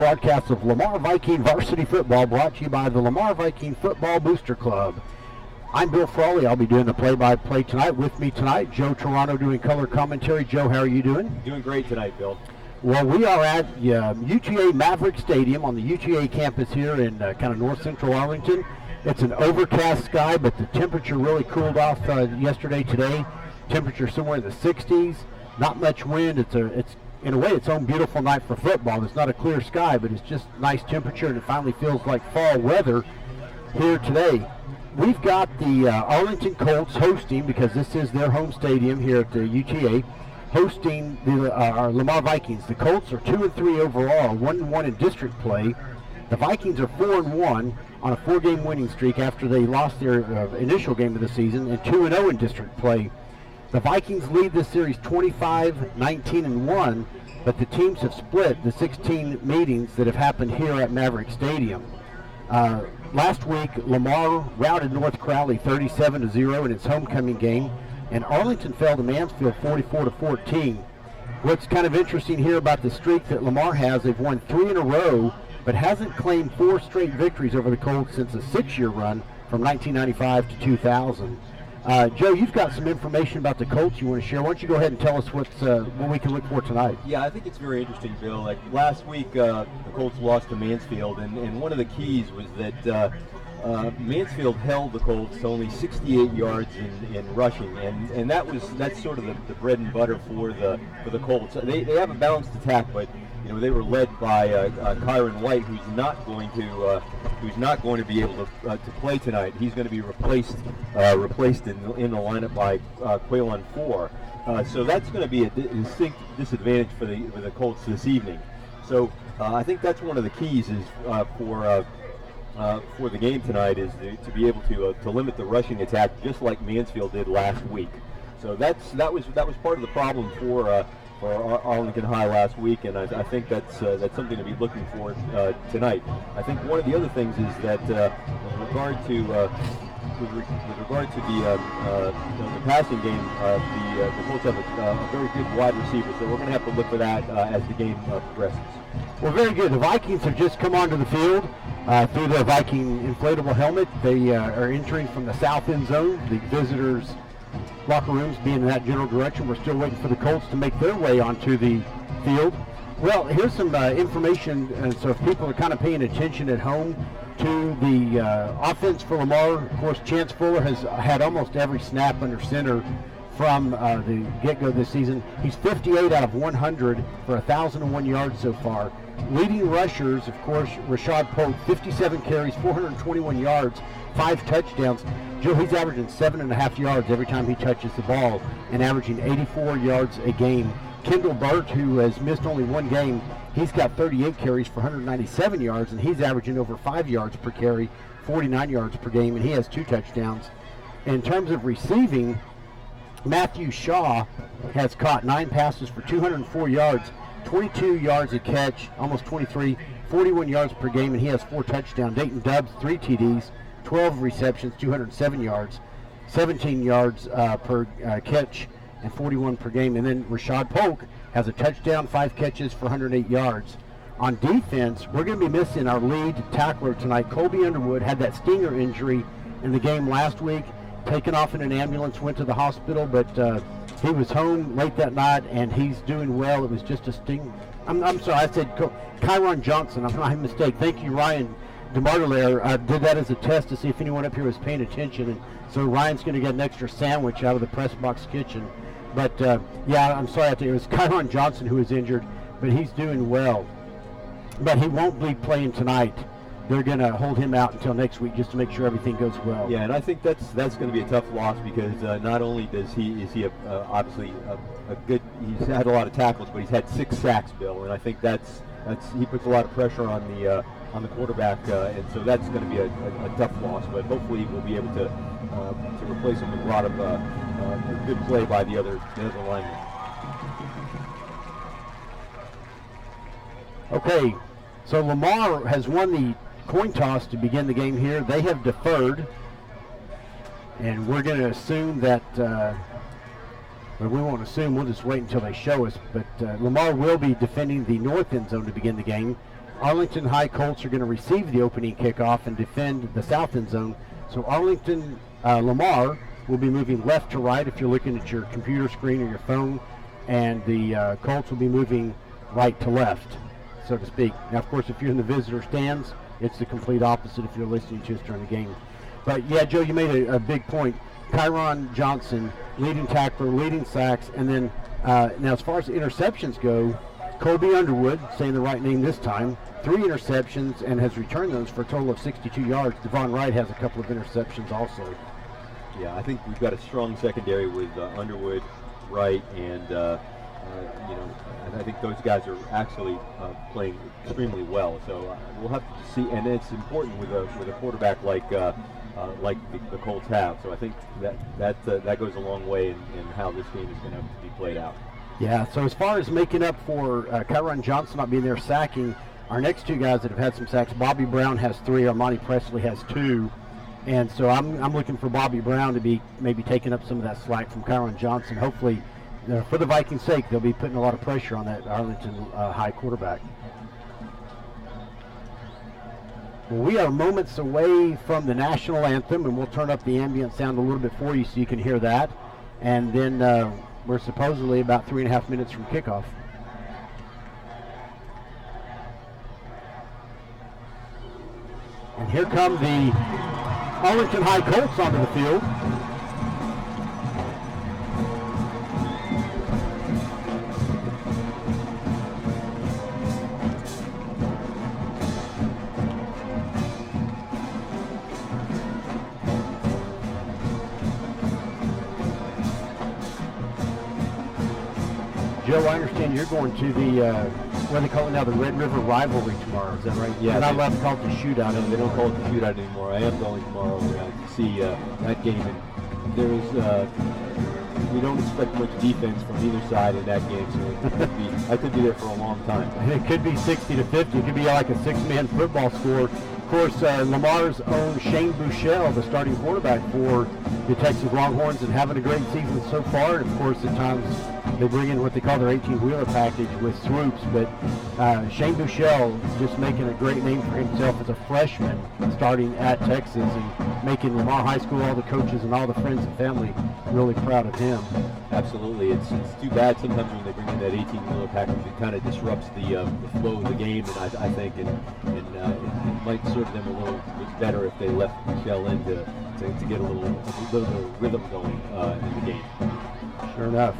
Broadcast of Lamar Viking varsity football brought to you by the Lamar Viking Football Booster Club. I'm Bill Frawley. I'll be doing the play-by-play tonight. With me tonight, Joe Toronto doing color commentary. Joe, how are you doing? Doing great tonight, Bill. Well, we are at UGA Maverick Stadium on the UGA campus here in kind of north central Arlington. It's an overcast sky, but the temperature really cooled off yesterday, today. Temperature somewhere in the 60s. Not much wind. It's in a way, its own beautiful night for football. It's not a clear sky, but it's just nice temperature, and it finally feels like fall weather here today. We've got the Arlington Colts hosting, because this is their home stadium here at the UGA, hosting our Lamar Vikings. The Colts are 2-3 overall, 1-1 in district play. The Vikings are 4-1 on a 4-game winning streak after they lost their initial game of the season, and 2-0 in district play. The Vikings lead this series 25-19-1, but the teams have split the 16 meetings that have happened here at Maverick Stadium. Last week, Lamar routed North Crowley 37-0 in its homecoming game, and Arlington fell to Mansfield 44-14. What's kind of interesting here about the streak that Lamar has, they've won 3 in a row, but hasn't claimed 4 straight victories over the Colts since a 6-year run from 1995 to 2000. Joe, you've got some information about the Colts you want to share. Why don't you go ahead and tell us what we can look for tonight? Yeah, I think it's very interesting, Bill. Like last week, the Colts lost to Mansfield, and one of the keys was that Mansfield held the Colts to only 68 yards in rushing, and that's sort of the bread and butter for the Colts. They have a balanced attack, but they were led by Kyron White, who's not going to be able to play tonight. He's going to be replaced in the lineup by Quaylon Four. So that's going to be a distinct disadvantage for the Colts this evening. So I think that's one of the keys is for the game tonight is to be able to limit the rushing attack, just like Mansfield did last week. So that was part of the problem for Arlington High last week, and I think that's something to be looking for tonight. I think one of the other things is that with regard to the passing game, the Colts have a very good wide receiver, so we're going to have to look for that as the game progresses. Well, very good. The Vikings have just come onto the field through the Viking inflatable helmet. They are entering from the south end zone. The visitors' locker rooms being in that general direction. We're still waiting for the Colts to make their way onto the field. Well, here's some information, so if people are kind of paying attention at home to the offense for Lamar, of course, Chance Fuller has had almost every snap under center from the get-go this season. He's 58 out of 100 for 1,001 yards so far. Leading rushers, of course, Rashad Polk, 57 carries, 421 yards, 5 touchdowns. Joe, he's averaging 7.5 yards every time he touches the ball and averaging 84 yards a game. Kendall Burt, who has missed only 1 game, he's got 38 carries for 197 yards, and he's averaging over 5 yards per carry, 49 yards per game, and he has 2 touchdowns. In terms of receiving, Matthew Shaw has caught 9 passes for 204 yards, 22 yards a catch, almost 23, 41 yards per game, and he has 4 touchdowns. Dayton Dubbs, 3 TDs, 12 receptions, 207 yards, 17 yards per catch, and 41 per game. And then Rashad Polk has a touchdown, 5 catches for 108 yards. On defense, we're going to be missing our lead tackler tonight. Colby Underwood had that stinger injury in the game last week, taken off in an ambulance, went to the hospital, but he was home late that night, and he's doing well. It was just a sting. I'm sorry, I said Kyron Johnson. I'm not a mistake. Thank you, Ryan DeMartelaire. Did that as a test to see if anyone up here was paying attention, and so Ryan's going to get an extra sandwich out of the press box kitchen. But yeah, I'm sorry, it was Kyron Johnson who was injured, but he's doing well. But he won't be playing tonight. They're going to hold him out until next week just to make sure everything goes well. Yeah, and I think that's going to be a tough loss because not only is he obviously a good, he's had a lot of tackles, but he's had 6 sacks, Bill, and I think that's he puts a lot of pressure on the quarterback, and so that's going to be a tough loss. But hopefully we'll be able to replace him with a lot of good play by the other linemen. Okay, so Lamar has won the coin toss to begin the game here. They have deferred, and we're going to assume that, well, we won't assume, we'll just wait until they show us, but Lamar will be defending the north end zone to begin the game. Arlington High Colts are going to receive the opening kickoff and defend the south end zone. So Arlington Lamar will be moving left to right if you're looking at your computer screen or your phone, and the Colts will be moving right to left, so to speak. Now, of course, if you're in the visitor stands, it's the complete opposite if you're listening to us during the game. But yeah, Joe, you made a big point. Kyron Johnson, leading tackler, leading sacks, and then now as far as interceptions go, Colby Underwood, saying the right name this time, 3 interceptions and has returned those for a total of 62 yards. Devon Wright has a couple of interceptions also. Yeah, I think we've got a strong secondary with Underwood, Wright, and I think those guys are actually playing extremely well. So we'll have to see, and it's important with a quarterback like the Colts have. So I think that goes a long way in how this game is going to be played out. Yeah. So as far as making up for Kyron Johnson not being there sacking, our next 2 guys that have had some sacks, Bobby Brown has 3, Armani Presley has 2. And so I'm looking for Bobby Brown to be maybe taking up some of that slack from Kyron Johnson. Hopefully, for the Vikings' sake, they'll be putting a lot of pressure on that Arlington High quarterback. Well, we are moments away from the national anthem, and we'll turn up the ambient sound a little bit for you so you can hear that. And then we're supposedly about 3.5 minutes from kickoff. And here come the Arlington High Colts onto the field. Joe, I understand you're going to the, what do they call it now, the Red River Rivalry tomorrow, is that right? Yeah. They're not allowed to call it the shootout. No, they don't call it the shootout anymore. I am going tomorrow to see that game. And there is, we don't expect much defense from either side in that game, so I could be there for a long time. It could be 60 to 50. It could be like a 6-man football score. Of course, Lamar's own Shane Buechele, the starting quarterback for the Texas Longhorns, and having a great season so far. And of course, at times they bring in what they call their 18-wheeler package with swoops. But Shane Buechele just making a great name for himself as a freshman starting at Texas and making Lamar High School, all the coaches and all the friends and family really proud of him. Absolutely. It's too bad sometimes when they bring in that 18-wheeler package, it kind of disrupts the flow of the game, and I think it might serve them a little bit better if they left Buechele in to get a little bit of rhythm going in the game. Sure enough.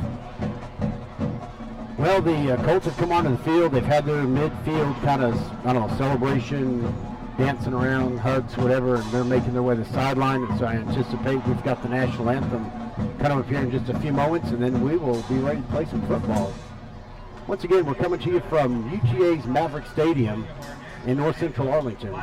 Well, the Colts have come onto the field. They've had their midfield kind of, I don't know, celebration, dancing around, hugs, whatever, and they're making their way to the sideline. And so I anticipate we've got the national anthem kind of up here in just a few moments, and then we will be ready to play some football. Once again, we're coming to you from UGA's Maverick Stadium in North Central Arlington.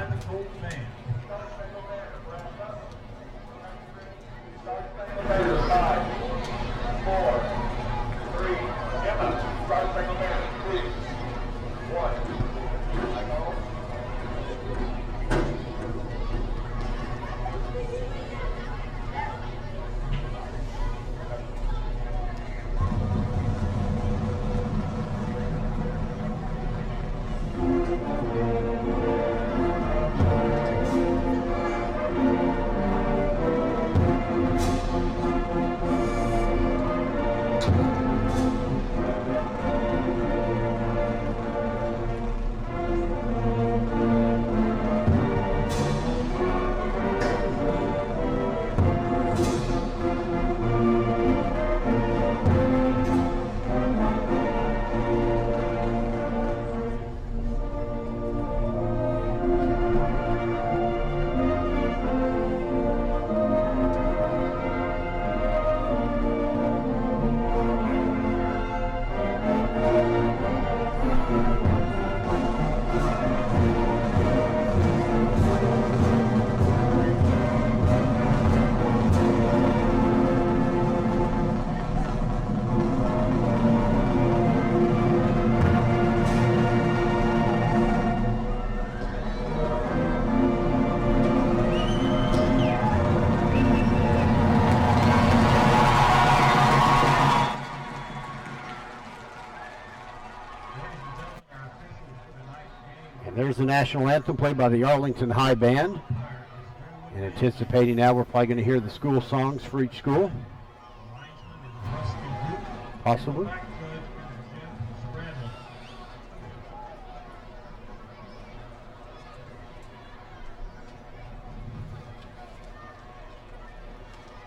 Here's the national anthem played by the Arlington High Band. And anticipating now, we're probably going to hear the school songs for each school. Possibly.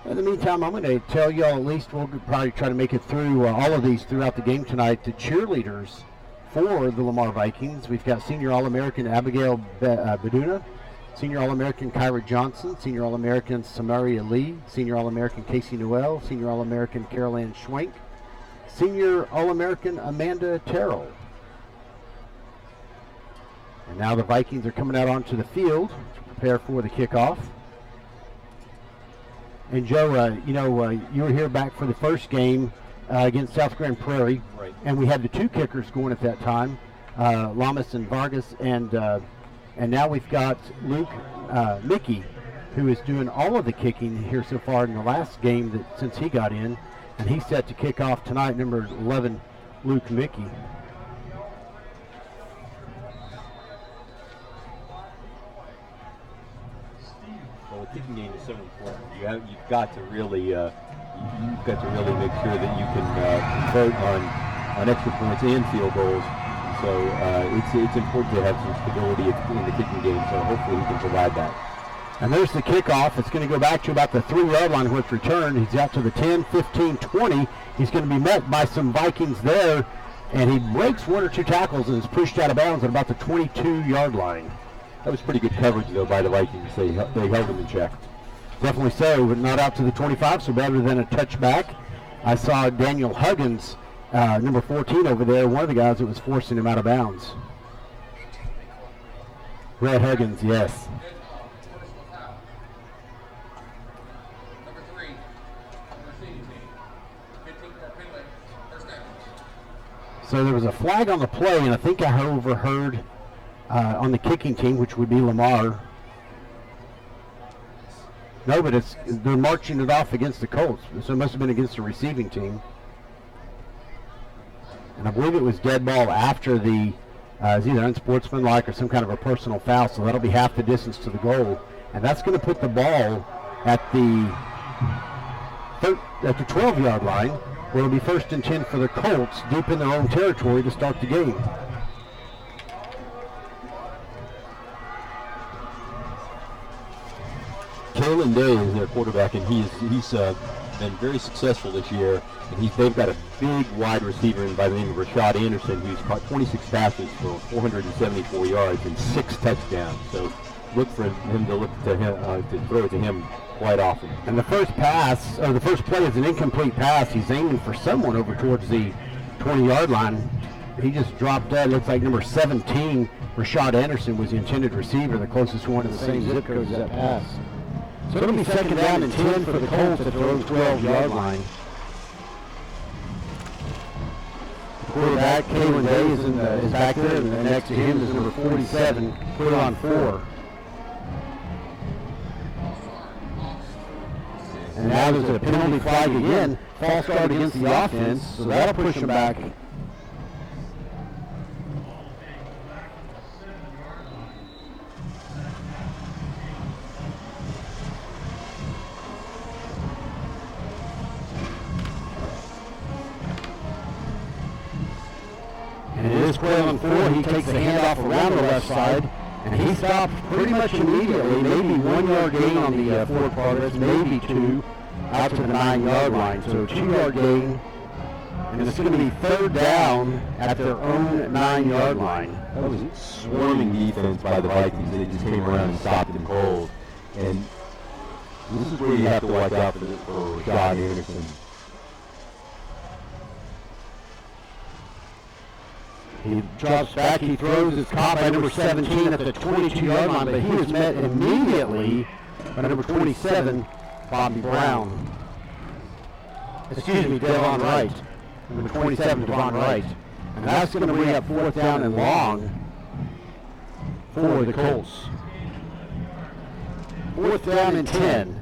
In the meantime, I'm going to tell y'all, at least we'll probably try to make it through all of these throughout the game tonight. The cheerleaders for the Lamar Vikings, we've got Senior All-American Abigail Beduna, Senior All-American Kyra Johnson, Senior All-American Samaria Lee, Senior All-American Casey Noel, Senior All-American Carol Ann Schwenk, Senior All-American Amanda Terrell. And now the Vikings are coming out onto the field to prepare for the kickoff. And Joe, you were here back for the first game against South Grand Prairie, right. And we had the two kickers going at that time, Lamas and Vargas, and now we've got Luke Mickey, who is doing all of the kicking here so far in the last game since he got in, and he's set to kick off tonight, number 11, Luke Mickey. Well, the kicking game is so important. You've got to really make sure that you can convert on extra points and field goals. So it's important to have some stability in the kicking game. So hopefully he can provide that. And there's the kickoff. It's going to go back to about the 3-yard line where it's returned. He's out to the 10, 15, 20. He's going to be met by some Vikings there, and he breaks one or two tackles and is pushed out of bounds at about the 22-yard line. That was pretty good coverage, though, by the Vikings. They held him in check. Definitely so, but not out to the 25, so better than a touchback. I saw Daniel Huggins, number 14 over there, one of the guys that was forcing him out of bounds. Red Huggins, yes. So there was a flag on the play, and I think I overheard on the kicking team, which would be Lamar. No, but they're marching it off against the Colts, so it must have been against the receiving team. And I believe it was dead ball after the it's either unsportsmanlike or some kind of a personal foul, so that'll be half the distance to the goal. And that's going to put the ball at the 12-yard line, where it'll be 1st and 10 for the Colts, deep in their own territory to start the game. Kalen Day is their quarterback, and he's been very successful this year. And they've got a big wide receiver by the name of Rashad Anderson, who's caught 26 passes for 474 yards and 6 touchdowns. So look for him to throw it to him quite often. And the first play is an incomplete pass. He's aiming for someone over towards the 20-yard line. He just dropped that. Looks like number 17, Rashad Anderson, was the intended receiver, the closest one to the same zip code as that pass. So it'll be 2nd down and 10 for the Colts at their own 12-yard line. The quarterback, Kalen Day, is back there, and next to him is number 47, put on 4. And now there's a penalty flag again, false start against the offense, so that'll push them back. And in this play on 4, he takes the handoff around the left side, and he stopped pretty much immediately, maybe 1 yard gain on the forward progress, maybe 2, out to the 9-yard line. So 2-yard gain, and it's going to be 3rd down at their own 9-yard line. That was swarming defense by the Vikings. They just came around and stopped them cold. And this is where you have to watch out for Rashad Anderson. He drops back, he throws, it's caught by number 17 at the 22-yard line, but he is met immediately by number 27, Bobby Brown. Excuse me, Devon Wright. Number 27, Devon Wright. And that's going to bring up 4th down and long for the Colts. 4th down and 10.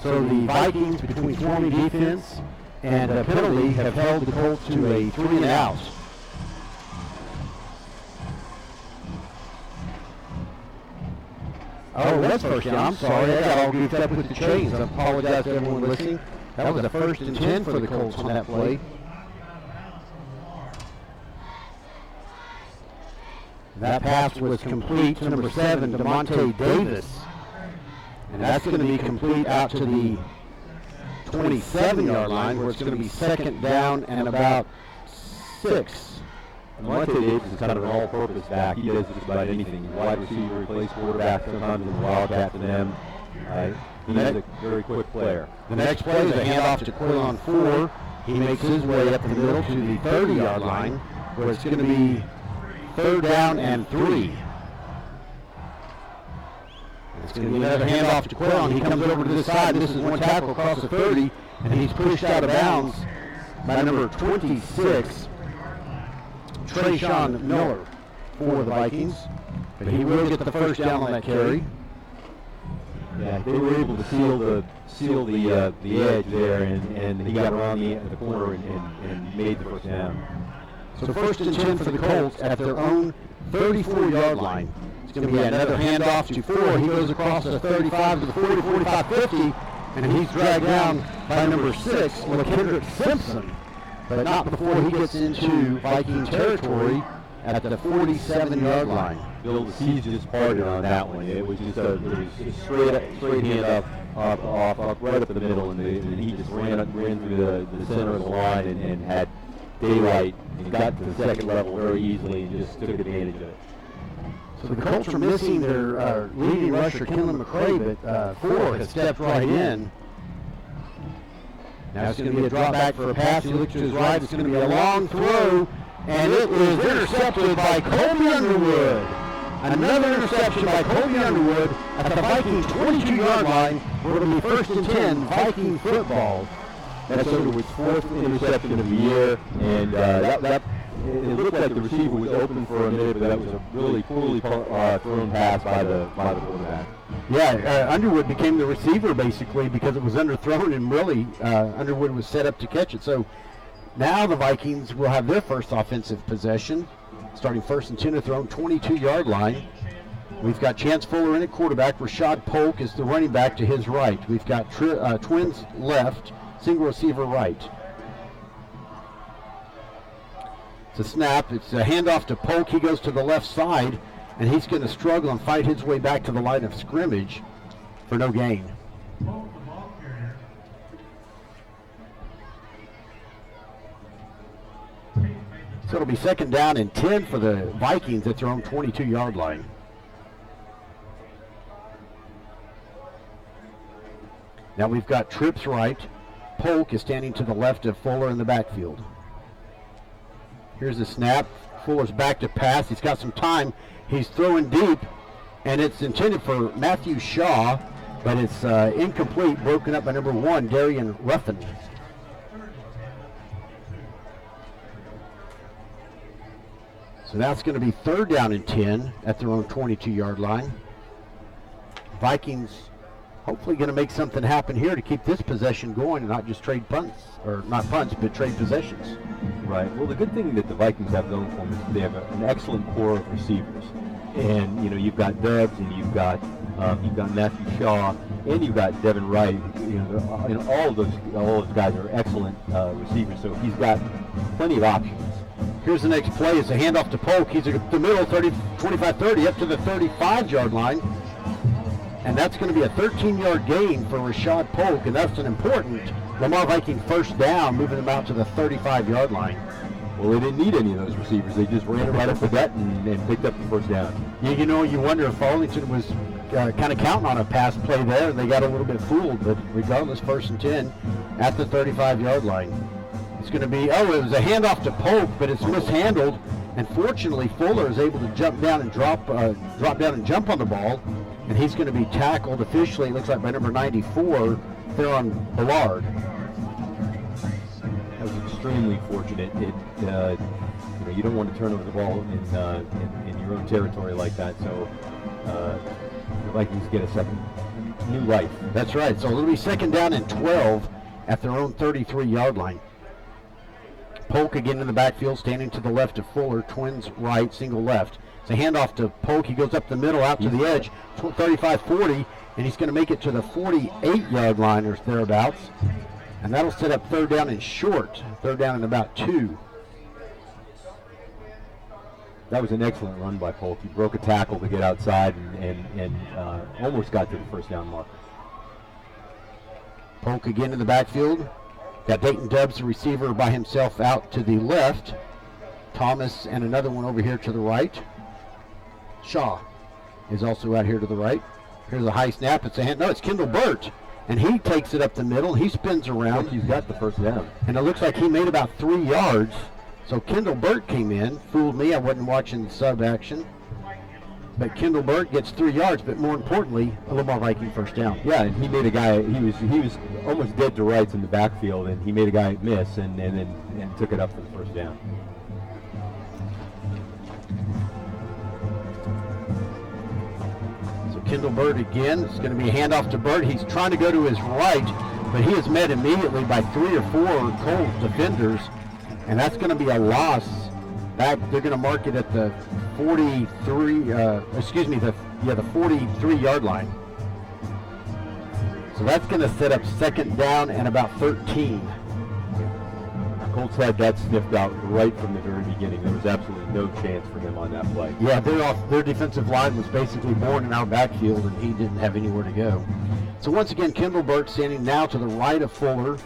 So the Vikings, between swarming defense and a penalty, have held the Colts to a 3 and out. Oh, that's first down. I'm sorry. I got all goofed up with the chains. I apologize to everyone listening. That was a 1st and 10 for the Colts on that play. That pass was complete to number 7, DeMonte Davis. And that's going to be complete out to the 27-yard line, where it's going to be 2nd down and about 6. Monte Davis is kind of an all-purpose back. He does just about anything. He's wide receiver, he plays quarterback, sometimes in the Wildcat for them. He's a very quick player. The next play is a handoff to Quill on 4. He makes his way up the middle to the 30-yard line, where it's going to be 3rd down and 3. It's going to be another handoff to Quill, and he comes over to this side. This is one tackle across the 30, and he's pushed out of bounds by number 26, Trayshawn Miller, for the Vikings. But he will get the first down on that carry. Yeah, they were able to seal the edge there, and he got around the corner and made the first down. So 1st and 10 for the Colts at their own 34-yard line. It's going to be another handoff to 4. He goes across the 35 to the 40, 45, 50, and he's dragged down by number 6, LaKendrick Simpson. But not before he gets into Viking territory at the 47-yard line. Bill, the seas just parted on that one. It was just a straight hand up right up the middle, and he just ran through the center of the line and had daylight and got to the second level very easily and just took advantage of it. So the Colts are missing their leading rusher, Kenlon McCray, but Ford has stepped right in. Now it's going to be a drop back for a pass. He looks to his right. It's going to be a long throw, and it is intercepted by Colby Underwood. Another interception by Colby Underwood at the Vikings 22-yard line. We're going to be 1st and 10, Viking football. That's Underwood's 4th interception of the year, and it looked like the receiver was open for a minute, but that was a really poorly thrown pass by the quarterback. Yeah, Underwood became the receiver basically because it was underthrown, and really Underwood was set up to catch it. So now the Vikings will have their first offensive possession, starting 1st and 10 at their own 22-yard line. We've got Chance Fuller in at quarterback. Rashad Polk is the running back to his right. We've got Twins left, single receiver right. It's a snap. It's a handoff to Polk. He goes to the left side, and he's going to struggle and fight his way back to the line of scrimmage for no gain. So it'll be 2nd down and 10 for the Vikings at their own 22-yard line. Now we've got Trips right. Polk is standing to the left of Fuller in the backfield. Here's the snap. Fuller's back to pass. He's got some time. He's throwing deep, and it's intended for Matthew Shaw, but it's incomplete, broken up by number 1, Darian Ruffin. So that's going to be 3rd down and 10 at their own 22-yard line. Vikings hopefully going to make something happen here to keep this possession going and not just trade punts, or not punts, but trade possessions. Right. Well, the good thing that the Vikings have going for them is they have an excellent core of receivers. And, you've got Dubs, and you've got Matthew Shaw, and you've got Devin Wright. All of those guys are excellent receivers, so he's got plenty of options. Here's the next play. It's a handoff to Polk. He's at the middle, 25-30, up to the 35-yard line. And that's going to be a 13-yard gain for Rashad Polk, and that's an important Lamar Viking first down, moving them out to the 35-yard line. Well, they didn't need any of those receivers. They just ran it right up the gut and picked up the first down. Yeah, you wonder if Arlington was kind of counting on a pass play there, and they got a little bit fooled. But regardless, 1st and 10 at the 35-yard line. It's going to be, it was a handoff to Polk, but it's mishandled. And fortunately, Fuller is able to jump down and drop down and jump on the ball. And he's going to be tackled officially, it looks like, by number 94, Theron Ballard. That was extremely fortunate. You don't want to turn over the ball in your own territory like that. So the Vikings get a second new life. That's right. So it'll be 2nd down and 12 at their own 33-yard line. Polk again in the backfield, standing to the left of Fuller. Twins right, single left. It's a handoff to Polk. He goes up the middle, out to the edge, 35-40, and he's going to make it to the 48-yard line or thereabouts. And that'll set up third down and short, third down and about 2. That was an excellent run by Polk. He broke a tackle to get outside and almost got to the first down marker. Polk again in the backfield. Got Dayton Dubs, the receiver, by himself out to the left. Thomas and another one over here to the right. Shaw is also out here to the right. Here's a high snap. It's a hand. No, it's Kendall Burt. And he takes it up the middle. He spins around. He's got the first down. And it looks like he made about 3 yards. So Kendall Burt came in. Fooled me. I wasn't watching the sub action. But Kendall Burt gets 3 yards, but more importantly, a Lamar Viking first down. Yeah, and he made a guy, he was almost dead to rights in the backfield, and he made a guy miss and took it up for the first down. So Kendall Burt again. It's going to be a handoff to Burt. He's trying to go to his right, but he is met immediately by 3 or 4 Colts defenders, and that's going to be a loss. Back, they're going to mark it at the 43-yard line. So that's going to set up second down and about 13. Colts had that sniffed out right from the very beginning. There was absolutely no chance for him on that play. Yeah, their defensive line was basically born in our backfield, and he didn't have anywhere to go. So once again, Kendall Burt standing now to the right of Fuller.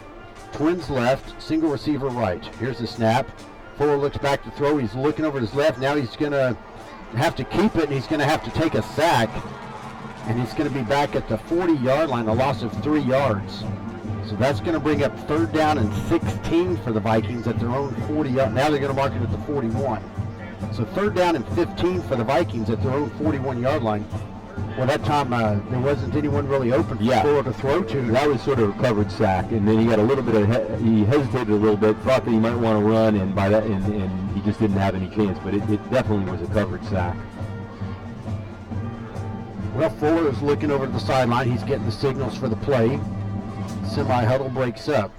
Twins left, single receiver right. Here's the snap. Fuller looks back to throw. He's looking over to his left. Now he's going to have to keep it, and he's going to have to take a sack. And he's going to be back at the 40-yard line, a loss of 3 yards. So that's going to bring up third down and 16 for the Vikings at their own 40. Now they're going to mark it at the 41. So third down and 15 for the Vikings at their own 41-yard line. Well, that time there wasn't anyone really open for Fuller to throw to. That was sort of a covered sack, and then he got a little bit of he hesitated a little bit, thought that he might want to run, and by that, and he just didn't have any chance. But it definitely was a covered sack. Well, Fuller is looking over to the sideline. He's getting the signals for the play. Semi-huddle breaks up.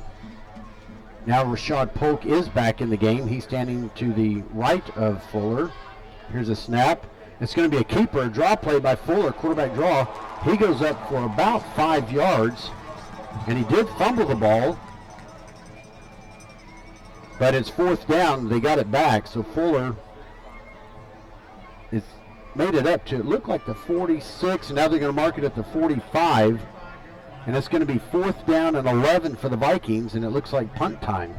Now Rashad Polk is back in the game. He's standing to the right of Fuller. Here's a snap. It's going to be a keeper, a draw play by Fuller, quarterback draw. He goes up for about 5 yards, and he did fumble the ball, but it's fourth down. They got it back, so Fuller is made it up to, it looked like the 46, and now they're going to mark it at the 45, and it's going to be fourth down and 11 for the Vikings, and it looks like punt time.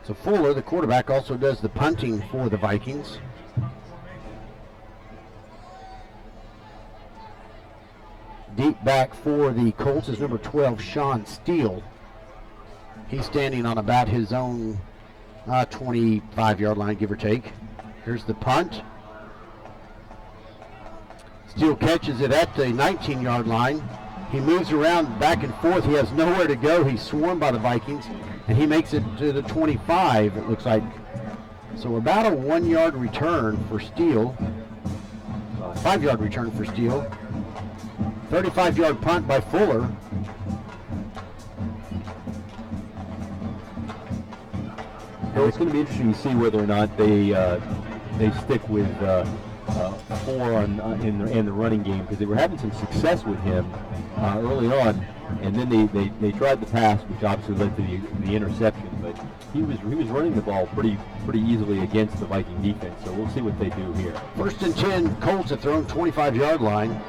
So Fuller, the quarterback, also does the punting for the Vikings. Deep back for the Colts is number 12, Sean Steele. He's standing on about his own 25-yard line, give or take. Here's the punt. Steele catches it at the 19-yard line. He moves around back and forth. He has nowhere to go. He's swarmed by the Vikings, and he makes it to the 25, it looks like. So about a 1-yard return for Steele. 5-yard return for Steele. 35-yard punt by Fuller. Well, it's going to be interesting to see whether or not they stick with 4 in the running game, because they were having some success with him early on, and then they tried the pass, which obviously led to the interception. But he was running the ball pretty easily against the Viking defense. So we'll see what they do here. First and 10, Colts at their own 25-yard line.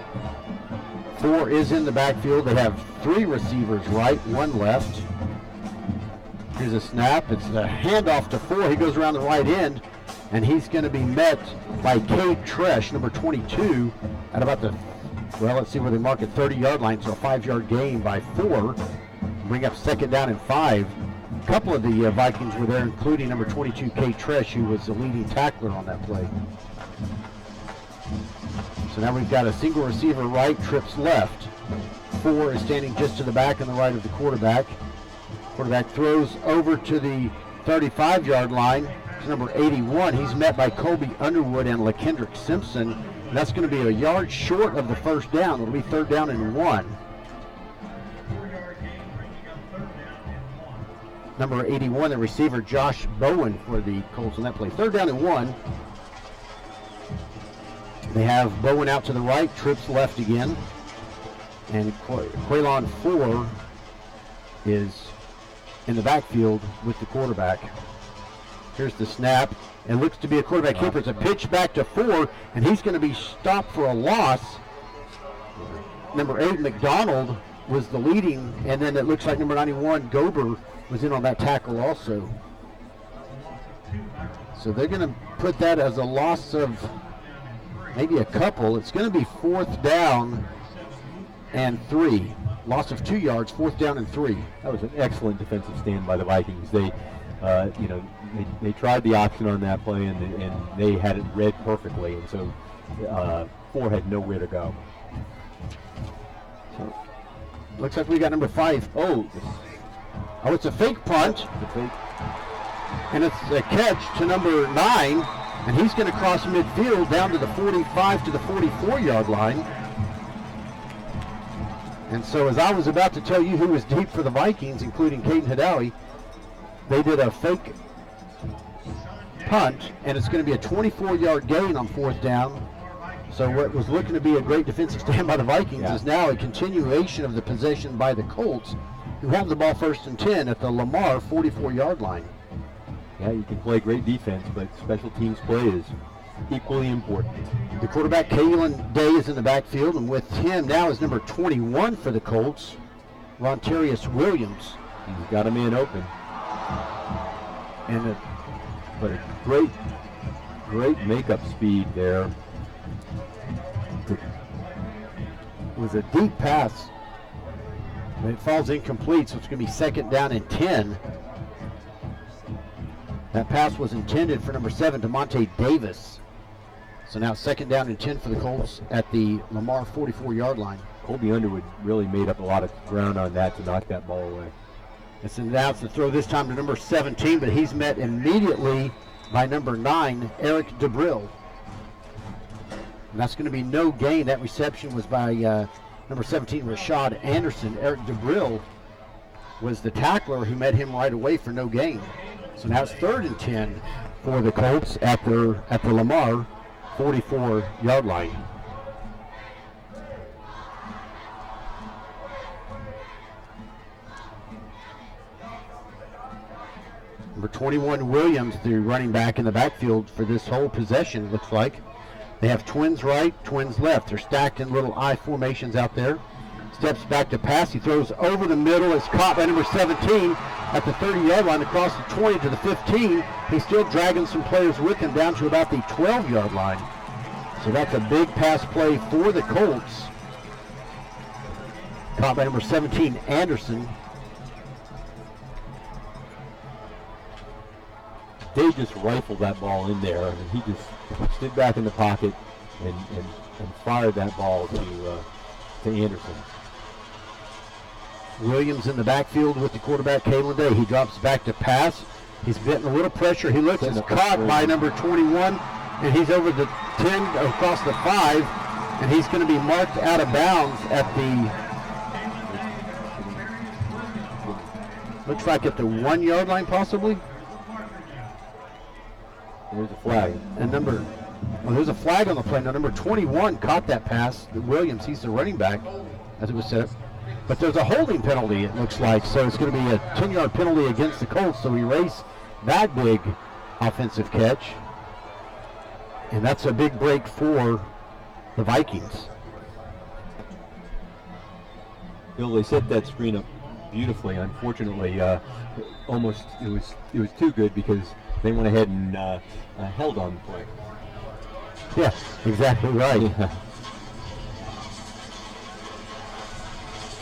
4 is in the backfield. They have 3 receivers right, 1 left. Here's a snap. It's a handoff to 4. He goes around the right end, and he's going to be met by Cade Tresh, number 22, at about the, well, let's see where they mark it, 30-yard line, so a 5-yard gain by 4. Bring up second down and 5. A couple of the Vikings were there, including number 22, Cade Tresh, who was the leading tackler on that play. So now we've got a single receiver right, trips left. 4 is standing just to the back and the right of the quarterback. Quarterback throws over to the 35-yard line. It's number 81. He's met by Colby Underwood and LaKendrick Simpson. And that's going to be a yard short of the first down. It'll be third down and 1. number 81, the receiver Josh Bowen for the Colts on that play. 3rd down and 1. They have Bowen out to the right, trips left again. And Quaylon 4 is in the backfield with the quarterback. Here's the snap. It looks to be a quarterback keeper. It's a pitch back to 4, and he's going to be stopped for a loss. Number 8, McDonald, was the leading, and then it looks like number 91, Gober, was in on that tackle also. So they're going to put that as a loss of maybe a couple. It's going to be 4th down and 3. Loss of 2 yards, 4th down and 3. That was an excellent defensive stand by the Vikings. They, they tried the option on that play, and they had it read perfectly, and so 4 had nowhere to go. So, looks like we got number 5. Oh, it's a fake punt. And it's a catch to number 9, and he's going to cross midfield down to the 45 to the 44-yard line. And so as I was about to tell you who was deep for the Vikings, including Caden Hadawi, they did a fake punt, and it's going to be a 24-yard gain on 4th down. So what was looking to be a great defensive stand by the Vikings is now a continuation of the possession by the Colts, who have the ball 1st and 10 at the Lamar 44-yard line. Yeah, you can play great defense, but special teams play is equally important. The quarterback, Kalen Day, is in the backfield, and with him now is number 21 for the Colts, Rontarius Williams. He's got a man open. But a great makeup speed there. It was a deep pass. It falls incomplete, so it's going to be 2nd down and 10. That pass was intended for number 7, DeMonte Davis. So now 2nd down and 10 for the Colts at the Lamar 44-yard line. Colby Underwood really made up a lot of ground on that to knock that ball away. It's announced to throw this time to number 17, but he's met immediately by number 9, Eric DeBrill. And that's going to be no gain. That reception was by number 17, Rashad Anderson. Eric DeBrill was the tackler who met him right away for no gain. So now it's 3rd and 10 for the Colts at the Lamar 44-yard line. Number 21, Williams, the running back in the backfield for this whole possession, looks like. They have twins right, twins left. They're stacked in little I formations out there. Steps back to pass. He throws over the middle. It's caught by number 17 at the 30-yard line, across the 20 to the 15. He's still dragging some players with him down to about the 12-yard line. So that's a big pass play for the Colts. Caught by number 17, Anderson. They just rifled that ball in there, and he just stood back in the pocket and fired that ball to Anderson. Williams in the backfield with the quarterback, Kalen Day. He drops back to pass. He's getting a little pressure. He looks, it's caught by number 21, and he's over the 10, across the 5, and he's going to be marked out of bounds at the, looks like at the 1-yard line possibly. There's a flag. And there's a flag on the play. Now number 21 caught that pass. Williams, he's the running back as it was set up. But there's a holding penalty, it looks like. So it's going to be a 10-yard penalty against the Colts. So we erase that big offensive catch. And that's a big break for the Vikings. Bill, they set that screen up beautifully. Unfortunately, almost it was too good because they went ahead and held on the play. Yeah, exactly right. Yeah.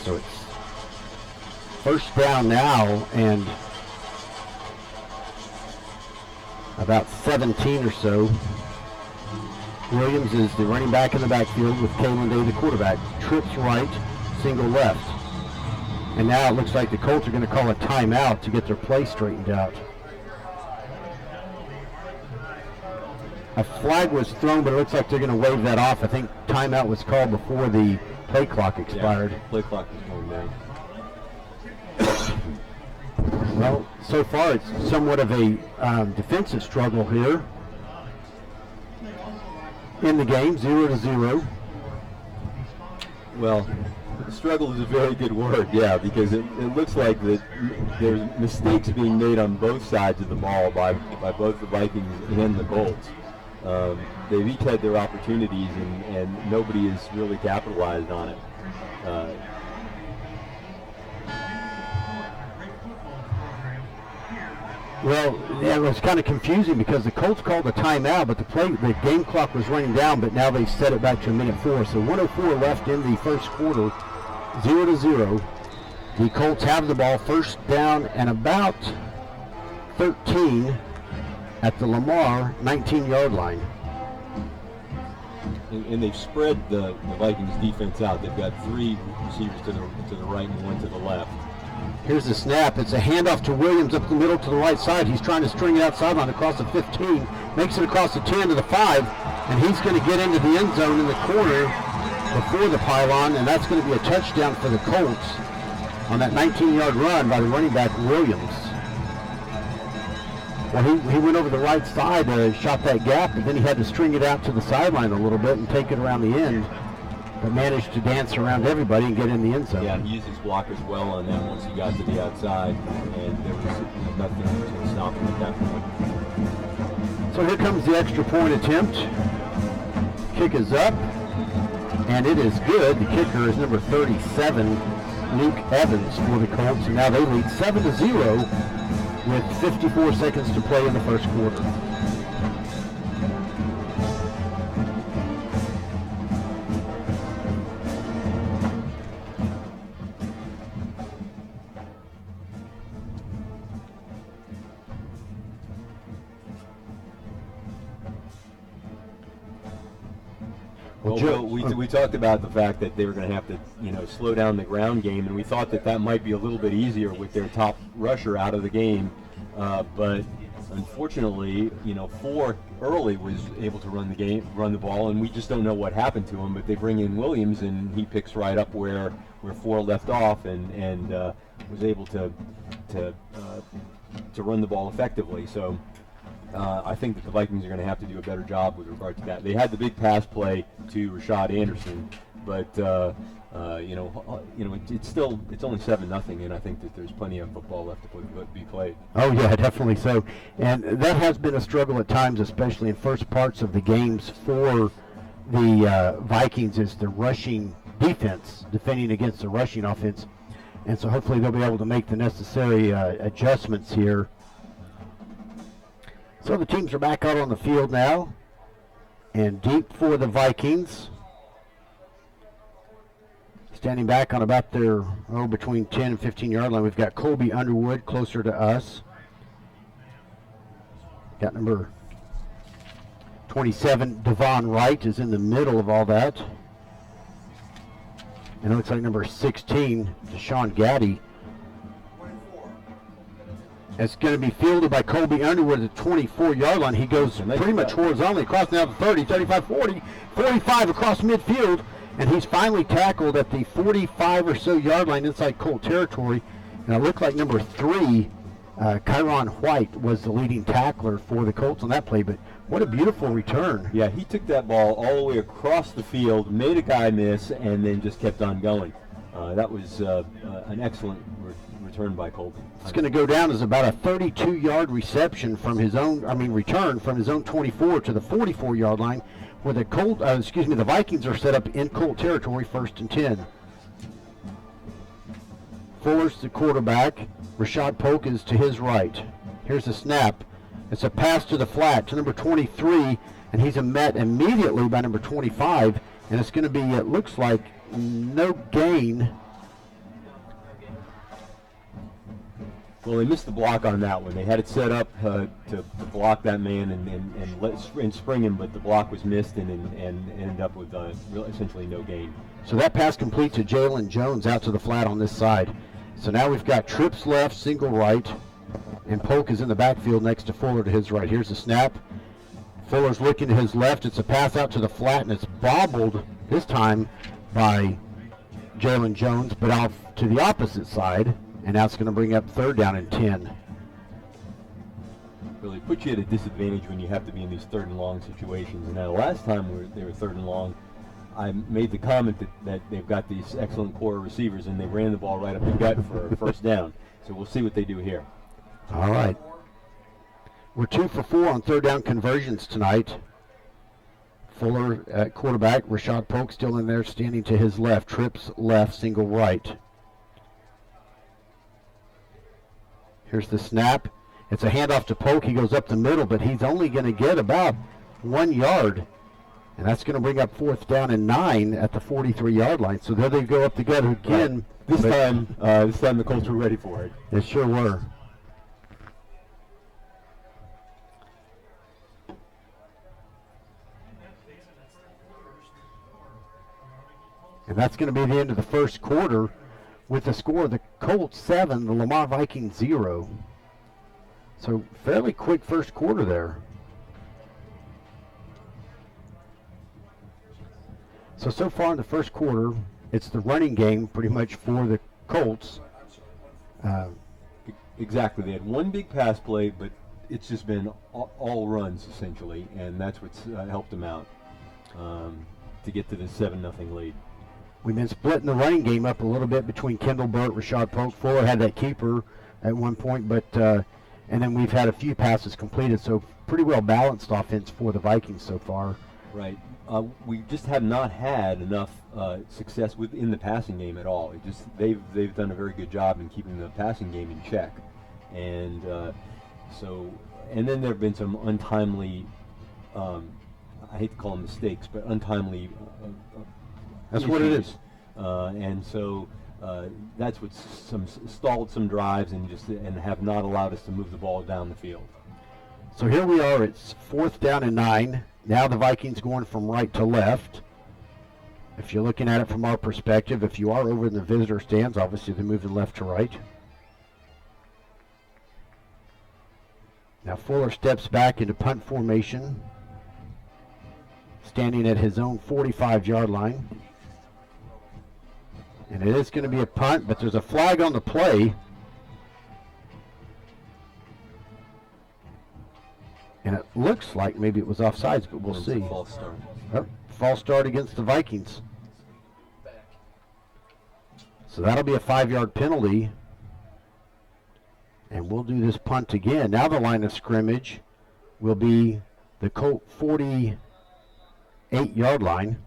So it's 1st down now, and about 17 or so. Williams is the running back in the backfield with Kalen Day, the quarterback. Trips right, single left. And now it looks like the Colts are going to call a timeout to get their play straightened out. A flag was thrown, but it looks like they're going to wave that off. I think timeout was called before the play clock expired. Yeah, play clock was going down. Well, so far it's somewhat of a defensive struggle here in the game, 0-0. Well, struggle is a very good word, yeah, because it looks like that there's mistakes being made on both sides of the ball by both the Vikings and the Colts. They've each had their opportunities, and nobody has really capitalized on it. Well, yeah, it was kind of confusing because the Colts called a timeout, but the game clock was running down, but now they've set it back to 1:04. So 1:04 left in the first quarter, 0-0. The Colts have the ball, first down and about 13 at the Lamar 19-yard line. And they've spread the Vikings defense out. They've got 3 receivers to the right and 1 to the left. Here's the snap. It's a handoff to Williams up the middle to the right side. He's trying to string it outside line across the 15, makes it across the 10 to the 5, and he's going to get into the end zone in the corner before the pylon, and that's going to be a touchdown for the Colts on that 19-yard run by the running back Williams. Well, he went over the right side, shot that gap, but then he had to string it out to the sideline a little bit and take it around the end, but managed to dance around everybody and get in the end zone. Yeah, he used his blockers well on that once he got to the outside, and there was nothing to stop him at that point. So here comes the extra point attempt. Kick is up, and it is good. The kicker is number 37, Luke Evans, for the Colts, and now they lead 7-0 with 54 seconds to play in the first quarter. Well, Joe, we talked about the fact that they were going to have to, slow down the ground game, and we thought that might be a little bit easier with their top rusher out of the game. But unfortunately, Ford early was able to run the ball, and we just don't know what happened to him. But they bring in Williams, and he picks right up where Ford left off, and was able to run the ball effectively. So. I think that the Vikings are going to have to do a better job with regard to that. They had the big pass play to Rashad Anderson, but it's only 7-0, and I think that there's plenty of football left to be played. Oh yeah, definitely so. And that has been a struggle at times, especially in first parts of the games for the Vikings, is the rushing defense defending against the rushing offense, and so hopefully they'll be able to make the necessary adjustments here. So the teams are back out on the field now, and deep for the Vikings. Standing back on about their, between 10 and 15-yard line, we've got Colby Underwood closer to us. Got number 27, Devon Wright, is in the middle of all that. And it looks like number 16, Deshaun Gaddy. It's going to be fielded by Colby Underwood at the 24-yard line. He goes pretty much horizontally across now the 30, 35, 40, 45 across midfield, and he's finally tackled at the 45 or so yard line inside Colt territory. And it looked like number 3, Kyron White, was the leading tackler for the Colts on that play, but what a beautiful return. Yeah, he took that ball all the way across the field, made a guy miss, and then just kept on going. That was an excellent return by Colby. It's going to go down as about a 32-yard reception from his own, return from his own 24 to the 44-yard line, where the the Vikings are set up in Colt territory, 1st and 10. Fuller's the quarterback. Rashad Polk is to his right. Here's the snap. It's a pass to the flat to number 23, and he's met immediately by number 25, and it's going to be, it looks like, no gain. Well, they missed the block on that one. They had it set up to block that man and spring him, but the block was missed and ended up with essentially no gain. So that pass complete to Jalen Jones out to the flat on this side. So now we've got trips left, single right, and Polk is in the backfield next to Fuller to his right. Here's the snap. Fuller's looking to his left. It's a pass out to the flat, and it's bobbled this time by Jalen Jones, but off to the opposite side. And now it's going to bring up 3rd down and 10. Really puts you at a disadvantage when you have to be in these 3rd and long situations. And now the last time they were 3rd and long, I made the comment that they've got these excellent core receivers, and they ran the ball right up the gut for a 1st down. So we'll see what they do here. All right. We're 2 for 4 on 3rd down conversions tonight. Fuller at quarterback. Rashad Polk still in there, standing to his left. Trips left, single right. Here's the snap. It's a handoff to Polk. He goes up the middle, but he's only going to get about 1 yard. And that's going to bring up 4th down and 9 at the 43-yard line. So there they go up together again. This time the Colts were ready for it. They sure were. And that's going to be the end of the first quarter with the score of the Colts 7, the Lamar Vikings 0. So fairly quick first quarter there. So far in the first quarter, it's the running game pretty much for the Colts. Exactly. They had one big pass play, but it's just been all runs essentially, and that's what's helped them out to get to the 7-0 lead. We've been splitting the running game up a little bit between Kendall Burt, Rashad Polk. Fuller had that keeper at one point, but and then we've had a few passes completed, so pretty well balanced offense for the Vikings so far. Right. We just have not had enough success within the passing game at all. They've done a very good job in keeping the passing game in check, and and then there have been some untimely, I hate to call them mistakes, but untimely. That's issues. What it is. And so that's what's stalled some drives and have not allowed us to move the ball down the field. So here we are. It's 4th down and 9. Now the Vikings going from right to left. If you're looking at it from our perspective, if you are over in the visitor stands, obviously they're moving left to right. Now Fuller steps back into punt formation, standing at his own 45-yard line. And it is going to be a punt, but there's a flag on the play. And it looks like maybe it was offsides, but we'll see. False start. Oh, false start against the Vikings. So that'll be a 5-yard penalty. And we'll do this punt again. Now the line of scrimmage will be the Colt 48-yard line.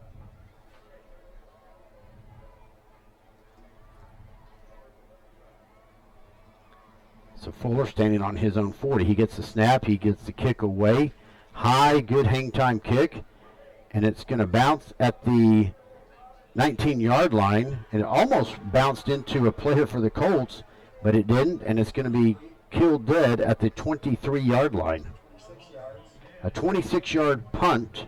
So Fuller standing on his own 40. He gets the snap. He gets the kick away. High, good hang time kick. And it's going to bounce at the 19-yard line. And it almost bounced into a player for the Colts, but it didn't. And it's going to be killed dead at the 23-yard line. A 26-yard punt.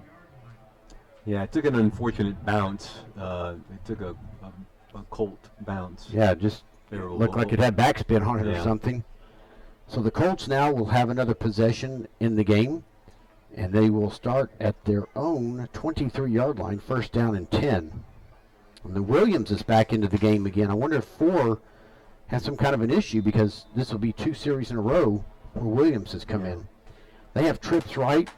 Yeah, it took an unfortunate bounce. It took a Colt bounce. Yeah, just looked like it had backspin on it or something. So the Colts now will have another possession in the game, and they will start at their own 23-yard line, 1st down and 10. And the Williams is back into the game again. I wonder if 4 has some kind of an issue, because this will be 2 series in a row where Williams has come in. They have trips right.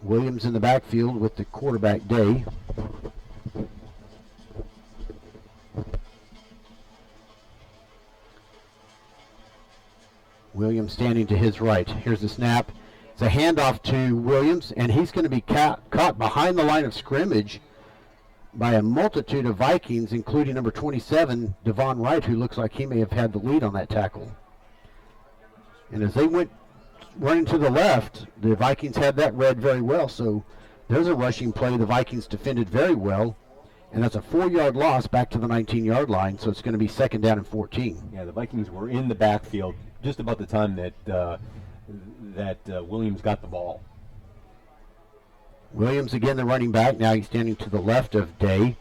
Williams in the backfield with the quarterback Day. Williams standing to his right. Here's the snap. It's a handoff to Williams, and he's going to be caught behind the line of scrimmage by a multitude of Vikings, including number 27, Devon Wright, who looks like he may have had the lead on that tackle. And as they went running to the left, the Vikings had that read very well, so there's a rushing play. The Vikings defended very well, and that's a 4-yard loss back to the 19-yard line, so it's going to be 2nd down and 14. Yeah, the Vikings were in the backfield just about the time that Williams got the ball. Williams again, the running back. Now he's standing to the left of Day.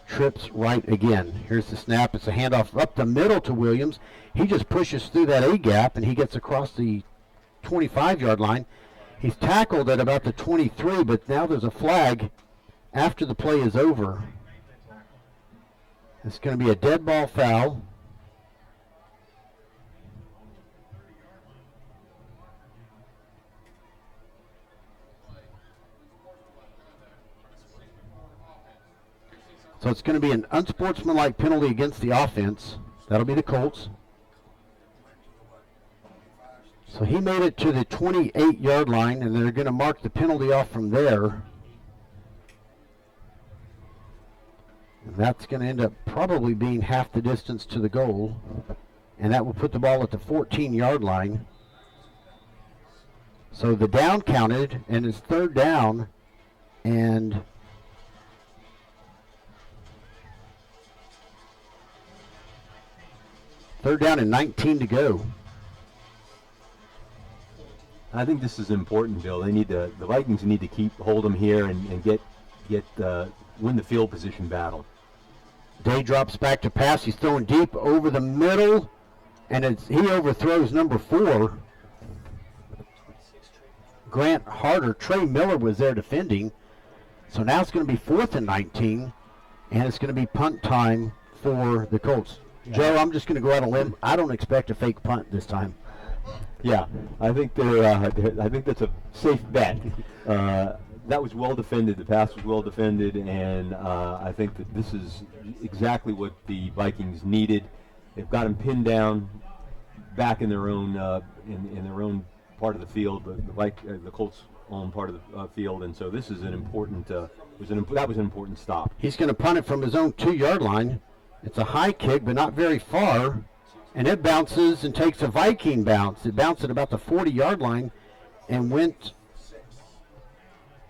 Trips right again. Here's the snap. It's a handoff up the middle to Williams. He just pushes through that A-gap, and he gets across the 25-yard line. He's tackled at about the 23, but now there's a flag after the play is over. It's going to be a dead ball foul. So it's going to be an unsportsmanlike penalty against the offense. That'll be the Colts. So he made it to the 28-yard line, and they're going to mark the penalty off from there. And that's going to end up probably being half the distance to the goal. And that will put the ball at the 14-yard line. So the down counted, and it's third down, and third down and 19 to go. I think this is important, Bill. The Vikings need to hold them here and win the field position battle. Day drops back to pass. He's throwing deep over the middle, and he overthrows number 4. Grant Harder. Trey Miller was there defending. So now it's going to be 4th and 19, and it's going to be punt time for the Colts. Yeah. Joe, I'm just going to go out on a limb. I don't expect a fake punt this time. Yeah, I think I think that's a safe bet. That was well defended. The pass was well defended, and I think that this is exactly what the Vikings needed. They've got them pinned down back in their own in their own part of the field, the Colts' own part of the field, and so this is an important. That was an important stop. He's going to punt it from his own 2-yard line. It's a high kick, but not very far, and it bounces and takes a Viking bounce. It bounced at about the 40-yard line and went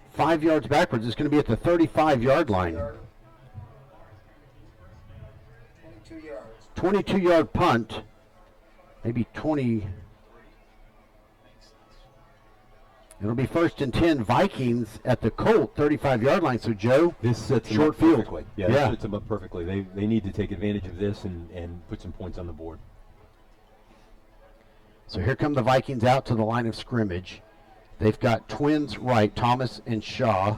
5 yards backwards. It's going to be at the 35-yard line. 22-yard punt, maybe 20. It'll be 1st and 10 Vikings at the Colt 35-yard line. So, Joe, this sets short field. Perfectly. Yeah, this sets them up perfectly. They need to take advantage of this and put some points on the board. So here come the Vikings out to the line of scrimmage. They've got twins right, Thomas and Shaw.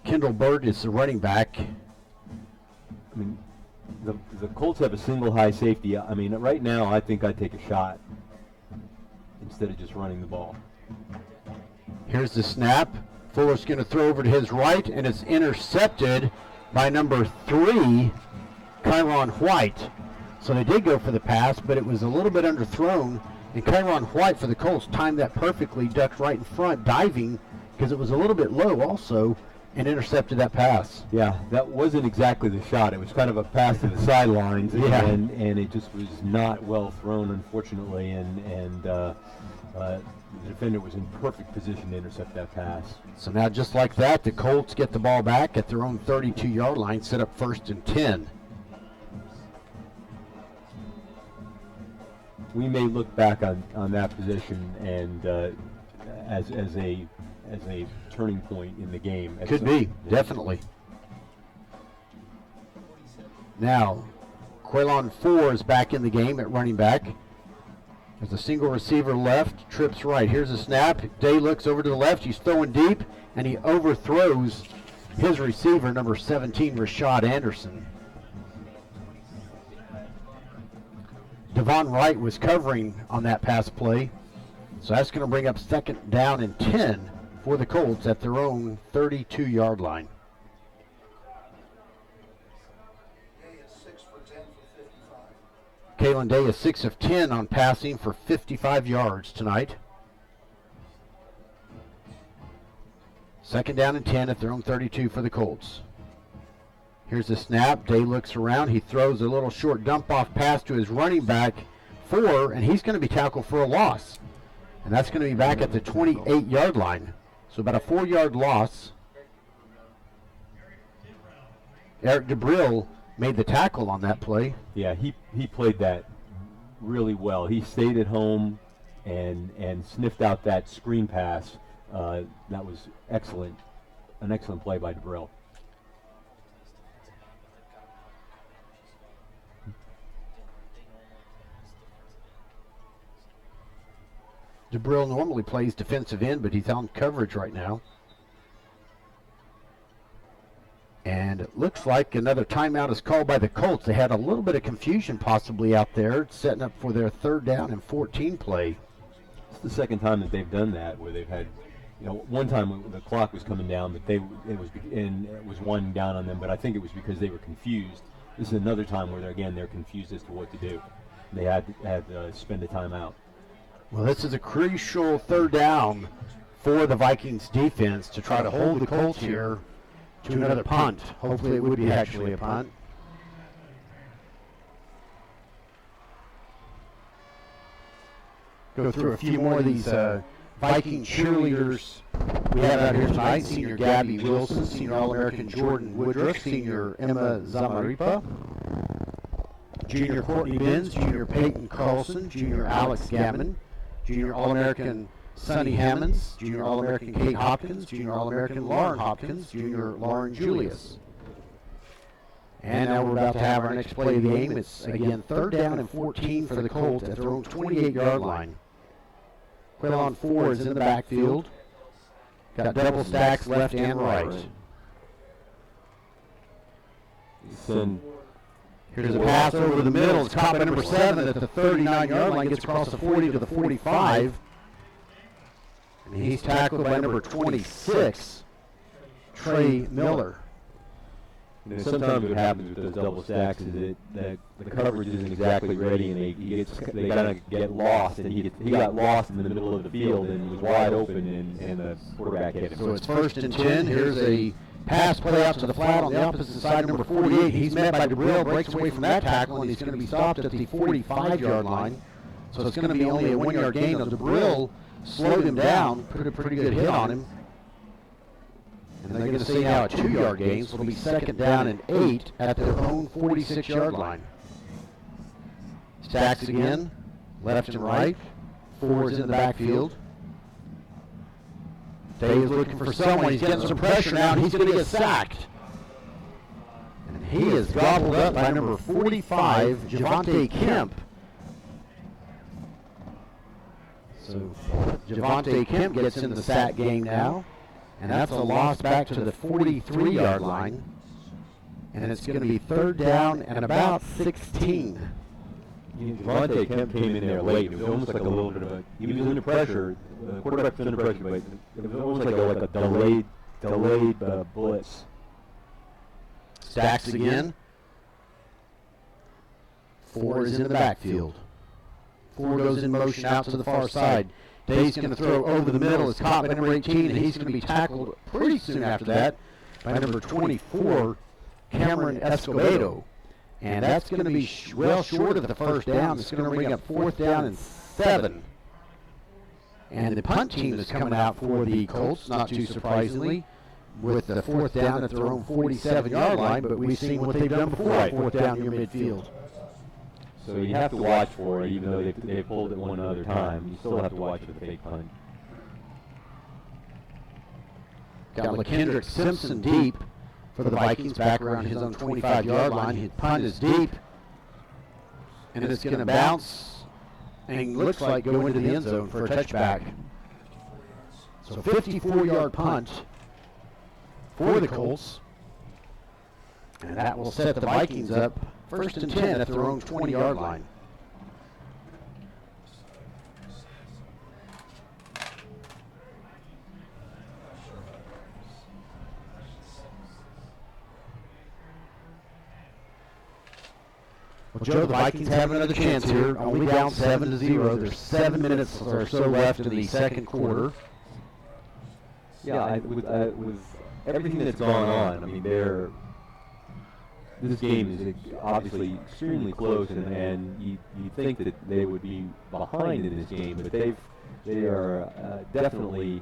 Kendall Bird is the running back. I mean, the Colts have a single high safety. I mean, right now I think I'd take a shot instead of just running the ball. Here's the snap. Fuller's going to throw over to his right, and it's intercepted by number 3, Kyron White. So they did go for the pass, but it was a little bit underthrown, and Kyron White for the Colts timed that perfectly, ducked right in front, diving, because it was a little bit low also, and intercepted that pass. Yeah, that wasn't exactly the shot. It was kind of a pass to the sidelines, and it just was not well thrown, unfortunately, and the defender was in perfect position to intercept that pass. So now just like that, the Colts get the ball back at their own 32-yard line, set up 1st and 10. We may look back on that position and as a turning point in the game. Could be, definitely. Now, Quaylon 4 is back in the game at running back. There's a single receiver left, trips right. Here's a snap. Day looks over to the left. He's throwing deep, and he overthrows his receiver, number 17, Rashad Anderson. Devon Wright was covering on that pass play. So that's going to bring up 2nd down and 10 for the Colts at their own 32-yard line. Kalen Day is 6 of 10 on passing for 55 yards tonight. 2nd down and 10 at their own 32 for the Colts. Here's the snap. Day looks around. He throws a little short dump-off pass to his running back, 4, and he's going to be tackled for a loss. And that's going to be back at the 28-yard line. So about a 4-yard loss. Eric DeBrill made the tackle on that play. Yeah, he played that really well. He stayed at home and sniffed out that screen pass. That was excellent, an excellent play by DeBrill. DeBrill normally plays defensive end, but he's on coverage right now. And it looks like another timeout is called by the Colts. They had a little bit of confusion possibly out there, setting up for their 3rd down and 14 play. It's the second time that they've done that, where they've had one time the clock was coming down, but it was winding down on them. But I think it was because they were confused. This is another time where they're confused as to what to do. They had to spend a timeout. Well, this is a crucial third down for the Vikings defense to try to hold the Colts here to another punt. Hopefully it would be actually a punt. Go through a few more of these Viking cheerleaders we have out here tonight. Senior Gabby Wilson, Senior All-American Jordan Woodruff, Senior Emma Zamaripa, Junior Courtney Benz, Junior Peyton Carlson, Junior Alex Gammon, Junior All-American Sonny Hammonds, Junior All-American Kate Hopkins, Junior All-American Lauren Hopkins, Junior Lauren Julius. And now we're about to have our next play of the game. It's, again, third down and 14 for the Colts at their own 28-yard line. Quaylon 4 is in the backfield. Got double stacks left and right. Here's a pass over the middle. It's caught by number 7 at the 39-yard line. Gets across the 40 to the 45. And he's tackled by number 26, Trey Miller. Sometimes what happens with those double stacks is that the coverage isn't exactly ready, and they kind of get lost, and he got lost in the middle of the field and was wide open, and the quarterback hit him. So it's 1st and 10. Here's a pass play out to the flat on the opposite side, number 48. He's met by DeBrill, breaks away from that tackle, and he's going to be stopped at the 45-yard line. So it's going to be only a 1-yard gain. Now DeBrill slowed him down, put a pretty good hit on him. And they're going to see now a 2-yard gain, so it'll be 2nd down and 8 at their own 46-yard line. Stacks again, left and right. 4 is in the backfield. Day is looking for someone. He's getting some pressure now, and he's going to get sacked. And he is gobbled up by number 45, Javante Kemp. So Javante Kemp gets in the sack game now. And that's a loss back to the 43-yard line. And it's going to be 3rd down and about 16. Javante Kemp came in there late. It was almost like a little bit of a, he was under pressure. The quarterback was under pressure, but it was almost like a delayed blitz. Stacks again. 4 is in the backfield. 4 goes in motion out to the far side. Day's going to throw over the middle. It's caught by number 18, and he's going to be tackled pretty soon after that by number 24, Cameron Escobedo. And that's going to be well short of the 1st down. It's going to bring up 4th down and 7. And the punt team is coming out for the Colts, not too surprisingly, with the 4th down at their own 47-yard line, but we've seen what they've done before, 4th down near midfield. So you have to watch for it, even though they pulled it one other time. You still have to watch for the fake punt. Got LaKendrick Simpson deep for the Vikings, back around his own 25-yard line. His punt is deep, and it's going to bounce and looks like go into the end zone for a touchback. So 54-yard punt for the Colts, and that will set the Vikings up 1st and 10 at their own 20-yard line. Well, Joe, the Vikings have another chance here. Only down 7-0. There's 7 minutes or so left in the second quarter. Yeah, with everything that's gone on, I mean, this game is obviously extremely close, and you think that they would be behind in this game, but they are definitely.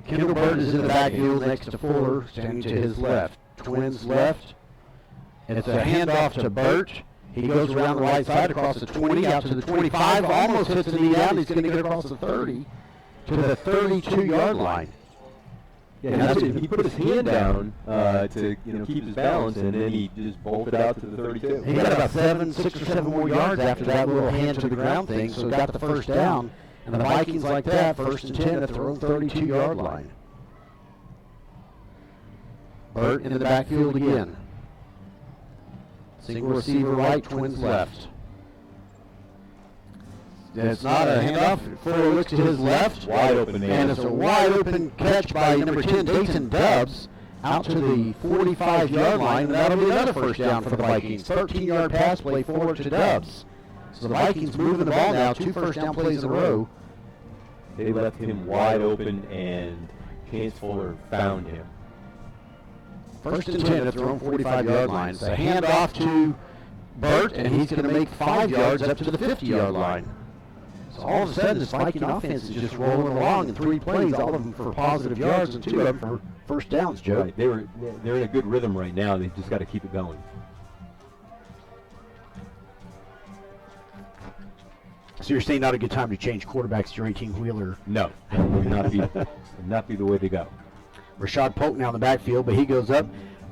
Kendall Bird is in the backfield next to Fuller, standing to his left. Twins left. And it's a handoff to Burt. He goes around the right side across the 20 out to the 25. Almost hits the knee down. He's going to get across the 30 to the 32-yard line. Yeah, he put his hand down to keep his balance, and then he just bolted out to the 32. He got about 6 or 7 more yards after that little hand to the ground thing, so got the 1st down. And the Vikings like that, 1st and 10 at their own 32-yard line. Burt in the backfield again. Single receiver right, Twins left. It's not a handoff. Fuller looks to his left. Wide open man. And it's a wide open catch by number 10, Dayton Dubs, out to the 45-yard line, and that'll be another first down for the Vikings. 13-yard pass play forward to Dubs. So the Vikings moving the ball now, 2 first down plays in a row. They left him wide open, and Chance Fuller found him. First and 10 at their own 45-yard line. It's a handoff to Burt, and he's going to make 5 yards up to the 50-yard line. So all of a sudden, this Viking offense is just rolling along in 3 plays, all of them for positive yards and 2 of them for first downs, Joe. Right. They're in a good rhythm right now. They've just got to keep it going. So you're saying not a good time to change quarterbacks to your 18-wheeler? No, that would not be the way to go. Rashad Polk now in the backfield, but he goes up.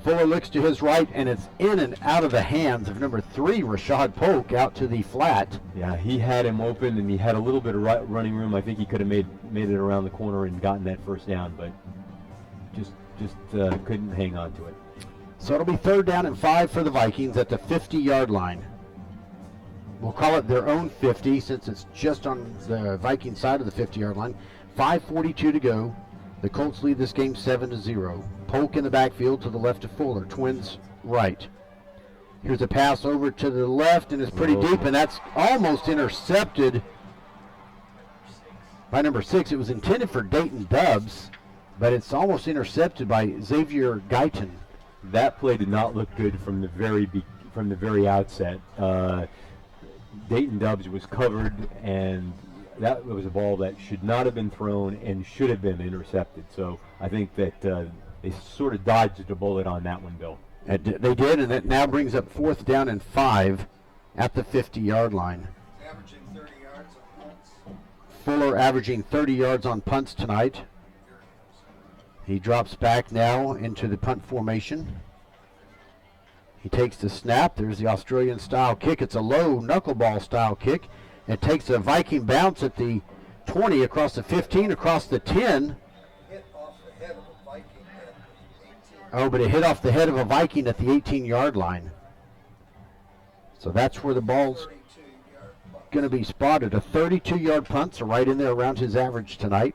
Fuller looks to his right, and it's in and out of the hands of number 3, Rashad Polk, out to the flat. Yeah, he had him open, and he had a little bit of running room. I think he could have made it around the corner and gotten that first down, but just couldn't hang on to it. So it'll be 3rd down and 5 for the Vikings at the 50-yard line. We'll call it their own 50 since it's just on the Viking side of the 50-yard line. 5:42 to go. The Colts lead this game 7-0. Polk in the backfield to the left of Fuller. Twins right. Here's a pass over to the left, and it's pretty deep, and that's almost intercepted by number 6. It was intended for Dayton Dubs, but it's almost intercepted by Xavier Guyton. That play did not look good from the very outset. Dayton Dubs was covered, and that was a ball that should not have been thrown and should have been intercepted. So I think that they sort of dodged a bullet on that one, Bill. They did, and that now brings up 4th down and 5 at the 50-yard line. Averaging 30 yards on punts. Fuller averaging 30 yards on punts tonight. He drops back now into the punt formation. He takes the snap. There's the Australian-style kick. It's a low knuckleball-style kick. It takes a Viking bounce at the 20, across the 15, across the 10. Hit off the head of a Viking at the 18. Oh, but it hit off the head of a Viking at the 18-yard line. So that's where the ball's 32-yard punt. going to be spotted. A 32-yard punt, so right in there around his average tonight.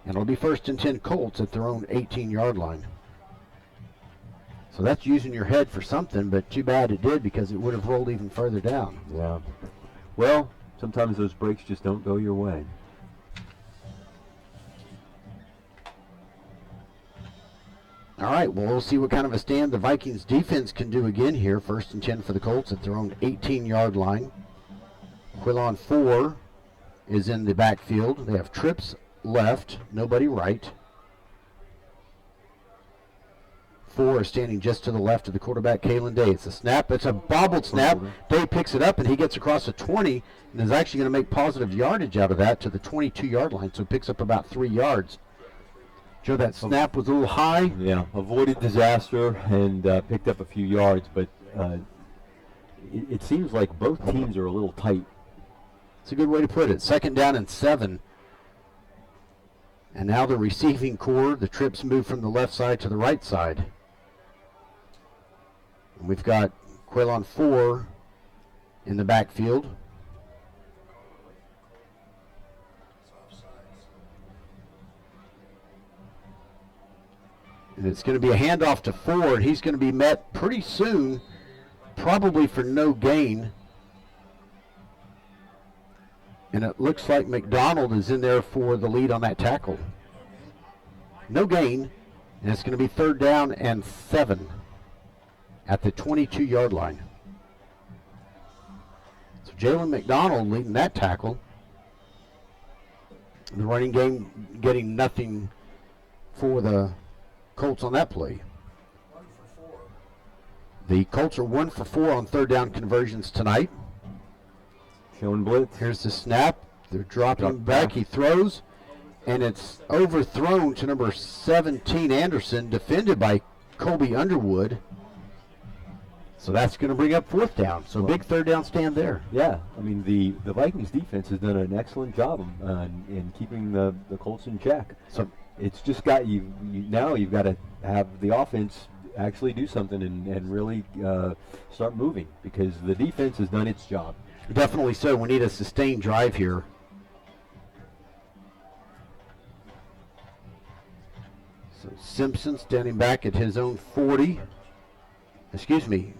And it'll be 1st and 10 Colts at their own 18-yard line. So that's using your head for something, but too bad it did because it would have rolled even further down. Yeah. Well, sometimes those breaks just don't go your way. All right, well, we'll see what kind of a stand the Vikings defense can do again here. 1st and 10 for the Colts at their own 18-yard line. Quillon 4 is in the backfield. They have trips left, nobody right. 4 is standing just to the left of the quarterback, Kalen Day. It's a snap. It's a bobbled snap. Day picks it up, and he gets across the 20 and is actually going to make positive yardage out of that to the 22-yard line, so picks up about 3 yards. Joe, that snap was a little high. Yeah, avoided disaster and picked up a few yards, but it seems like both teams are a little tight. It's a good way to put it. 2nd down and 7. And now the receiving core, the trips move from the left side to the right side. And we've got Quillon 4 in the backfield. And it's going to be a handoff to 4, and he's going to be met pretty soon, probably for no gain. And it looks like McDonald is in there for the lead on that tackle. No gain, and it's going to be 3rd down and 7 at the 22-yard line. So Jalen McDonald leading that tackle. The running game getting nothing for the Colts on that play. 1 for 4. The Colts are 1 for 4 on 3rd down conversions tonight. Showing blitz. Here's the snap. They're dropping back. He throws, and it's overthrown to number 17, Anderson, defended by Colby Underwood. So that's going to bring up 4th down. So big 3rd down stand there. Yeah, I mean, the Vikings defense has done an excellent job in keeping the Colts in check. So it's just got now you've got to have the offense actually do something and really start moving, because the defense has done its job. Definitely so. We need a sustained drive here. So Simpson standing back at his own 40. Excuse me.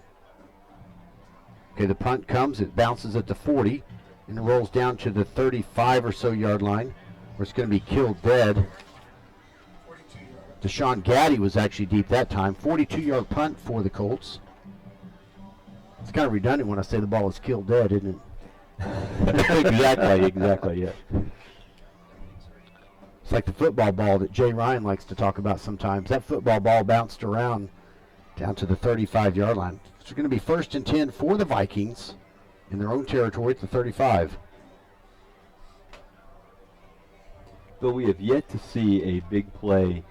Okay, the punt comes. It bounces at the 40 and it rolls down to the 35 or so yard line where it's going to be killed dead. Deshaun Gaddy was actually deep that time. 42-yard punt for the Colts. It's kind of redundant when I say the ball is killed dead, isn't it? exactly, yeah. It's like the football ball that Jay Ryan likes to talk about sometimes. That football ball bounced around down to the 35-yard line. So it's going to be 1st and 10 for the Vikings in their own territory at the 35. Bill, we have yet to see a big play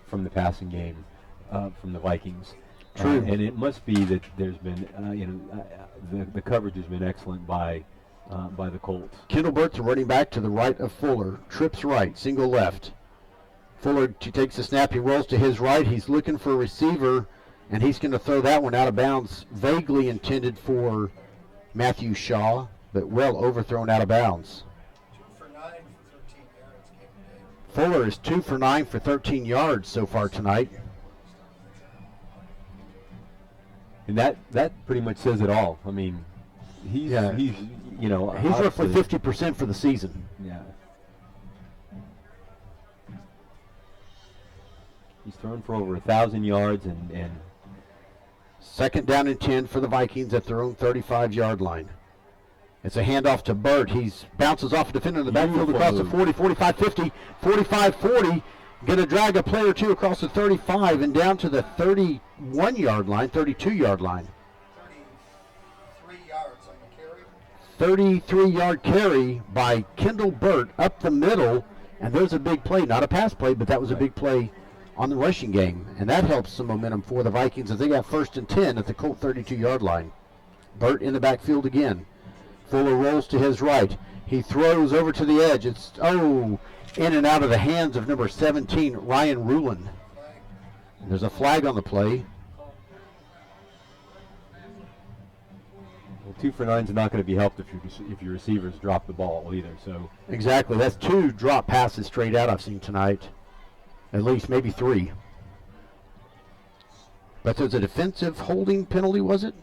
from the passing game from the Vikings. True. And it must be that there's been, the coverage has been excellent by the Colts. Kendall Burt, the running back, to the right of Fuller. Trips right, single left. Fuller takes the snap. He rolls to his right. He's looking for a receiver, and he's going to throw that one out of bounds, vaguely intended for Matthew Shaw, but well overthrown out of bounds. 2 for 9 for 13 yards. Fuller is 2 for 9 for 13 yards so far tonight. And that pretty much says it all. I mean, he's He's roughly 50% for the season. Yeah. He's thrown for over 1,000 yards and 2nd down and 10 for the Vikings at their own 35-yard line. It's a handoff to Burt. He bounces off a defender in the backfield across the 40, 45, 50, 45, 40. Going to drag a player or two across the 35 and down to the 31-yard line, 32-yard line. 33 yards on the carry. 33-yard carry by Kendall Burt up the middle, and there's a big play, not a pass play, but that was a big play on the rushing game, and that helps some momentum for the Vikings as they got 1st and 10 at the Colt 32-yard line. Burt in the backfield again. Fuller rolls to his right. He throws over to the edge. It's, in and out of the hands of number 17, Ryan Rulin. There's a flag on the play. Well, 2 for 9 is not going to be helped if your receivers drop the ball either. So Exactly. That's 2 drop passes straight out I've seen tonight. At least maybe 3. But there's a defensive holding penalty, was it?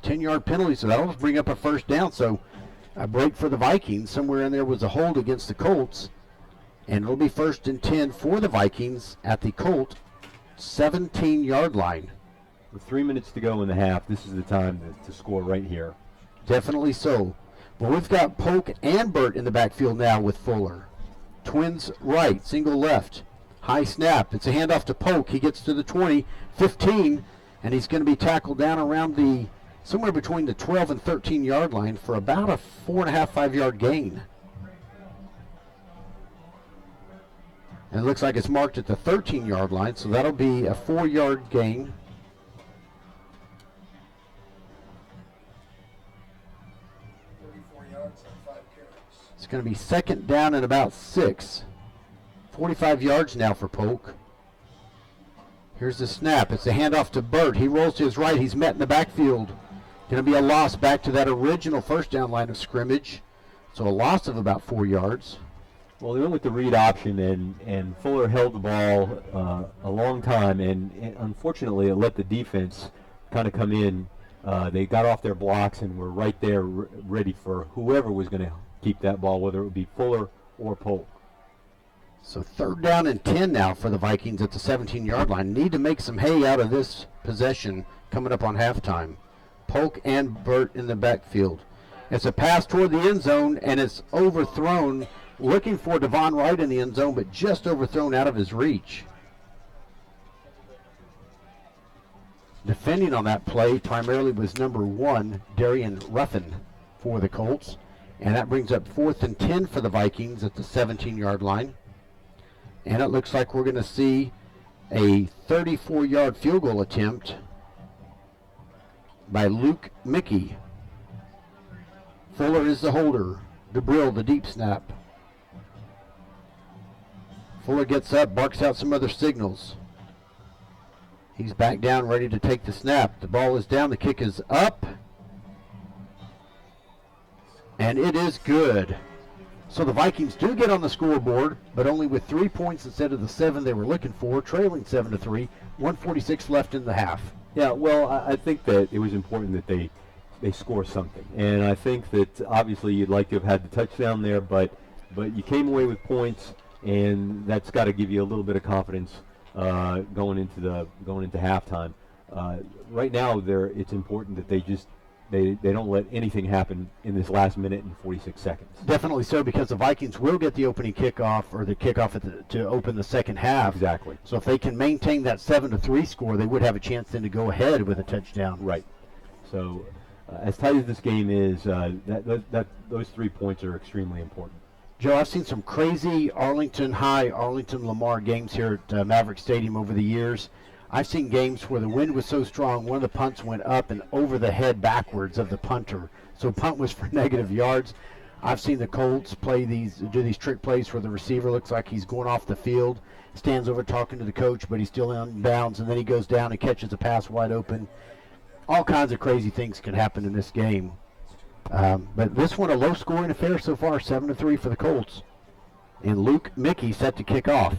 10-yard penalty, so that'll bring up a 1st down. So a break for the Vikings. Somewhere in there was a hold against the Colts. And it'll be 1st and 10 for the Vikings at the Colt 17-yard line. with 3 minutes to go in the half, this is the time to score right here. Definitely so. But we've got Polk and Burt in the backfield now with Fuller. Twins right, single left. High snap. It's a handoff to Polk. He gets to the 20, 15, and he's going to be tackled down around the somewhere between the 12 and 13 yard line for about a 4.5, 5 yard gain. And it looks like it's marked at the 13 yard line, so that'll be a 4 yard gain. It's going to be second down and about 6. 45 yards now for Polk. Here's the snap. It's a handoff to Burt. He rolls to his right. He's met in the backfield. Going to be a loss back to that original first down line of scrimmage. So a loss of about 4 yards. Well, they went with the read option, and Fuller held the ball a long time, and unfortunately it let the defense kind of come in. They got off their blocks and were right there ready for whoever was going to keep that ball, whether it would be Fuller or Polk. So third down and 10 now for the Vikings at the 17 yard line. Need to make some hay out of this possession coming up on halftime. Polk and Burt in the backfield. It's a pass toward the end zone, and it's overthrown. Looking for Devon Wright in the end zone, but just overthrown out of his reach. Defending on that play primarily was number 1, Darian Ruffin for the Colts. And that brings up 4th and 10 for the Vikings at the 17 yard line. And it looks like we're going to see a 34 yard field goal attempt by Luke Mickey. Fuller is the holder. DeBrill the deep snap. Fuller gets up, barks out some other signals. He's back down, ready to take the snap. The ball is down, the kick is up, And it is good. So the Vikings do get on the scoreboard, but only with 3 points instead of the 7 they were looking for, trailing 7-3, 1:46 left in the half. Yeah, well, I think that it was important that they score something. And I think that obviously you'd like to have had the touchdown there, but you came away with points, and that's got to give you a little bit of confidence going into halftime. Right now, it's important that they don't let anything happen in this last minute and 46 seconds. Definitely so, because the Vikings will get the opening kickoff, or the kickoff to open the second half. Exactly. So if they can maintain that 7-3 score, they would have a chance then to go ahead with a touchdown. Right. So as tight as this game is, those 3 points are extremely important. Joe, I've seen some crazy Arlington Lamar games here at Maverick Stadium over the years. I've seen games where the wind was so strong, one of the punts went up and over the head backwards of the punter. So punt was for negative yards. I've seen the Colts do these trick plays where the receiver looks like he's going off the field, stands over talking to the coach, but he's still in bounds, and then he goes down and catches a pass wide open. All kinds of crazy things can happen in this game. But this one, a low-scoring affair so far, 7-3 for the Colts. And Luke Mickey set to kick off.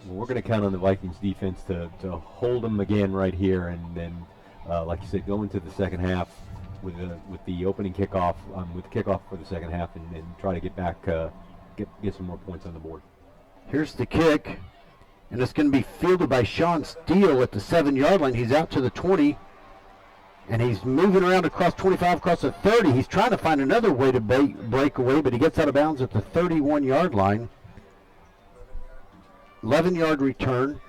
Well, we're going to count on the Vikings defense to hold them again right here, and then, like you said, go into the second half with the opening kickoff, with the kickoff for the second half, and try to get back, get some more points on the board. Here's the kick, and it's going to be fielded by Sean Steele at the 7-yard line. He's out to the 20. And he's moving around across 25, across the 30. He's trying to find another way to break away, but he gets out of bounds at the 31-yard line. 11-yard return.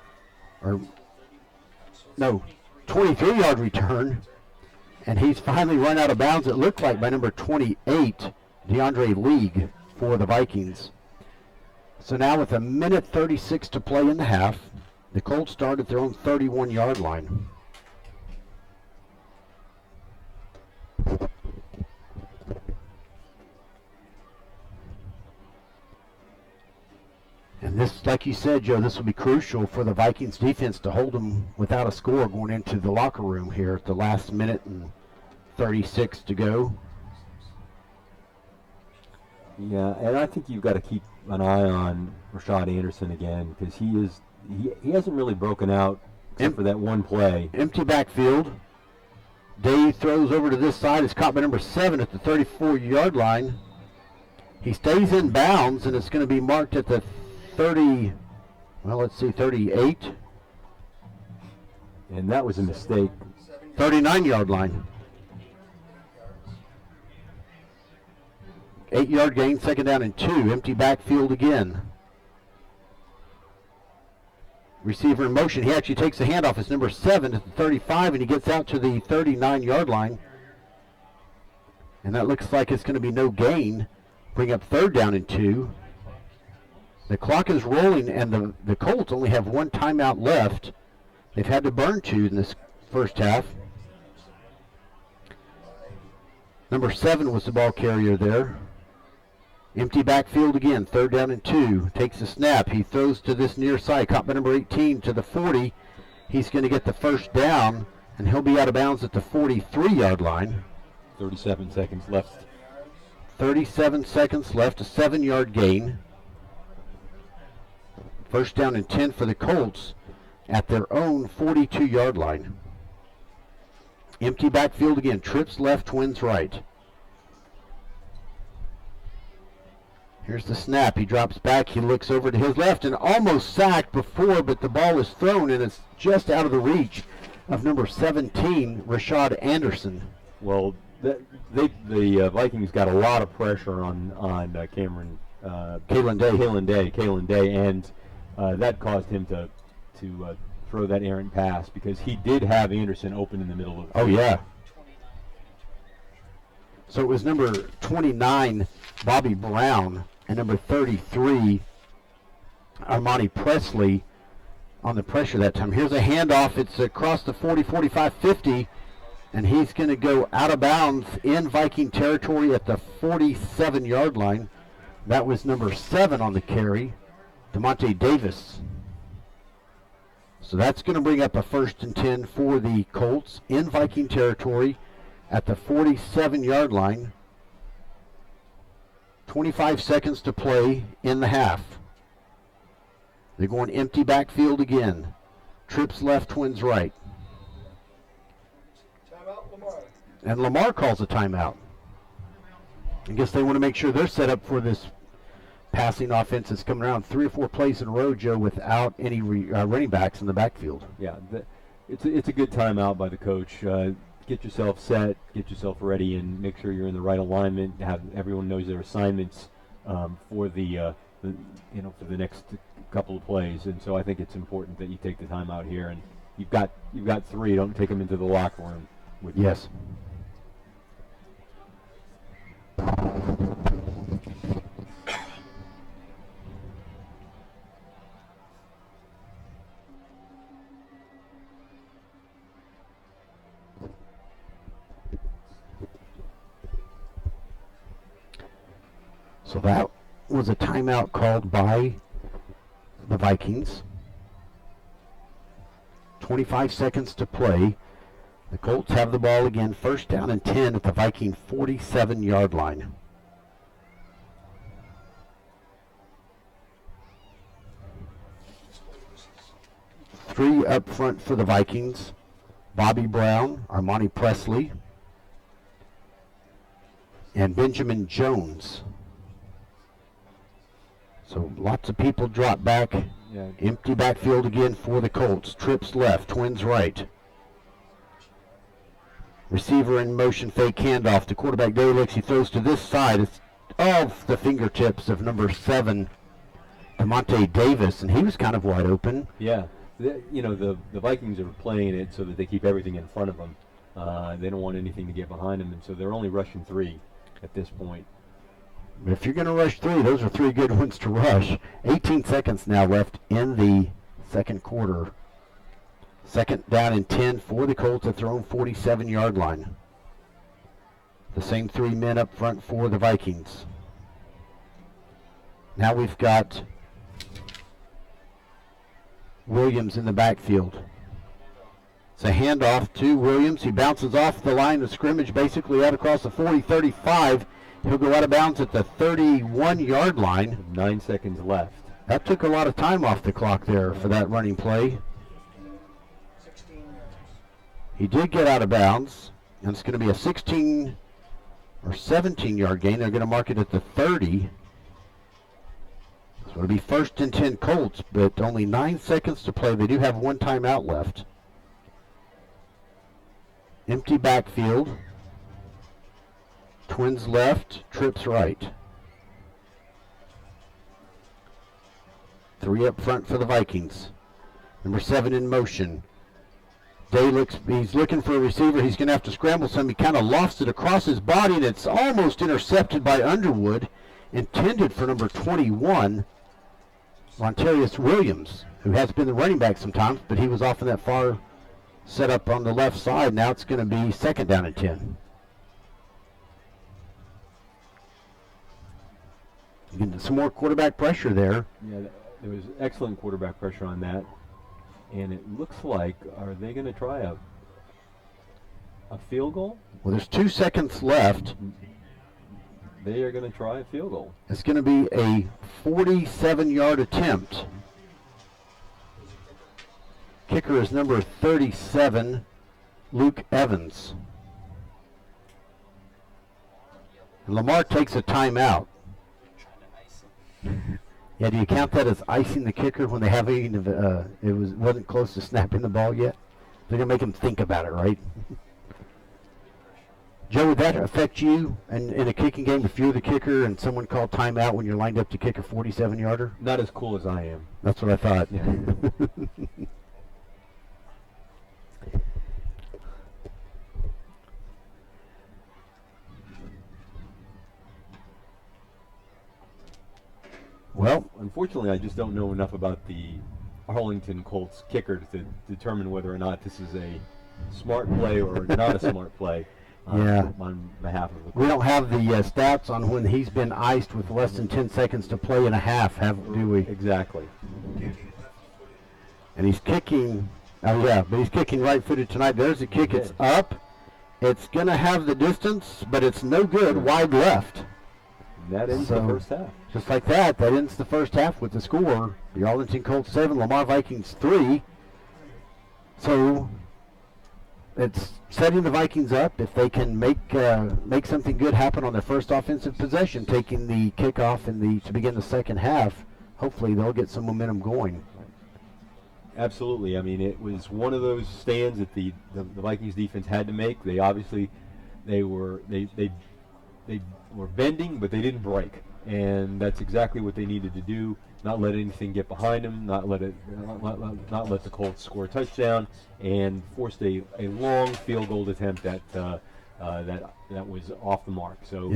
23-yard return. And he's finally run out of bounds, it looked like, by number 28, DeAndre League, for the Vikings. So now with 1:36 to play in the half, the Colts start at their own 31-yard line. And this, like you said, Joe, this will be crucial for the Vikings defense to hold them without a score going into the locker room here at the last minute and 36 to go. Yeah, and I think you've got to keep an eye on Rashad Anderson again, because he hasn't really broken out except for that one play. Empty backfield. Dave throws over to this side. It's caught by number 7 at the 34-yard line. He stays in bounds, and it's going to be marked at the 38. And that was a mistake. 39-yard line. 8-yard gain, second down and 2. Empty backfield again. Receiver in motion. He actually takes the handoff. It's number 7 at the 35, and he gets out to the 39-yard line. And that looks like it's going to be no gain. Bring up third down and 2. The clock is rolling, and the Colts only have one timeout left. They've had to burn 2 in this first half. Number 7 was the ball carrier there. Empty backfield again, third down and 2. Takes the snap. He throws to this near side. Caught by number 18 to the 40. He's going to get the first down, and he'll be out of bounds at the 43-yard line. 37 seconds left. 37 seconds left, a 7-yard gain. First down and 10 for the Colts at their own 42-yard line. Empty backfield again. Trips left, twins right. Here's the snap. He drops back. He looks over to his left and almost sacked before, but the ball is thrown, and it's just out of the reach of number 17, Rashad Anderson. Well, the Vikings got a lot of pressure on Kalen Day, and that caused him to throw that errant pass, because he did have Anderson open in the middle of the field. Oh, yeah. So it was number 29, Bobby Brown, and number 33, Armani Presley, on the pressure that time. Here's a handoff. It's across the 40, 45, 50, and he's going to go out of bounds in Viking territory at the 47-yard line. That was number 7 on the carry, DeMonte Davis. So that's going to bring up a 1st and 10 for the Colts in Viking territory at the 47-yard line. 25 seconds to play in the half. They're going empty backfield again. Trips left, Twins right. Timeout, Lamar. And Lamar calls a timeout. I guess they want to make sure they're set up for this passing offense that's coming around 3 or 4 plays in a row, Joe, without any running backs in the backfield. Yeah, it's a good timeout by the coach. Get yourself set, get yourself ready, and make sure you're in the right alignment. Have everyone knows their assignments for the for the next couple of plays. And so I think it's important that you take the time out here. And you've got 3. Don't take them into the locker room with you. Yes. So that was a timeout called by the Vikings. 25 seconds to play. The Colts have the ball again, first down and 10 at the Viking 47-yard line. Three up front for the Vikings. Bobby Brown, Armani Presley, and Benjamin Jones. So lots of people drop back. Yeah. Empty backfield again for the Colts. Trips left, Twins right. Receiver in motion, fake handoff. The quarterback Dalix, he throws to this side. It's off the fingertips of number 7, DeMonte Davis, and he was kind of wide open. Yeah. The Vikings are playing it so that they keep everything in front of them. They don't want anything to get behind them, and so they're only rushing 3 at this point. If you're going to rush 3, those are 3 good ones to rush. 18 seconds now left in the second quarter. Second down and 10 for the Colts at their own 47-yard line. The same 3 men up front for the Vikings. Now we've got Williams in the backfield. It's a handoff to Williams. He bounces off the line of scrimmage, basically out across the 40-35. He'll go out of bounds at the 31-yard line. 9 seconds left. That took a lot of time off the clock there for that running play. 16 yards. He did get out of bounds, and it's going to be a 16 or 17-yard gain. They're going to mark it at the 30. So it'll be first and 10 Colts, but only 9 seconds to play. They do have 1 timeout left. Empty backfield. Twins left, Trips right. 3 up front for the Vikings. Number 7 in motion. Dalix, he's looking for a receiver. He's going to have to scramble some. He kind of lofts it across his body, and it's almost intercepted by Underwood. Intended for number 21, Rontarius Williams, who has been the running back sometimes, but he was off in that far setup on the left side. Now it's going to be second down and 10. Getting some more quarterback pressure there. Yeah, there was excellent quarterback pressure on that. And it looks like, are they going to try a field goal? Well, there's 2 seconds left. They are going to try a field goal. It's going to be a 47-yard attempt. Kicker is number 37, Luke Evans. And Lamar takes a timeout. Yeah, do you count that as icing the kicker when they haven't even, wasn't close to snapping the ball yet? They're going to make him think about it, right? Joe, would that affect you in a kicking game if you're the kicker and someone called timeout when you're lined up to kick a 47-yarder? Not as cool as I am. That's what I thought. Yeah. Well, unfortunately, I just don't know enough about the Arlington Colts kicker to determine whether or not this is a smart play or not a smart play. On behalf of the Colts. We don't have the stats on when he's been iced with less than 10 seconds to play in a half, do we? Exactly. And he's kicking, but he's kicking right-footed tonight. There's a kick. It's up, It's going to have the distance, but it's no good wide left. That ends the first half. Just like that ends the first half with the score. The Arlington Colts 7, Lamar Vikings 3. So it's setting the Vikings up. If they can make something good happen on their first offensive possession, taking the kickoff to begin the second half, hopefully they'll get some momentum going. Absolutely. I mean, it was one of those stands that the Vikings defense had to make. They obviously they were bending, but they didn't break, and that's exactly what they needed to do. Not let anything get behind them. Not let the Colts score a touchdown, and forced a long field goal attempt that was off the mark. So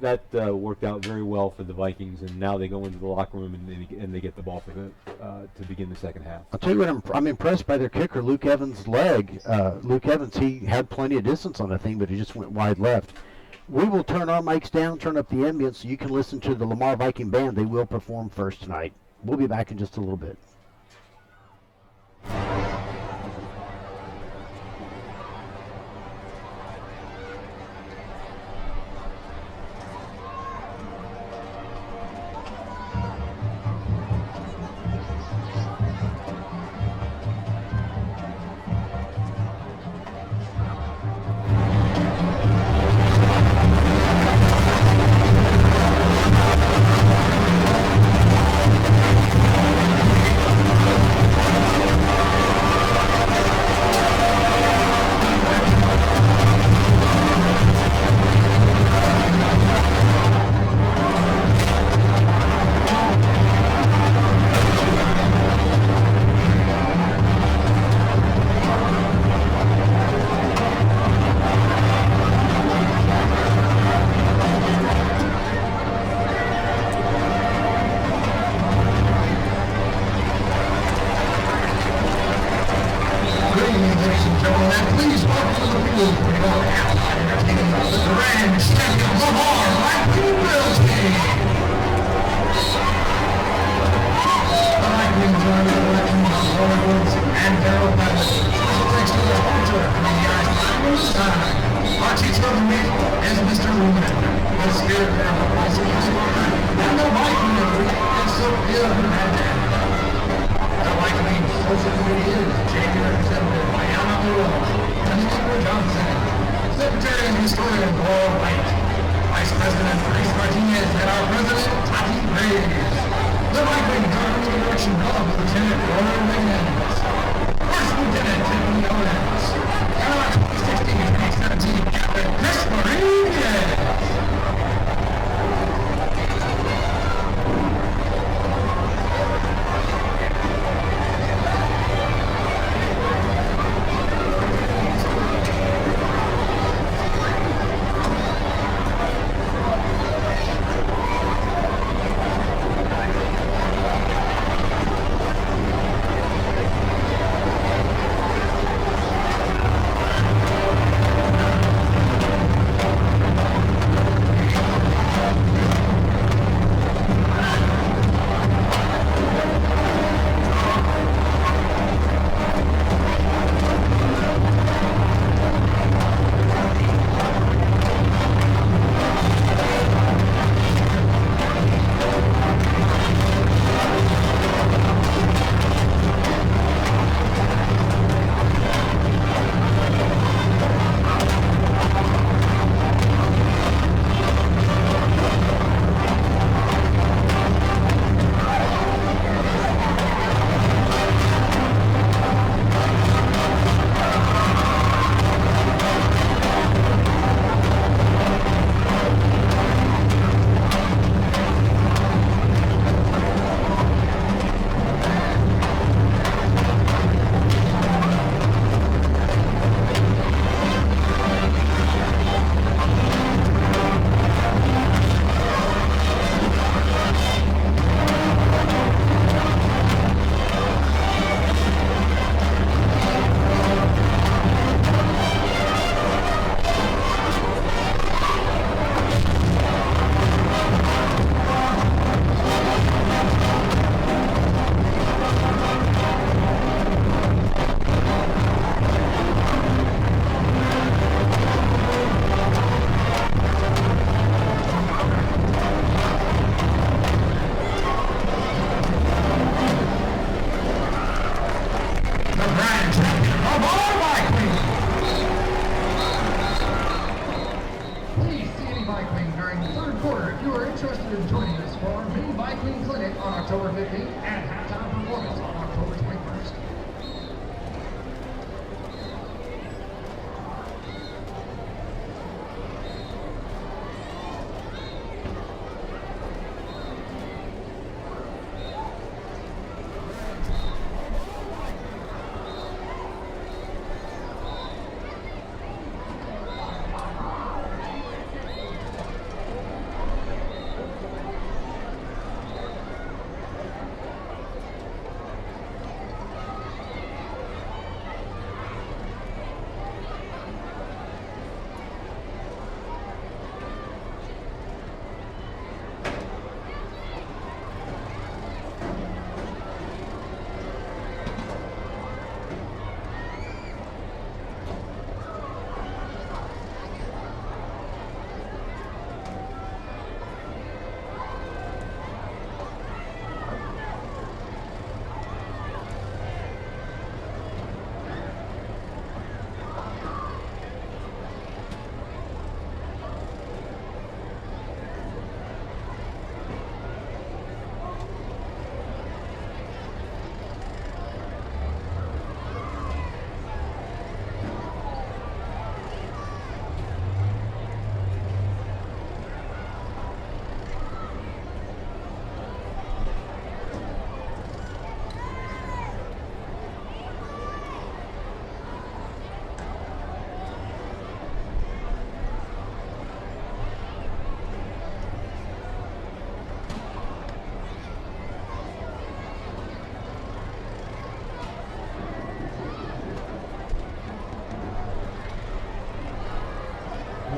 that worked out very well for the Vikings, and now they go into the locker room and they get the ball to begin the second half. I'll tell you what, I'm impressed by their kicker, Luke Evans' leg. Luke Evans, he had plenty of distance on the thing, but he just went wide left. We will turn our mics down, turn up the ambience, so you can listen to the Lamar Viking Band. They will perform first tonight. We'll be back in just a little bit. on October 15th and halftime performance on October 21st.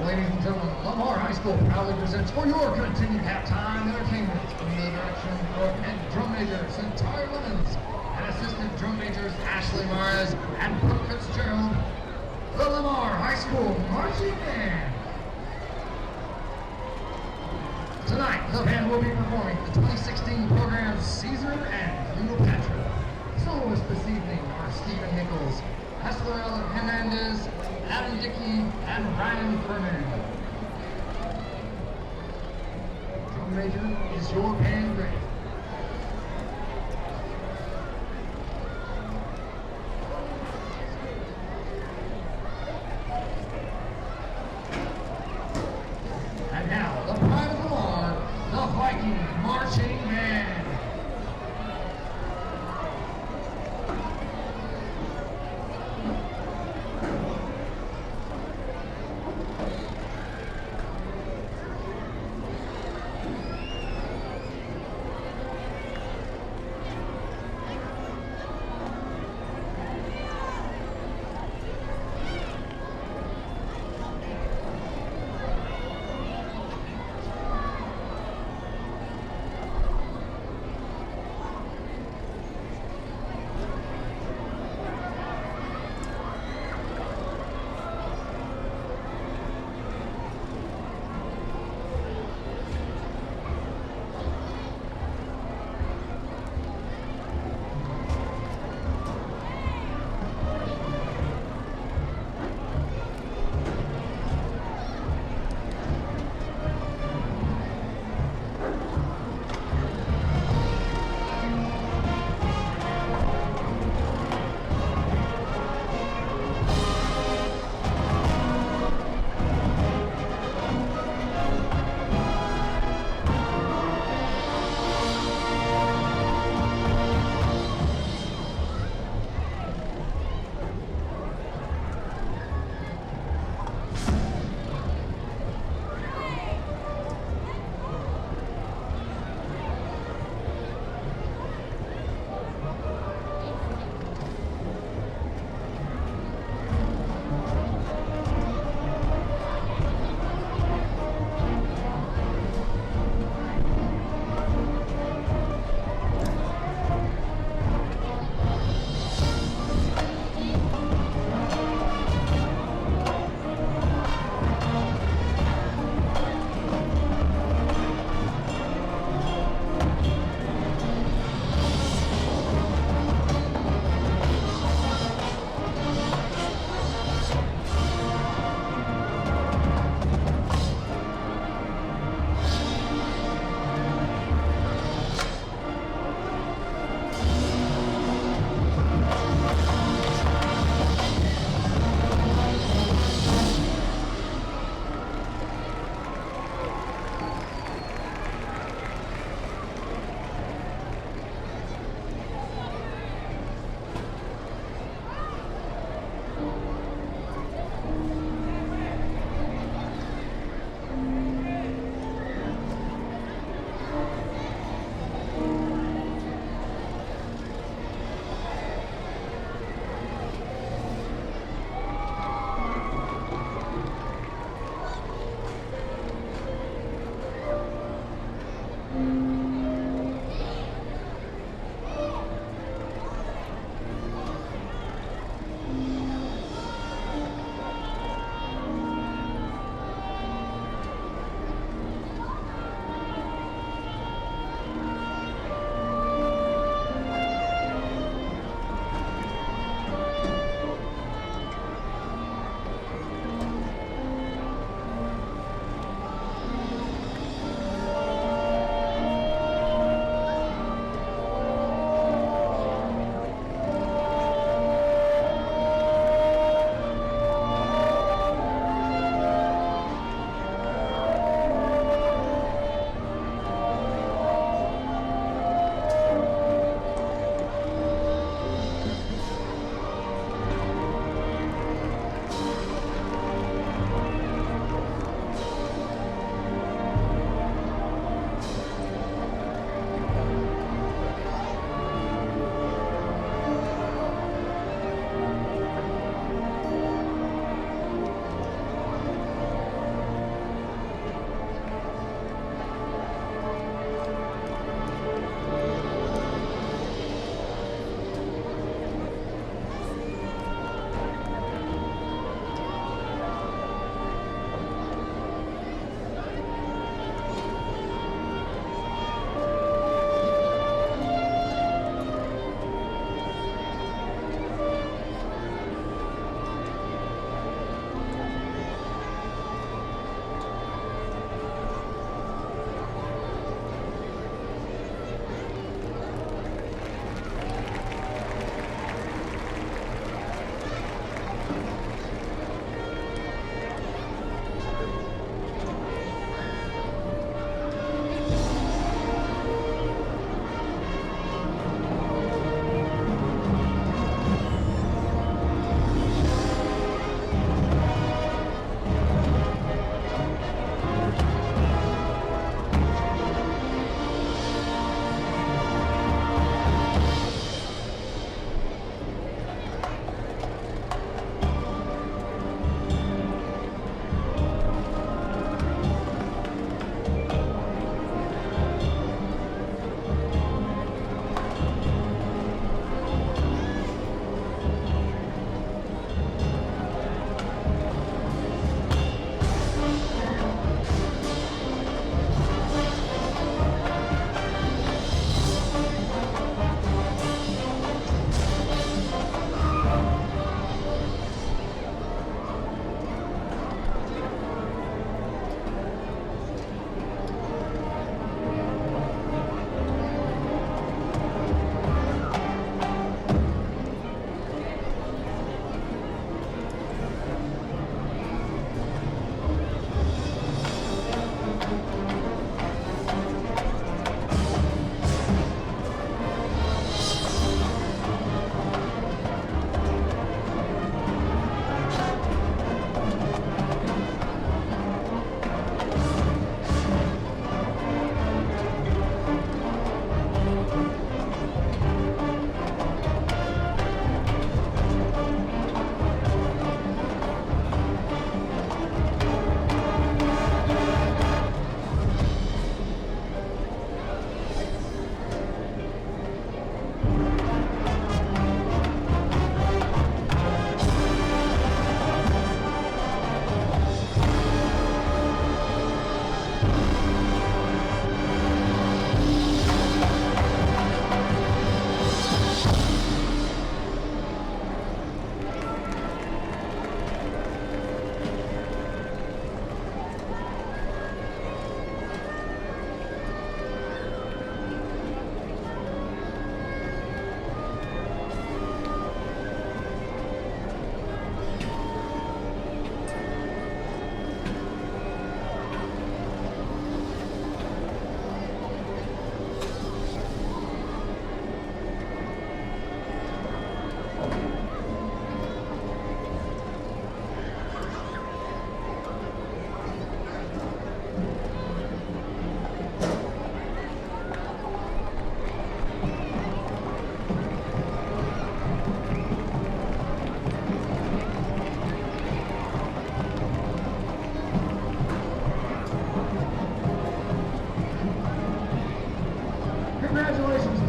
Ladies and gentlemen, Lamar High School proudly presents for your continued halftime entertainment under the direction of head drum major Centire Lemons and assistant drum majors Ashley Mares and Brooke Fitzgerald, the Lamar High School Marching Band. Tonight, the band will be performing the 2016 programs Caesar and Cleopatra. Soloists this evening are Stephen Nichols, Esmeralda Hernandez, Adam Dickey, and Ryan Furman. Drum major, is your band ready? And now, the pride of Lamar, the Viking Marching Band.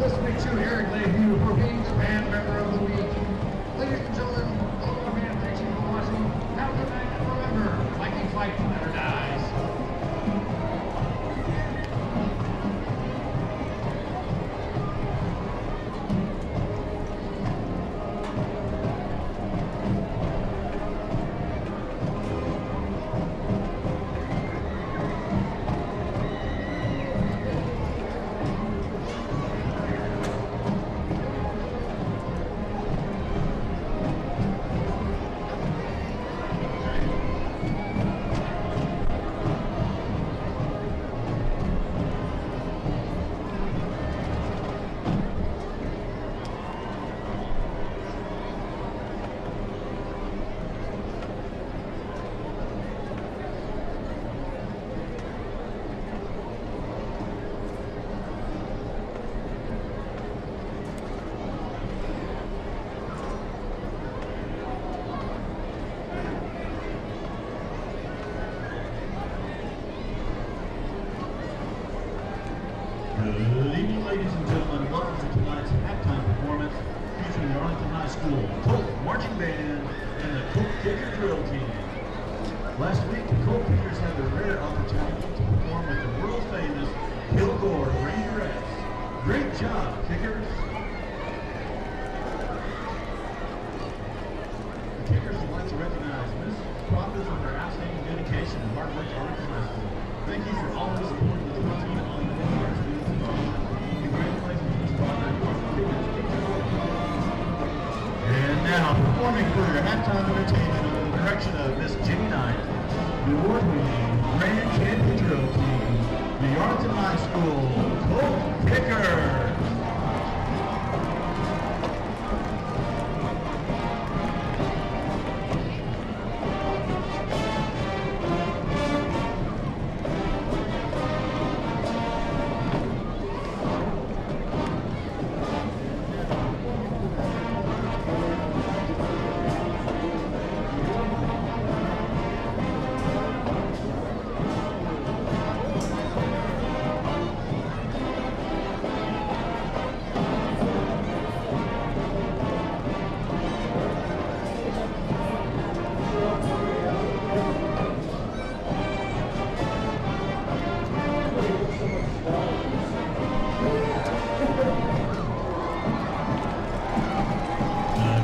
This week's Sue Herrick debut for being the band member of the week. Ladies and gentlemen, Lamar band, thank you for watching. Have a good night, and remember, Viking fight never dies. Good evening, ladies and gentlemen. Welcome to tonight's halftime performance featuring the Arlington High School Colt Marching Band and the Colt Kicker Drill Team. Last week, the Colt Kickers had the rare opportunity to perform with the world-famous Kilgore Rangerettes. Great job, Kickers! The Kickers would like to recognize Ms. Crawford for her outstanding dedication and hard work to Arlington High School. Thank you for always supporting the drill team and all your efforts. And now, performing for your halftime entertainment under the direction of Miss Jenny Knight, the award-winning Grand Champion Drill Team, the Arlington High School Colt Kickers.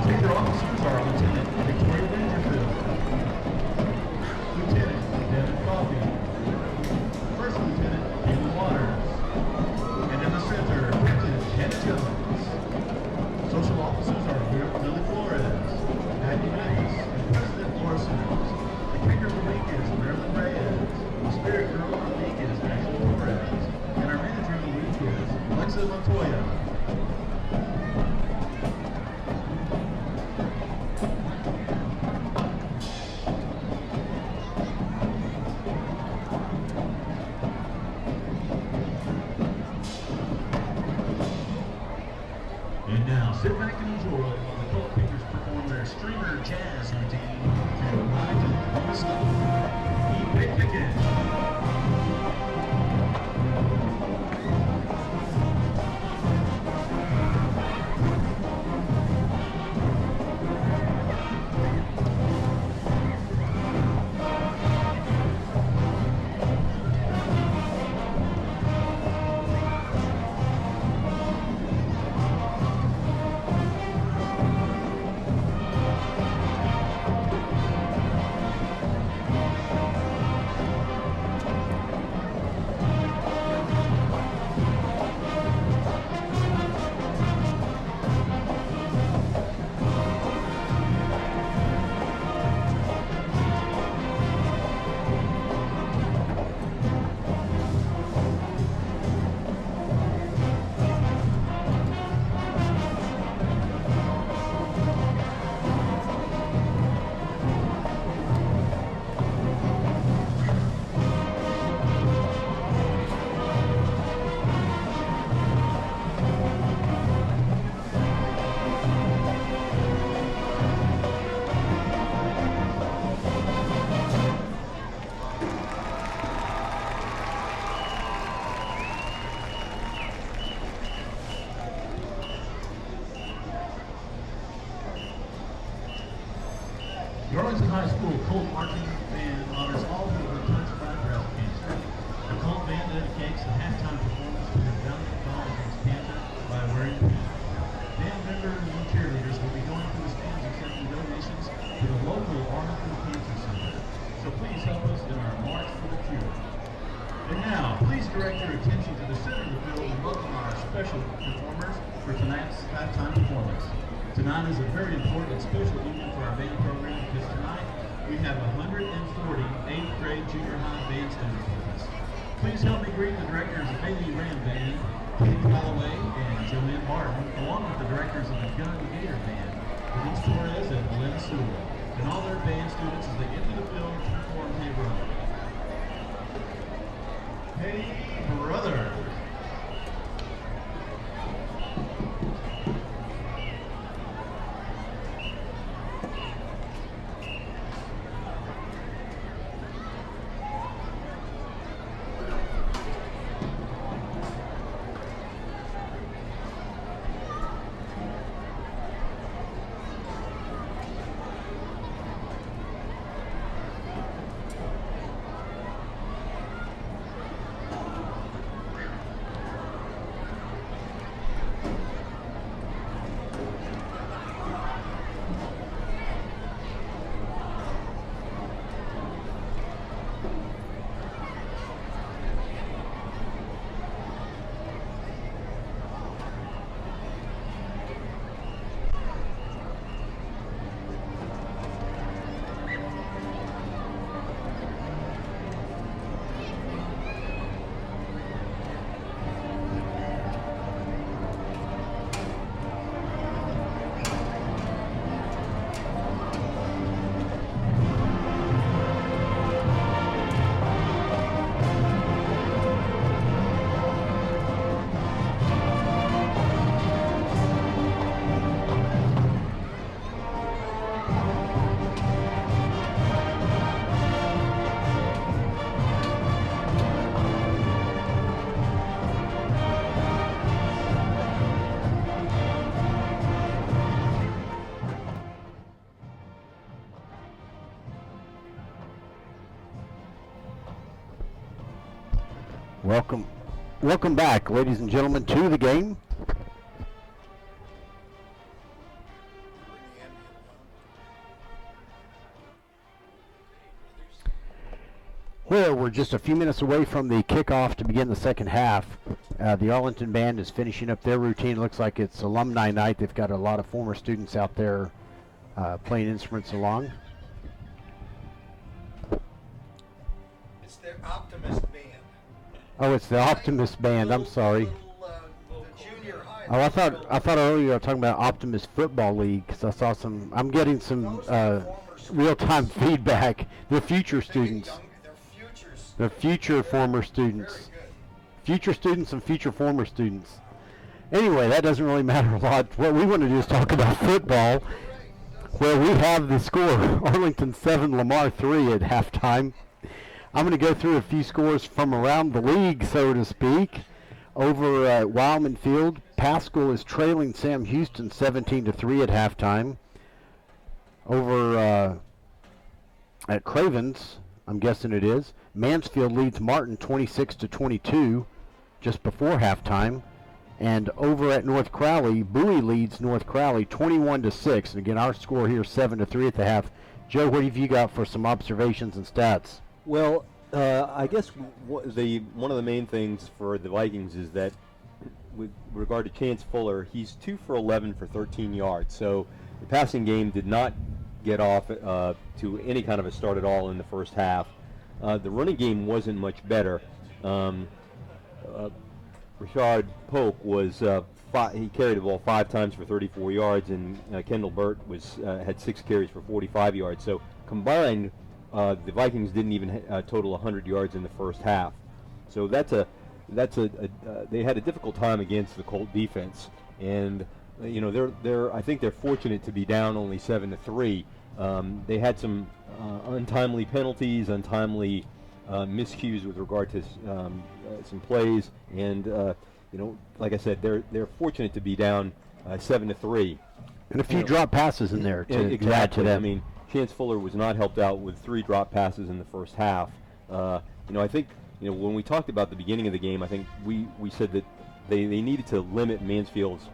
Kicker officers are Lieutenant Victoria Dangerfield, Lieutenant Devin Coffey, First Lieutenant Caitlin Waters, and in the center, Captain Ken Jones. Social officers are Lily Flores, Maggie Mathis, and President Laura Simmons. The kicker of the week is Marilyn Reyes. The spirit girl of the week is Ashley Torres. And our manager of the week is Alexa Montoya. And now, sit back and enjoy while the Colt Kickers perform their streamer jazz routine to remind you of the stuff. Keep it kicking. Arlington High School Colt Marching Band honors all who have been touched by breast cancer. The Colt Band dedicates the halftime performance to the valiant fight against cancer by wearing pink. Band members and cheerleaders will be going through the stands accepting donations to the local Arlington Cancer Center. So please help us in our March for the Cure. And now, please direct your attention to the center of the field and welcome our special performers for tonight's halftime performance. Tonight is a very important and special evening for our band program because tonight we have 140 8th grade junior high band students with us. Please help me greet the directors of Bailey Ram Band, Katie Holloway and Joanne Barton, along with the directors of the Gun Gator Band, Denise Torres and Lynn Sewell, and all their band students as they enter the field to perform Hey Brother. Hey Brother. Welcome back, ladies and gentlemen, to the game. Well, we're just a few minutes away from the kickoff to begin the second half. The Arlington Band is finishing up their routine. Looks like it's alumni night. They've got a lot of former students out there playing instruments along. It's their Optimist Band. Oh, it's the Optimist Band. I'm sorry. The junior high. Oh, I thought earlier you were talking about Optimist Football League because I saw some. I'm getting some real-time feedback. They're future students. They're future former students. Future students and future former students. Anyway, that doesn't really matter a lot. What we want to do is talk about football, where we have the score: Arlington 7, Lamar 3 at halftime. I'm going to go through a few scores from around the league, so to speak. Over at Wildman Field, Pascal is trailing Sam Houston 17-3 at halftime. Over at Cravens, I'm guessing it is, Mansfield leads Martin 26-22 just before halftime. And over at North Crowley, Bowie leads North Crowley 21-6. And again, our score here 7-3 at the half. Joe, what have you got for some observations and stats? Well, I guess one of the main things for the Vikings is that with regard to Chance Fuller, he's 2 for 11 for 13 yards. So the passing game did not get off to any kind of a start at all in the first half. The running game wasn't much better. Richard Polk was he carried the ball 5 times for 34 yards, and Kendall Burt had 6 carries for 45 yards. So combined, the Vikings didn't even total 100 yards in the first half. So they had a difficult time against the Colt defense, and I think they're fortunate to be down only 7-3. They had some untimely penalties, untimely miscues with regard to some plays, and like I said, they're fortunate to be down 7-3. And a few drop passes in there to add to that. I mean, Chance Fuller was not helped out with 3 drop passes in the first half. I think when we talked about the beginning of the game, I think we said that they needed to limit Mansfield's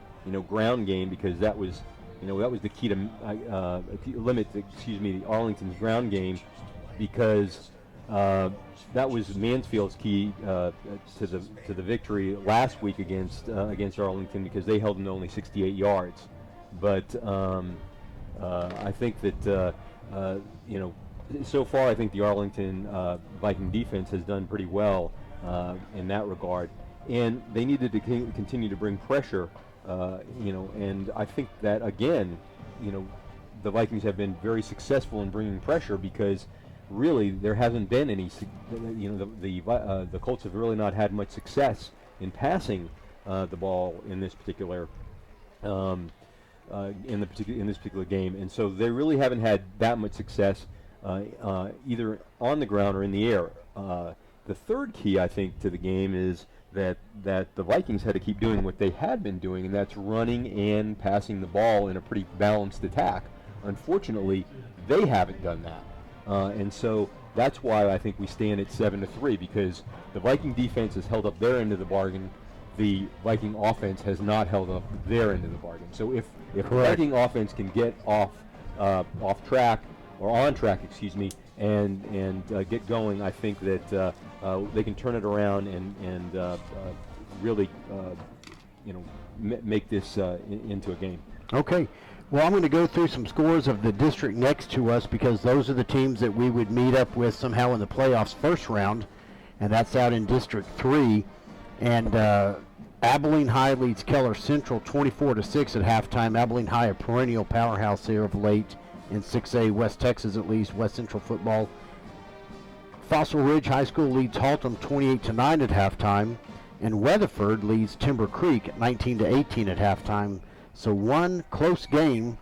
ground game, because that was the key to limit the Arlington's ground game, because that was Mansfield's key to the victory last week against Arlington, because they held them to only 68 yards. But I think that so far I think the Arlington Viking defense has done pretty well in that regard, and they needed to continue to bring pressure. And I think that again, the Vikings have been very successful in bringing pressure, because really there hasn't been any. The Colts have really not had much success in passing the ball in this particular in this particular game, and so they really haven't had that much success either on the ground or in the air. The third key, I think, to the game is that the Vikings had to keep doing what they had been doing, and that's running and passing the ball in a pretty balanced attack. Unfortunately, they haven't done that, and so that's why I think we stand at 7-3, because the Viking defense has held up their end of the bargain. The Viking offense has not held up their end of the bargain. So if the Viking offense can get off track, or on track, and get going, I think that they can turn it around and really make this into a game. Okay. Well, I'm going to go through some scores of the district next to us, because those are the teams that we would meet up with somehow in the playoffs first round, and that's out in District 3. And Abilene High leads Keller Central 24-6 at halftime. Abilene High, a perennial powerhouse there of late in 6A West Texas, at least, West Central football. Fossil Ridge High School leads Haltom 28-9 at halftime, and Weatherford leads Timber Creek 19-18 at halftime. So one close game,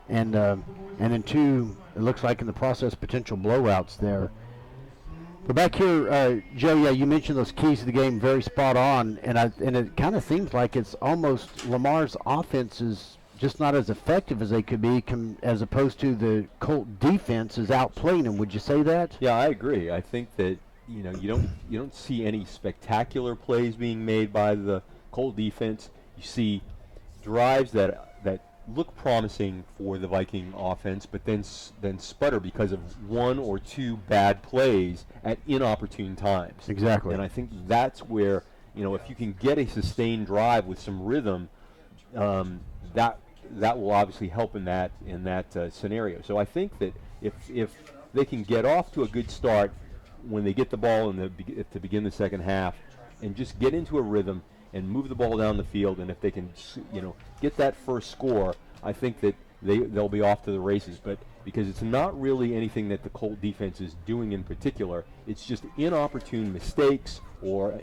and then two, it looks like in the process, potential blowouts there. But back here, Joe, yeah, you mentioned those keys to the game, very spot on, and it kind of seems like it's almost Lamar's offense is just not as effective as they could be, as opposed to the Colt defense is outplaying them. Would you say that? Yeah, I agree. I think that you don't see any spectacular plays being made by the Colt defense. You see drives that look promising for the Viking offense, but then sputter because of one or two bad plays at inopportune times. Exactly. And I think that's where, if you can get a sustained drive with some rhythm, that will obviously help in that scenario. So I think that if they can get off to a good start when they get the ball to begin the second half, and just get into a rhythm and move the ball down the field, and if they can, get that first score, I think that they'll be off to the races. But because it's not really anything that the Colt defense is doing in particular, it's just inopportune mistakes or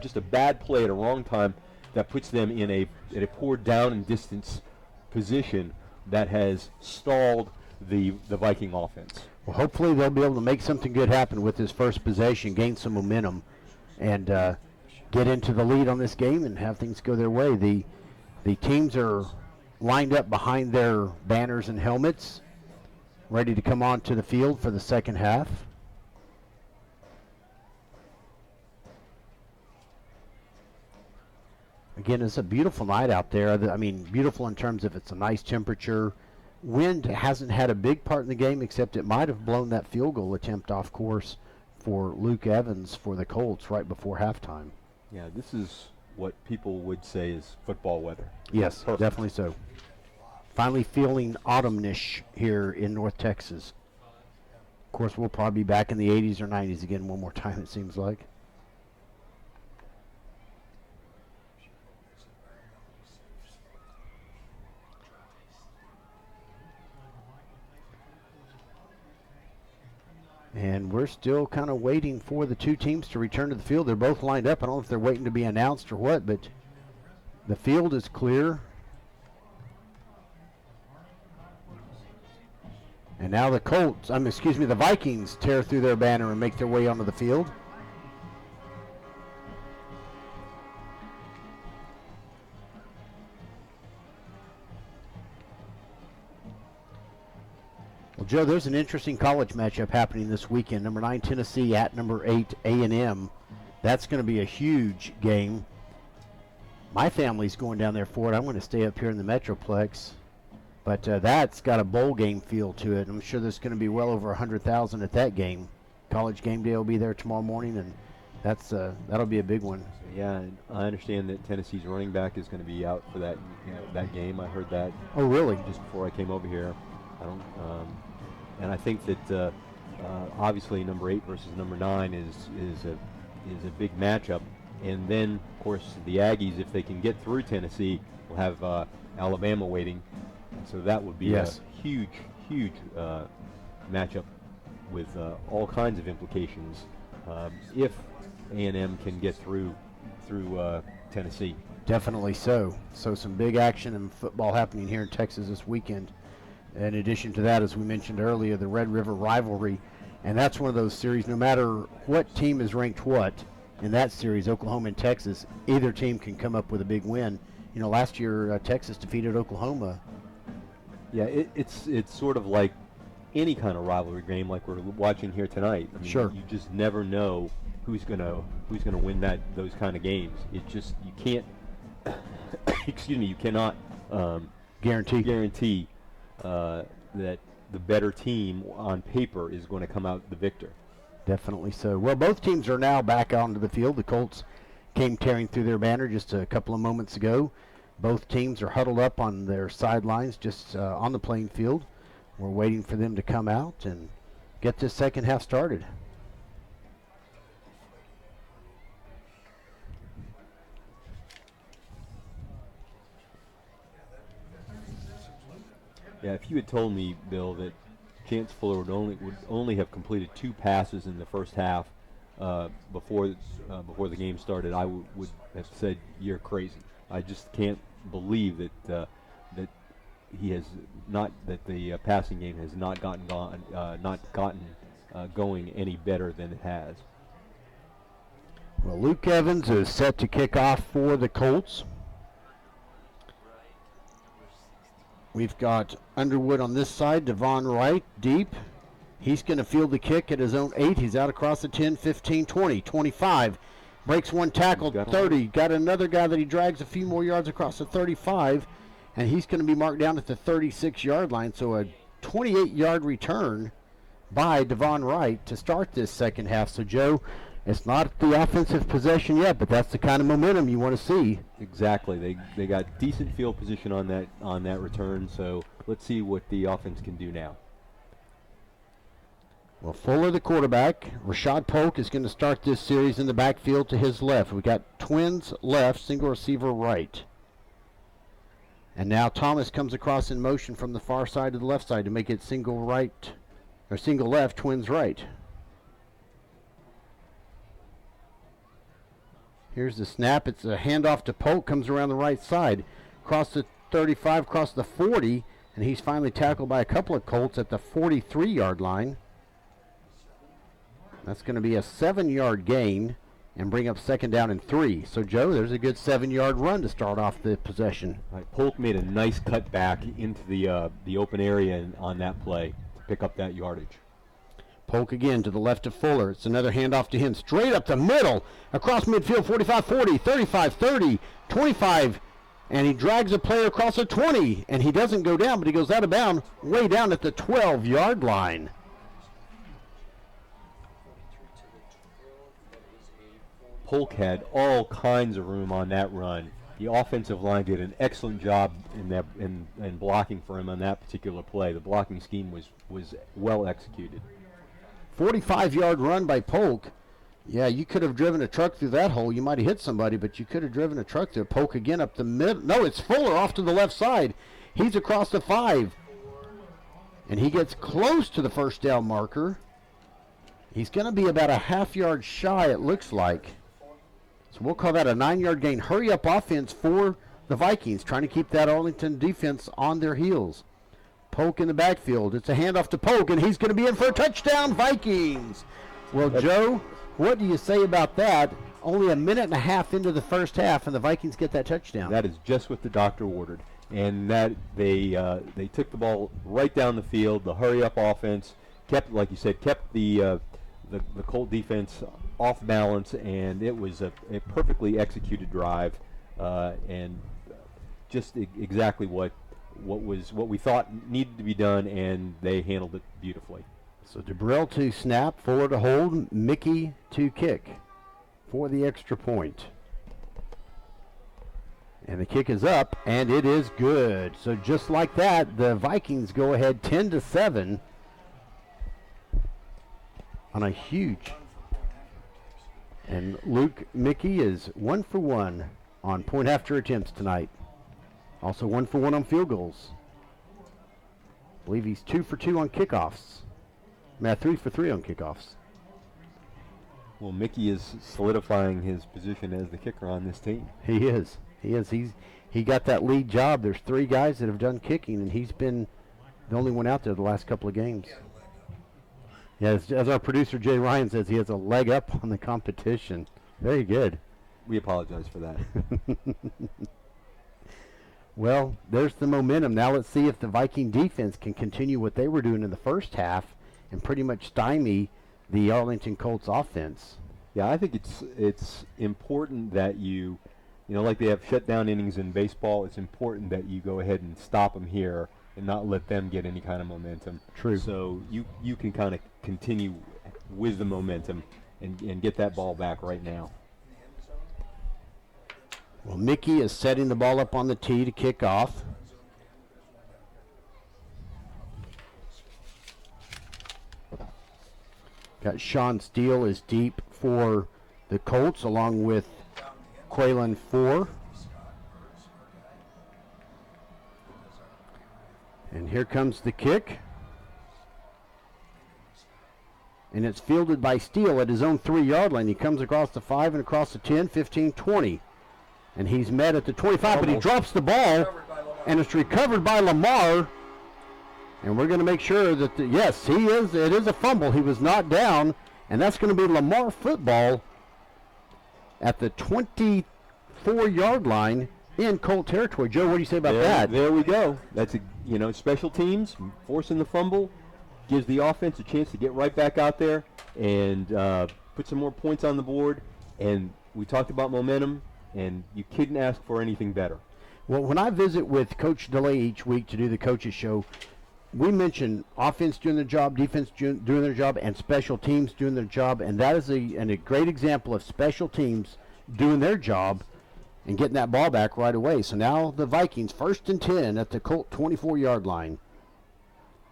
just a bad play at a wrong time that puts them in a poor down and distance position that has stalled the Viking offense. Well, hopefully they'll be able to make something good happen with this first possession, gain some momentum, and get into the lead on this game and have things go their way. The teams are lined up behind their banners and helmets, ready to come onto the field for the second half. Again, it's a beautiful night out there. I mean, beautiful in terms of it's a nice temperature. Wind hasn't had a big part in the game, except it might have blown that field goal attempt off course for Luke Evans for the Colts right before halftime. Yeah, this is what people would say is football weather. Yes, Perfect. Definitely so. Finally feeling autumnish here in North Texas. Of course, we'll probably be back in the 80s or 90s again one more time, it seems like. And we're still kind of waiting for the two teams to return to the field. They're both lined up. I don't know if they're waiting to be announced or what, but the field is clear. And now the the Vikings tear through their banner and make their way onto the field. Well, Joe, there's an interesting college matchup happening this weekend. Number 9 Tennessee at number 8 A&M. That's going to be a huge game. My family's going down there for it. I'm going to stay up here in the Metroplex. But that's got a bowl game feel to it. I'm sure there's going to be well over 100,000 at that game. College game day will be there tomorrow morning, and that'll be a big one. Yeah, and I understand that Tennessee's running back is going to be out for that that game. I heard that. Oh, really? Just before I came over here. And I think that obviously number 8 versus number 9 is a big matchup. And then, of course, the Aggies, if they can get through Tennessee, will have Alabama waiting. So that would be a huge matchup with all kinds of implications if A&M can get through Tennessee. Definitely so. So some big action and football happening here in Texas this weekend. In addition to that, as we mentioned earlier, the Red River rivalry. And that's one of those series, no matter what team is ranked what in that series, Oklahoma and Texas, either team can come up with a big win. You know, last year Texas defeated Oklahoma. Yeah, it's sort of like any kind of rivalry game like we're watching here tonight. I mean, sure. You just never know who's gonna win those kind of games. It just, you can't you cannot guarantee that the better team on paper is going to come out the victor. Definitely so. Well, both teams are now back onto the field. The Colts came tearing through their banner just a couple of moments ago. Both teams are huddled up on their sidelines just on the playing field. We're waiting for them to come out and get this second half started. Yeah, if you had told me, Bill, that Chance Fuller would only have completed 2 passes in the first half before the game started, I would have said you're crazy. I just can't believe that he has not, that the passing game has not gotten going any better than it has. Well, Luke Evans is set to kick off for the Colts. We've got Underwood on this side, Devon Wright deep. He's going to field the kick at his own 8. He's out across the 10, 15, 20, 25. Breaks one tackle, 30. Got another guy that he drags a few more yards across the 35. And he's going to be marked down at the 36-yard line. So a 28-yard return by Devon Wright to start this second half. So, Joe, it's not the offensive possession yet, but that's the kind of momentum you want to see. Exactly. They got decent field position on that return. So let's see what the offense can do now. Well, Fuller, the quarterback. Rashad Polk is going to start this series in the backfield to his left. We got twins left, single receiver right. And now Thomas comes across in motion from the far side to the left side to make it single right, or single left, twins right. Here's the snap. It's a handoff to Polk, comes around the right side, across the 35, across the 40, and he's finally tackled by a couple of Colts at the 43-yard line. That's going to be a 7-yard gain and bring up second down and 3. So, Joe, there's a good 7-yard run to start off the possession. Right, Polk made a nice cut back into the open area on that play to pick up that yardage. Polk again to the left of Fuller. It's another handoff to him. Straight up the middle. Across midfield, 45-40, 35-30, 25. And he drags a player across the 20. And he doesn't go down, but he goes out of bounds way down at the 12-yard line. Polk had all kinds of room on that run. The offensive line did an excellent job in blocking for him on that particular play. The blocking scheme was well executed. 45-yard run by Polk. Yeah, you could have driven a truck through that hole. You might have hit somebody, but you could have driven a truck there. Polk again up the middle. No, it's Fuller off to the left side. He's across the 5. And he gets close to the first down marker. He's going to be about a half-yard shy, it looks like. So we'll call that a 9-yard gain. Hurry-up offense for the Vikings, trying to keep that Arlington defense on their heels. Polk in the backfield. It's a handoff to Polk, and he's going to be in for a touchdown, Vikings. Well, Joe, what do you say about that? Only a minute and a half into the first half, and the Vikings get that touchdown. That is just what the doctor ordered. and that they took the ball right down the field. The hurry-up offense kept, like you said, kept the Colt defense off balance, and it was a perfectly executed drive, and just exactly what we thought needed to be done, and they handled it beautifully. So DeBrell to snap, Fuller to hold, Mickey to kick for the extra point. And the kick is up, and it is good. So just like that, the Vikings go ahead 10-7 on a huge. And Luke Mickey is 1 for 1 on point after attempts tonight. Also 1 for 1 on field goals. I believe he's 2 for 2 on kickoffs. Matt, 3 for 3 on kickoffs. Well, Mickey is solidifying his position as the kicker on this team. He is. He got that lead job. There's 3 guys that have done kicking, and he's been the only one out there the last couple of games. Yeah, as our producer Jay Ryan says, he has a leg up on the competition. Very good. We apologize for that. Well, there's the momentum. Now let's see if the Viking defense can continue what they were doing in the first half and pretty much stymie the Arlington Colts offense. Yeah, I think it's important that you know, like they have shutdown innings in baseball, it's important that you go ahead and stop them here and not let them get any kind of momentum. True. So you can kind of continue with the momentum and get that ball back right now. Well, Mickey is setting the ball up on the tee to kick off. Got Sean Steele is deep for the Colts along with Quaylen Four. And here comes the kick. And it's fielded by Steele at his own 3-yard line. He comes across the 5 and across the 10, 15, 20. And he's met at the 25, but he drops the ball, and it's recovered by Lamar. And we're going to make sure that, yes, he is. It is a fumble. He was not down, and that's going to be Lamar football at the 24-yard line in Colt territory. Joe, what do you say about that? There we go. That's special teams forcing the fumble gives the offense a chance to get right back out there and put some more points on the board. And we talked about momentum. And you couldn't ask for anything better. Well, when I visit with Coach DeLay each week to do the coaches show, we mention offense doing their job, defense doing their job, and special teams doing their job. And that is a great example of special teams doing their job and getting that ball back right away. So now the Vikings, 1st and 10 at the Colt 24-yard line.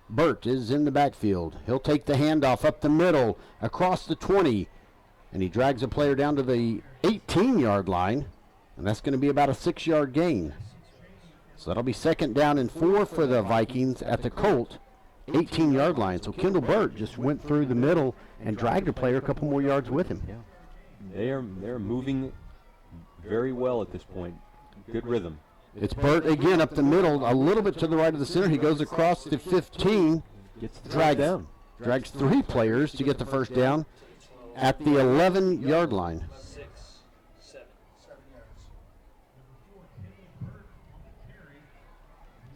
Burt is in the backfield. He'll take the handoff up the middle, across the 20. And he drags a player down to the 18-yard line, and that's going to be about a 6-yard gain. So that'll be 2nd down and 4 for the Vikings at the Colt 18-yard line. So Kendall Burt just went through the middle and dragged a player a couple more yards with him. Yeah, they're moving very well at this point. Good rhythm. It's Burt again up the middle, a little bit to the right of the center. He goes across the 15, Gets the first down. drags 3 players to get the first down at the 11-yard line.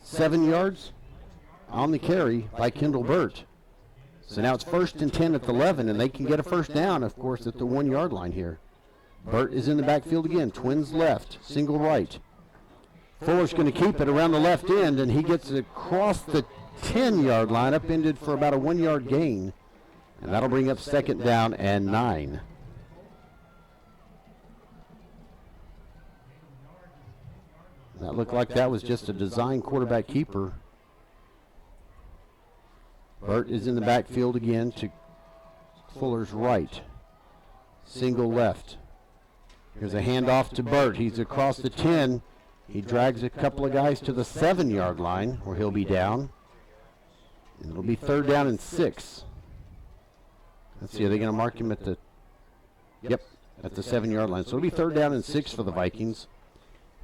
7 yards on the carry by Kendall Burt. So now it's 1st and 10 at the 11, and they can get a first down, of course, at the 1-yard line here. Burt is in the backfield again. Twins left, single right. Fuller's going to keep it around the left end, and he gets it across the 10-yard line, upended for about a 1-yard gain. And that'll bring up 2nd down and 9. That looked like that was just a design quarterback keeper. Burt is in the backfield again to Fuller's right. Single left. Here's a handoff to Burt. He's across the 10. He drags a couple of guys to the 7-yard line where he'll be down. And it'll be 3rd down and 6. Let's see, are they going to mark him at the, at the 7-yard line. So it'll be 3rd down and 6 for the Vikings.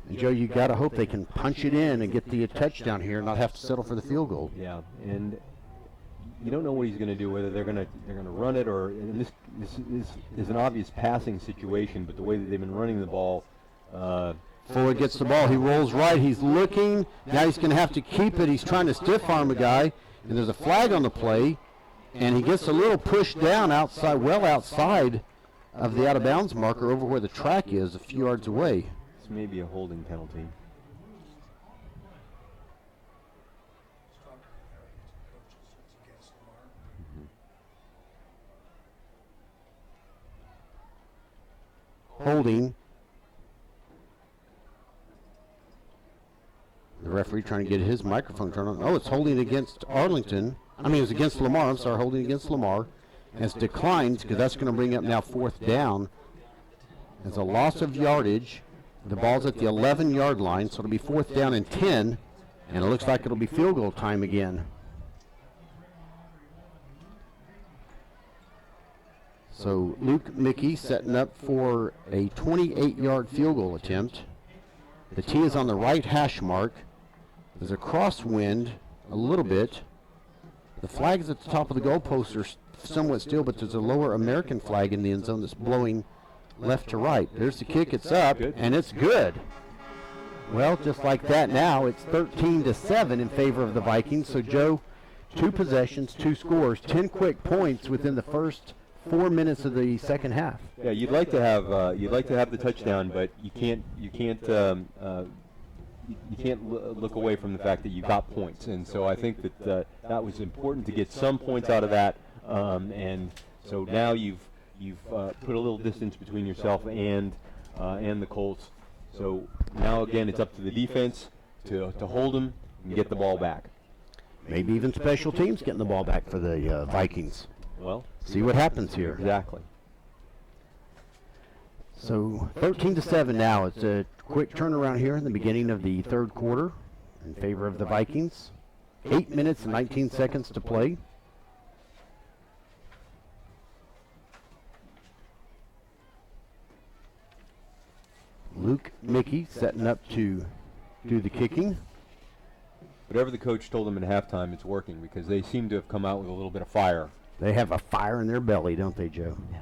And Joe, you got to hope they can punch it in and get the touchdown here and not have to settle for the field goal. Yeah, and you don't know what he's going to do, whether they're going to run it or, and this is an obvious passing situation, but the way that they've been running the ball, Fuller gets the ball. He rolls right. He's looking. Now he's going to have to keep it. He's trying to stiff arm a guy, and there's a flag on the play, and he gets a little push down outside, well outside of the out-of-bounds marker over where the track is, a few yards away. This may be a holding penalty. Holding. The referee trying to get his microphone turned on. Oh, it's holding against Arlington. I mean, it was against Lamar. I'm sorry, holding against Lamar. And it's declined because that's going to bring up now 4th down. It's a loss of yardage. The ball's at the 11-yard line, so it'll be 4th down and 10. And it looks like it'll be field goal time again. So Luke Mickey setting up for a 28-yard field goal attempt. The tee is on the right hash mark. There's a crosswind a little bit. The flags at the top of the goalpost are somewhat still, but there's a lower American flag in the end zone that's blowing left to right. There's the kick. It's up, and it's good. Well, just like that now, it's 13-7 in favor of the Vikings. So, Joe, 2 possessions, 2 scores, 10 quick points within the first 4 minutes of the second half. Yeah, you'd like to have the touchdown, but you can't look away from the fact that you got points, and so I think that that was important to get some points out of that, and so now you've put a little distance between yourself and the Colts. So now again, it's up to the defense to hold them and get the ball back. Maybe even special teams getting the ball back for the Vikings. Well, see what happens here. Exactly. So 13-7 now. It's a quick turnaround here in the beginning of the third quarter in favor of the Vikings. 8 minutes and 19 seconds to play. Luke Mickey setting up to do the kicking. Whatever the coach told them at halftime, it's working because they seem to have come out with a little bit of fire. They have a fire in their belly, don't they, Joe? Yeah.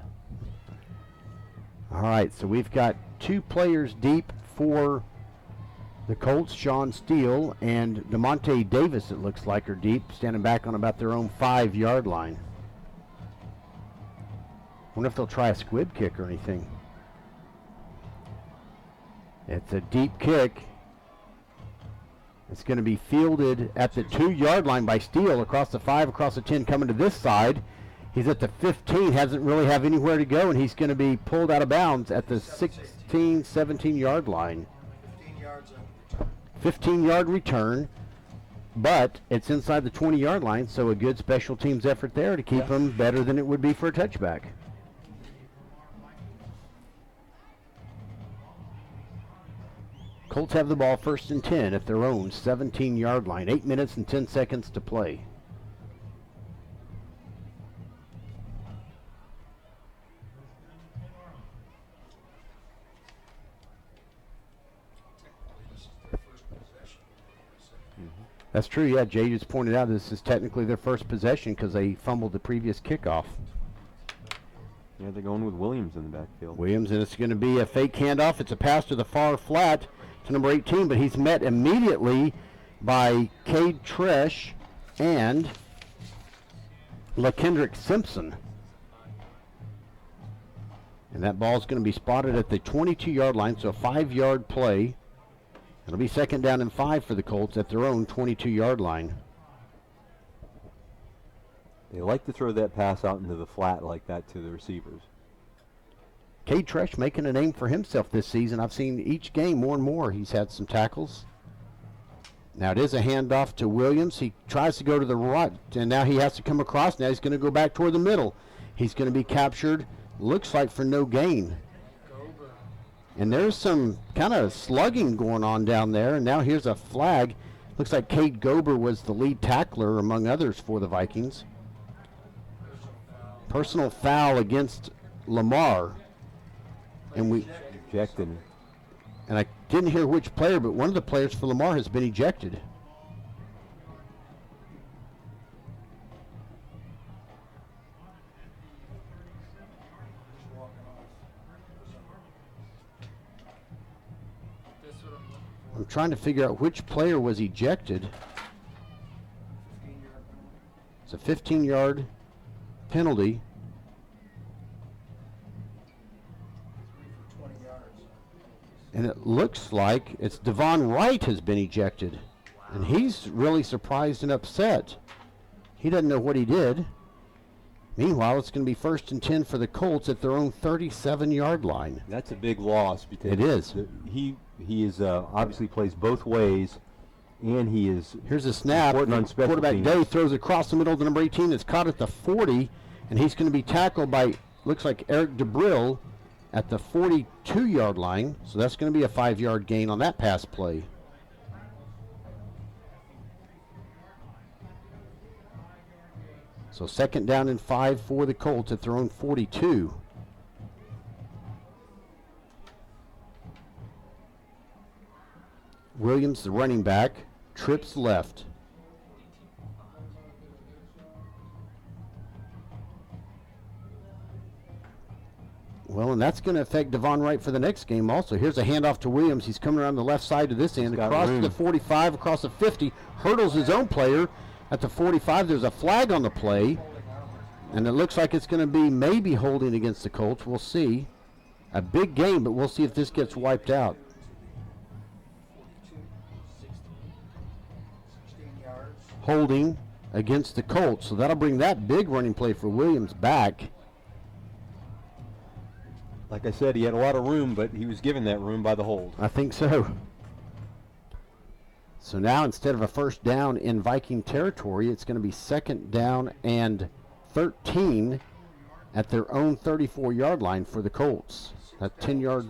All right, so we've got 2 players deep for the Colts. Sean Steele and DeMonte Davis, it looks like, are deep, standing back on about their own 5-yard line. Wonder if they'll try a squib kick or anything. It's a deep kick. It's going to be fielded at the 2-yard line by Steele, across the 5, across the 10, coming to this side. He's at the 15, doesn't really have anywhere to go, and he's going to be pulled out of bounds at the 16, 17-yard line. 15-yard return, but it's inside the 20-yard line, so a good special teams effort there to keep them better than it would be for a touchback. Colts have the ball 1st and 10 at their own 17-yard line. 8 minutes and 10 seconds to play. That's true, yeah. Jay just pointed out this is technically their first possession because they fumbled the previous kickoff. Yeah, they're going with Williams in the backfield. Williams, and it's going to be a fake handoff. It's a pass to the far flat to number 18, but he's met immediately by Cade Tresh and LaKendrick Simpson. And that ball's going to be spotted at the 22-yard line, so a 5-yard play. It'll be 2nd down and 5 for the Colts at their own 22-yard line. They like to throw that pass out into the flat like that to the receivers. Cade Tresh making a name for himself this season. I've seen each game more and more. He's had some tackles. Now it is a handoff to Williams. He tries to go to the right, and now he has to come across. Now he's going to go back toward the middle. He's going to be captured, looks like for no gain. And there's some kind of slugging going on down there, and now here's a flag. Looks like Cade Gober was the lead tackler, among others, for the Vikings. Personal foul against Lamar. And we ejected. And I didn't hear which player, but one of the players for Lamar has been ejected. This trying to figure out which player was ejected. It's a 15-yard penalty. 20 yards. And it looks like it's Devon Wright has been ejected. And he's really surprised and upset. He doesn't know what he did. Meanwhile, it's going to be 1st and 10 for the Colts at their own 37-yard line. That's a big loss because It is. He is obviously plays both ways, and he is. Here's a snap. important on special Quarterback teams. Day throws across the middle to number 18. It's caught at the 40, and he's going to be tackled by, looks like, Eric DeBrill at the 42-yard line. So that's going to be a 5-yard gain on that pass play. So 2nd down and 5 for the Colts at their own 42. Williams, the running back, trips left. Well, and that's going to affect Devon Wright for the next game also. Here's a handoff to Williams. He's coming around the left side to this end, got across room. the 45, across the 50, hurdles his own player at the 45. There's a flag on the play, and it looks like it's going to be maybe holding against the Colts. We'll see. A big game, but we'll see if this gets wiped out. 16 yards. Holding against the Colts, so that'll bring that big running play for Williams back. Like I said, he had a lot of room, but he was given that room by the hold. I think so. So now instead of a 1st down in Viking territory, it's going to be 2nd down and 13 at their own 34-yard line for the Colts. That 10-yard,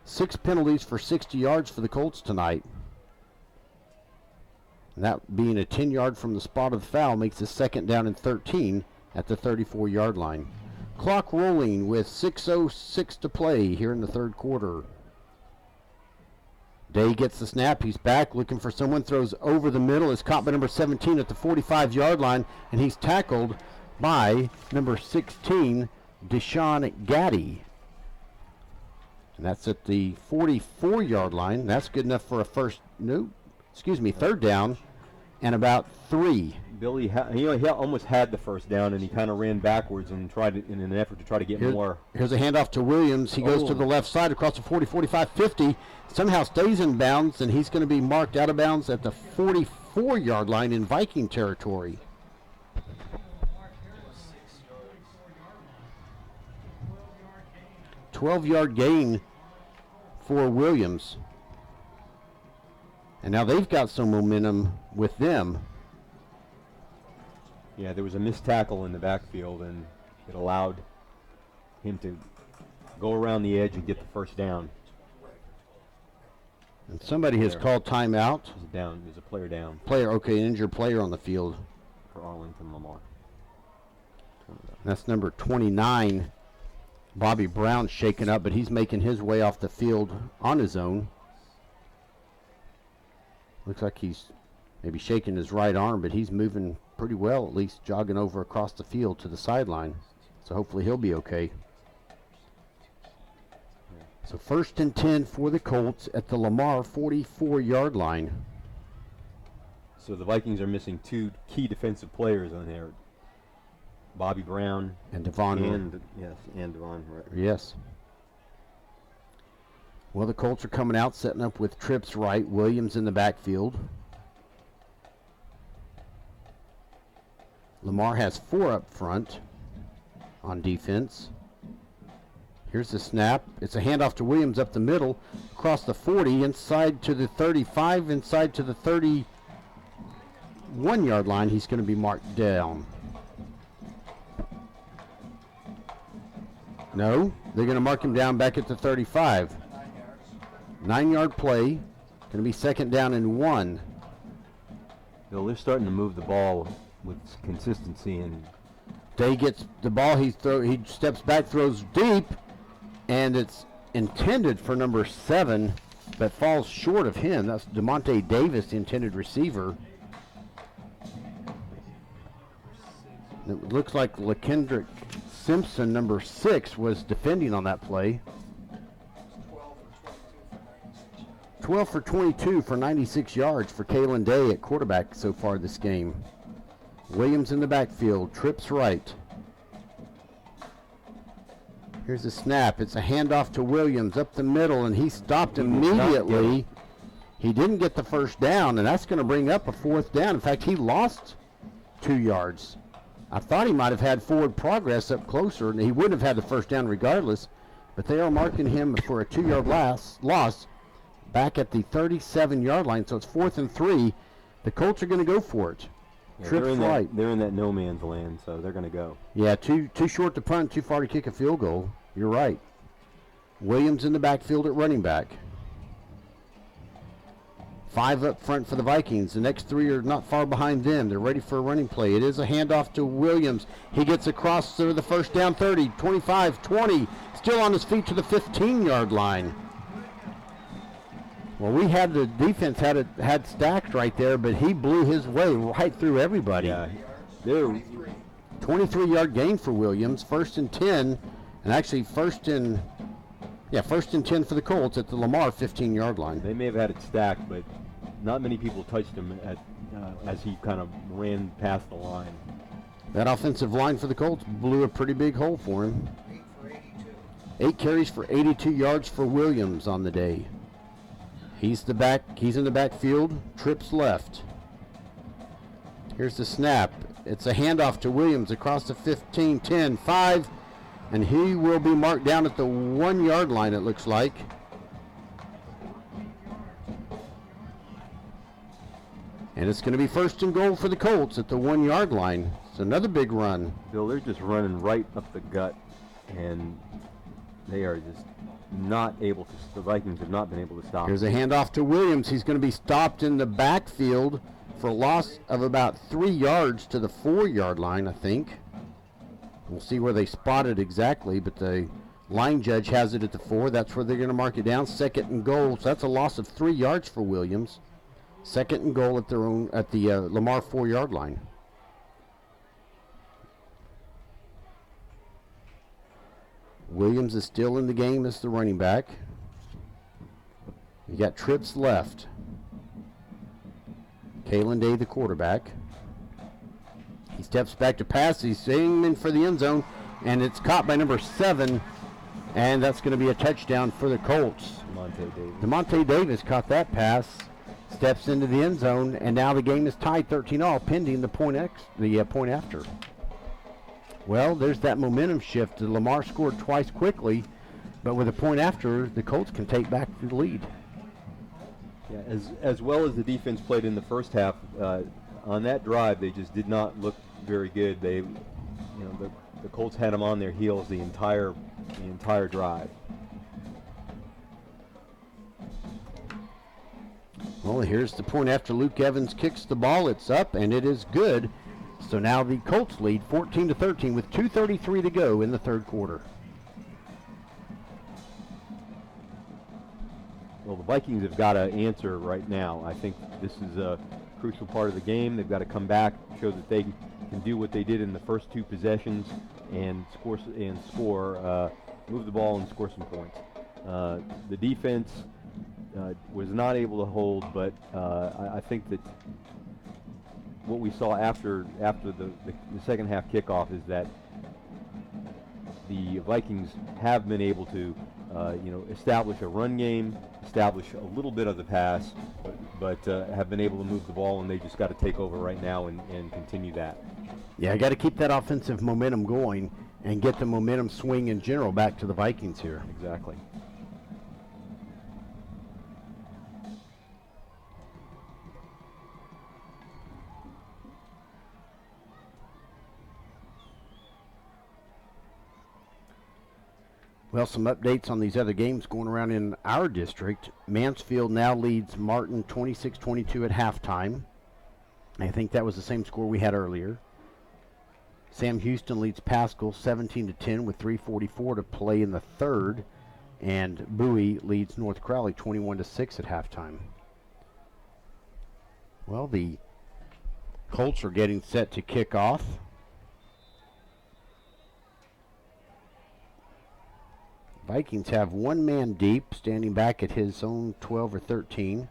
6 penalties for 60 yards for the Colts tonight. And that being a 10-yard from the spot of the foul makes it 2nd down and 13 at the 34-yard line. Clock rolling with 6:06 to play here in the 3rd quarter. Day gets the snap. He's back looking for someone. Throws over the middle. Is caught by number 17 at the 45-yard line, and he's tackled by number 16, Deshaun Gaddy. And that's at the 44-yard line. That's good enough for a 3rd down and about 3. Billy, he almost had the 1st down, and he kind of ran backwards and tried it in an effort to try to get more. Here's a handoff to Williams. He goes to the left side across the 40, 45, 50. Somehow stays in bounds, and he's going to be marked out of bounds at the 44-yard line in Viking territory. A 12-yard gain for Williams. And now they've got some momentum with them. Yeah, there was a missed tackle in the backfield, and it allowed him to go around the edge and get the 1st down. And somebody has called timeout. There's a player down Okay, an injured player on the field. for Arlington Lamar. That's number 29. Bobby Brown shaken up, but he's making his way off the field on his own. Looks like he's maybe shaking his right arm, but he's moving pretty well, at least jogging over across the field to the sideline. So hopefully he'll be okay. So 1st and 10 for the Colts at the Lamar 44-yard line. So the Vikings are missing 2 key defensive players on there. Bobby Brown And Devon. and Devon. Right. Yes. Well, the Colts are coming out, setting up with trips right. Williams in the backfield. Lamar has 4 up front on defense. Here's the snap. It's a handoff to Williams up the middle, across the 40, inside to the 35, inside to the 31-yard line. He's going to be marked down. No, they're going to mark him down back at the 35. 9-yard play. Going to be 2nd down and 1. Bill, they're starting to move the ball with consistency, and Day gets the ball. He steps back, throws deep, and it's intended for number 7, but falls short of him. That's DeMonte Davis, the intended receiver. It looks like LaKendrick Simpson, number 6, was defending on that play. 12 for 22 for 96 yards for Kalen Day at quarterback so far this game. Williams in the backfield, trips right. Here's a snap. It's a handoff to Williams up the middle, and he stopped immediately. He didn't get the first down, and that's going to bring up a fourth down. In fact, he lost 2 yards. I thought he might have had forward progress up closer, and he wouldn't have had the first down regardless, but they are marking him for a 2-yard loss back at the 37-yard line, so it's 4th and 3. The Colts are going to go for it. Yeah, Trips right. They're in that no man's land, so they're going to go. Yeah, too short to punt, too far to kick a field goal. You're right. Williams in the backfield at running back. 5 up front for the Vikings. The next 3 are not far behind them. They're ready for a running play. It is a handoff to Williams. He gets across to the first down, 30, 25, 20. Still on his feet to the 15-yard line. Well, we had the defense had stacked right there, but he blew his way right through everybody. Yeah, they're 23-yard gain for Williams, 1st and 10, and actually 1st and 10 for the Colts at the Lamar 15-yard line. They may have had it stacked, but not many people touched him as he kind of ran past the line. That offensive line for the Colts blew a pretty big hole for him. 8 for 82. 8 carries for 82 yards for Williams on the day. He's in the backfield, trips left. Here's the snap. It's a handoff to Williams across the 15, 10, 5, and he will be marked down at the 1-yard line, it looks like. And it's going to be 1st and goal for the Colts at the 1-yard line. It's another big run. Bill, they're just running right up the gut, and they are just not able to. The Vikings have not been able to stop. Here's a handoff to Williams. He's going to be stopped in the backfield for a loss of about 3 yards to the 4-yard line, I think. We'll see where they spot it exactly, but the line judge has it at the 4. That's where they're going to mark it down. 2nd and goal. So that's a loss of 3 yards for Williams. 2nd and goal at the Lamar 4-yard line. Williams is still in the game as the running back. You got trips left. Kalen Day, the quarterback. He steps back to pass. He's aiming for the end zone, and it's caught by number 7, and that's going to be a touchdown for the Colts. DeMonte Davis caught that pass, steps into the end zone, and now the game is tied 13-all, pending the point after. Well, there's that momentum shift. Lamar scored twice quickly, but with a point after, the Colts can take back the lead. Yeah, as well as the defense played in the first half, on that drive, they just did not look very good. The Colts had them on their heels the entire drive. Well, here's the point after Luke Evans kicks the ball. It's up, and it is good. So now the Colts lead 14-13 with 2:33 to go in the 3rd quarter. Well, the Vikings have got to answer right now. I think this is a crucial part of the game. They've got to come back, show that they can do what they did in the first 2 possessions and score, move the ball and score some points. The defense was not able to hold, but I think that what we saw after the second half kickoff is that the Vikings have been able to establish a run game, establish a little bit of the pass, but have been able to move the ball, and they just got to take over right now and continue that. Yeah, I got to keep that offensive momentum going and get the momentum swing in general back to the Vikings here. Exactly. Well, some updates on these other games going around in our district. Mansfield now leads Martin 26-22 at halftime. I think that was the same score we had earlier. Sam Houston leads Pascal 17-10 with 3:44 to play in the 3rd. And Bowie leads North Crowley 21-6 at halftime. Well, the Colts are getting set to kick off. Vikings have one man deep, standing back at his own 12 or 13.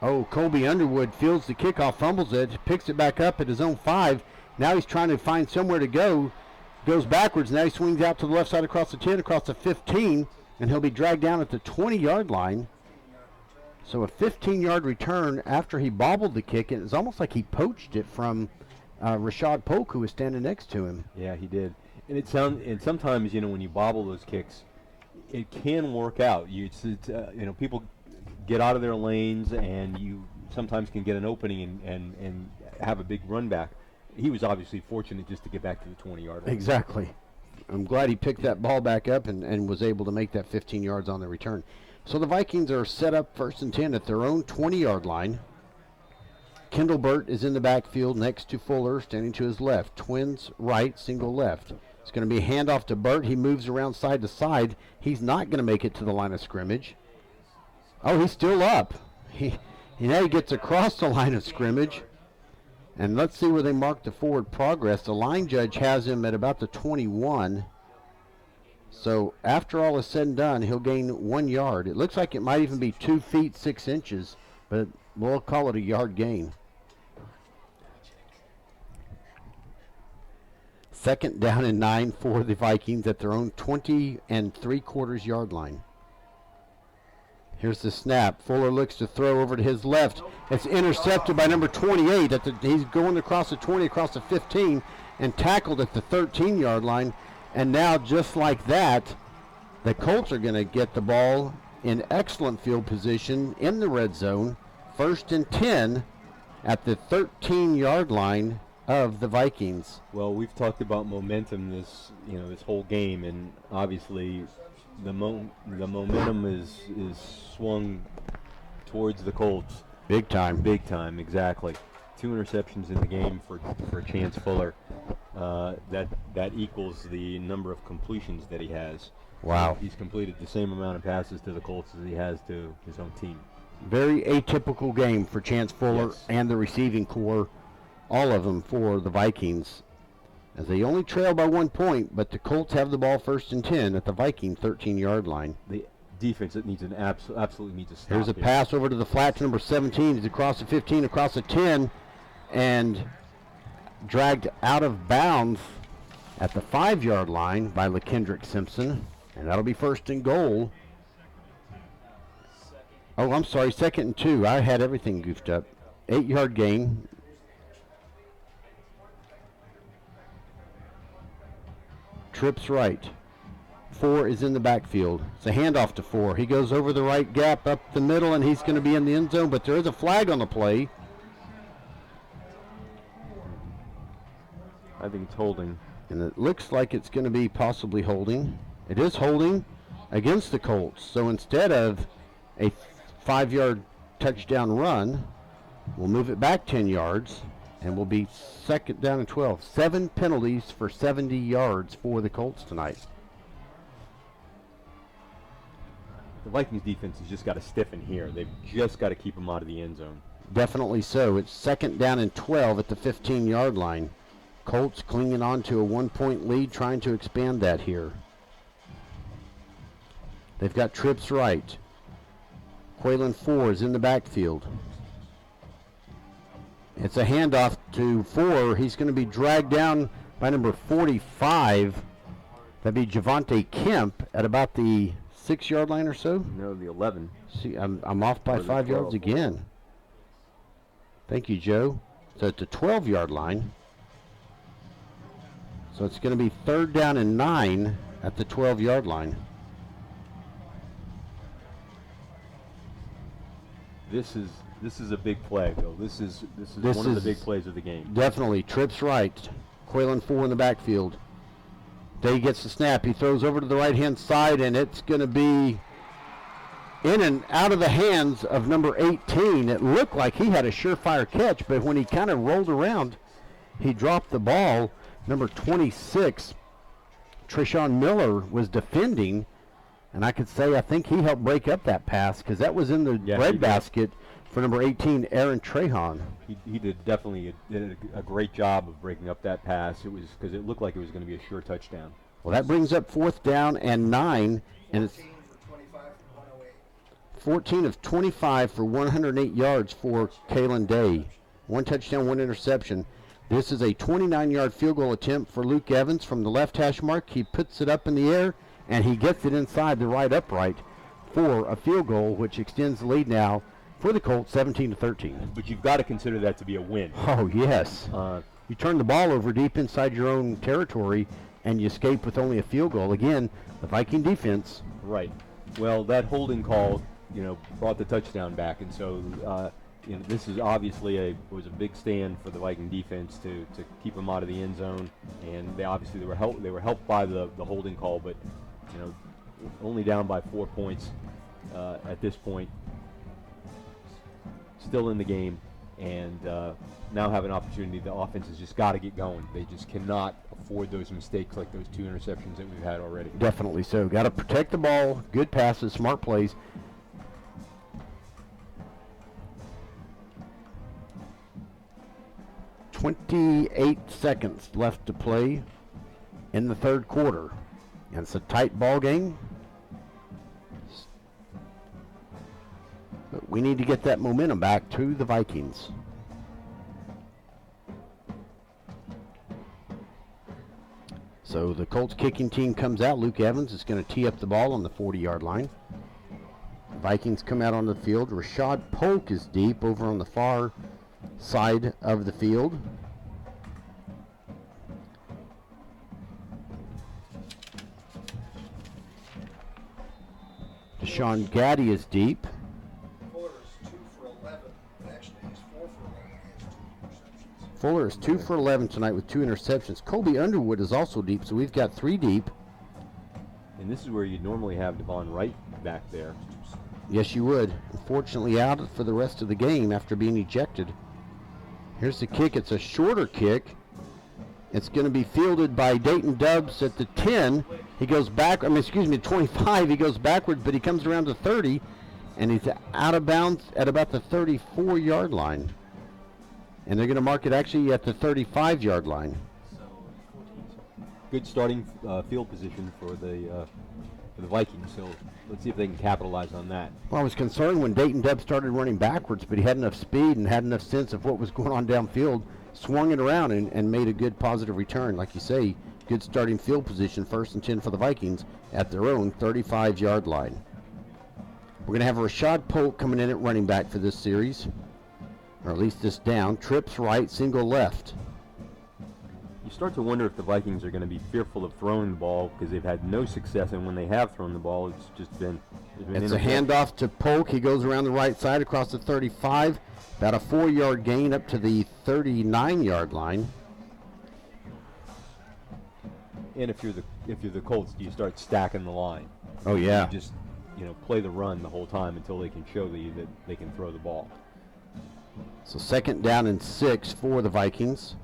Oh, Colby Underwood fields the kickoff, fumbles it, picks it back up at his own 5. Now he's trying to find somewhere to go. Goes backwards. Now he swings out to the left side across the 10, across the 15, and he'll be dragged down at the 20-yard line. So a 15-yard return after he bobbled the kick. It's almost like he poached it from Rashad Polk, who was standing next to him. Yeah, he did. And sometimes, when you bobble those kicks, it can work out. People get out of their lanes, and you sometimes can get an opening and have a big run back. He was obviously fortunate just to get back to the 20-yard line. Exactly. I'm glad he picked that ball back up and was able to make that 15 yards on the return. So the Vikings are set up 1st and 10 at their own 20-yard line. Kendall Burt is in the backfield next to Fuller, standing to his left. Twins right, single left. It's going to be a handoff to Burt. He moves around side to side. He's not going to make it to the line of scrimmage. Oh, he's still up. He gets across the line of scrimmage. And let's see where they mark the forward progress. The line judge has him at about the 21. So after all is said and done, he'll gain 1 yard. It looks like it might even be 2 feet 6 inches, but we'll call it a yard gain. 2nd down and 9 for the Vikings at their own 20 3/4 yard line. Here's the snap. Fuller looks to throw over to his left. It's intercepted by number 28. He's going across the 20, across the 15, and tackled at the 13-yard line. And now, just like that, the Colts are going to get the ball in excellent field position in the red zone. 1st and 10 at the 13-yard line of the Vikings. Well, we've talked about momentum this whole game, and obviously the momentum is swung towards the Colts. Big time. Big time, exactly. 2 interceptions in the game for Chance Fuller. That equals the number of completions that he has. Wow. He's completed the same amount of passes to the Colts as he has to his own team. Very atypical game for Chance Fuller, yes, and the receiving corps, all of them for the Vikings, as they only trail by 1 point, but the Colts have the ball 1st and 10 at the Viking 13-yard line. The defense that needs absolutely needs to stop. There's a pass over to the flat to number 17. He's across the 15, across the 10, and dragged out of bounds at the 5-yard line by LaKendrick Simpson, and that'll be 1st and goal. Oh, I'm sorry, 2nd and 2. I had everything goofed up. 8-yard gain. Trips right. 4 is in the backfield. It's a handoff to 4. He goes over the right gap up the middle, and he's going to be in the end zone, but there is a flag on the play. I think it's holding. And it looks like it's going to be possibly holding. It is holding against the Colts. So instead of a 5-yard touchdown run, we'll move it back 10 yards, and we'll be 2nd down and 12. 7 penalties for 70 yards for the Colts tonight. The Vikings defense has just got to stiffen here. They've just got to keep them out of the end zone. Definitely so. It's 2nd down and 12 at the 15-yard line. Colts clinging on to a 1-point lead, trying to expand that here. They've got trips right. Quaylen 4 is in the backfield. It's a handoff to 4. He's going to be dragged down by number 45. That'd be Javonte Kemp at about the 6-yard line or so. No, the 11. See, I'm off by 5 yards again. Thank you, Joe. So at the 12-yard line. So it's going to be 3rd down and 9 at the 12-yard line. This is a big play, Bill. This is one of the big plays of the game. Definitely. Trips right. Quaylen 4 in the backfield. Day gets the snap. He throws over to the right-hand side, and it's going to be in and out of the hands of number 18. It looked like he had a surefire catch, but when he kind of rolled around, he dropped the ball. Number 26, Treshawn Miller, was defending, And I could say I think he helped break up that pass because that was in the breadbasket for number 18, Aaron Trahan. He did a great job of breaking up that pass. It was because it looked like it was going to be a sure touchdown. Well, that brings up 4th down and 9, and it's 14 of 25 for 108 yards for Kalen Day. 1 touchdown, 1 interception. This is a 29-yard field goal attempt for Luke Evans from the left hash mark. He puts it up in the air, and he gets it inside the right upright for a field goal, which extends the lead now for the Colts 17-13. But you've got to consider that to be a win. Oh, yes. You turn the ball over deep inside your own territory, and you escape with only a field goal. Again, the Viking defense. Right. Well, that holding call, brought the touchdown back, and so this is obviously was a big stand for the Viking defense to keep them out of the end zone, and they were helped by the holding call, but only down by 4 points at this point. Still in the game, and now have an opportunity. The offense has just got to get going. They just cannot afford those mistakes like those 2 interceptions that we've had already. Definitely so. Got to protect the ball, good passes, smart plays. .28 seconds left to play in the third quarter. And it's a tight ball game. But we need to get that momentum back to the Vikings. So the Colts kicking team comes out. Luke Evans is going to tee up the ball on the 40-yard line. Vikings come out on the field. Rashad Polk is deep over on the far side of the field. Deshaun Gaddy is deep. Fuller is 2 for 11. Actually, he's 4 for 11. He has 2 interceptions. Fuller is 2 for 11 tonight with 2 interceptions. Colby Underwood is also deep, so we've got 3 deep. And this is where you'd normally have Devon Wright back there. Yes, you would. Unfortunately, out for the rest of the game after being ejected. Here's the kick. It's a shorter kick. It's going to be fielded by Dayton Dubs at the 10. He goes back, 25. He goes backwards, but he comes around to 30, and he's out of bounds at about the 34-yard line. And they're going to mark it actually at the 35-yard line. Good starting field position for the Vikings, so let's see if they can capitalize on that. Well, I was concerned when Dayton Dubs started running backwards, but he had enough speed and had enough sense of what was going on downfield, swung it around and made a good positive return. Like you say, good starting field position, 1st and 10 for the Vikings at their own 35-yard line. We're going to have Rashad Polk coming in at running back for this series, or at least this down. Trips right, single left. You start to wonder if the Vikings are going to be fearful of throwing the ball because they've had no success, and when they have thrown the ball, it's just been It's a handoff to Polk. He goes around the right side across the 35, about a 4-yard gain up to the 39-yard line. And if you're the Colts, do you start stacking the line? Oh yeah. You just play the run the whole time until they can show you that they can throw the ball. So 2nd down and 6 for the Vikings.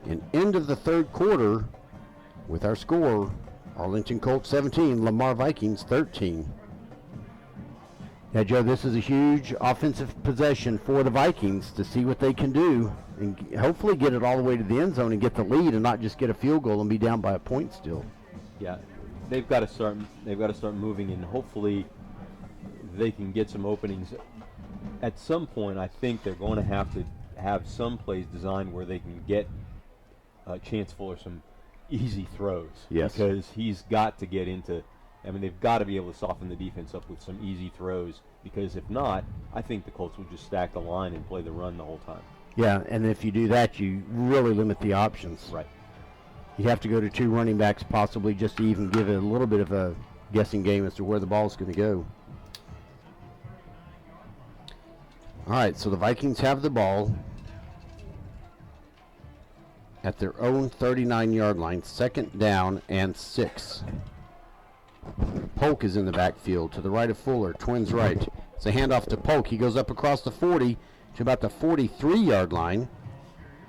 And end of the third quarter with our score, Arlington Colts 17, Lamar Vikings 13. Yeah, Joe, this is a huge offensive possession for the Vikings to see what they can do and hopefully get it all the way to the end zone and get the lead and not just get a field goal and be down by a point still. Yeah, they've got to start moving, and hopefully they can get some openings. At some point, I think they're going to have some plays designed where they can get Chance Fuller some easy throws. Yes. Because he's got to get into, they've got to be able to soften the defense up with some easy throws, because if not, I think the Colts will just stack the line and play the run the whole time. Yeah, and if you do that, you really limit the options. Right. You have to go to 2 running backs possibly just to even give it a little bit of a guessing game as to where the ball is going to go. All right, so the Vikings have the ball at their own 39-yard line, 2nd down and 6. Polk is in the backfield to the right of Fuller, twins right. It's a handoff to Polk. He goes up across the 40 to about the 43-yard line.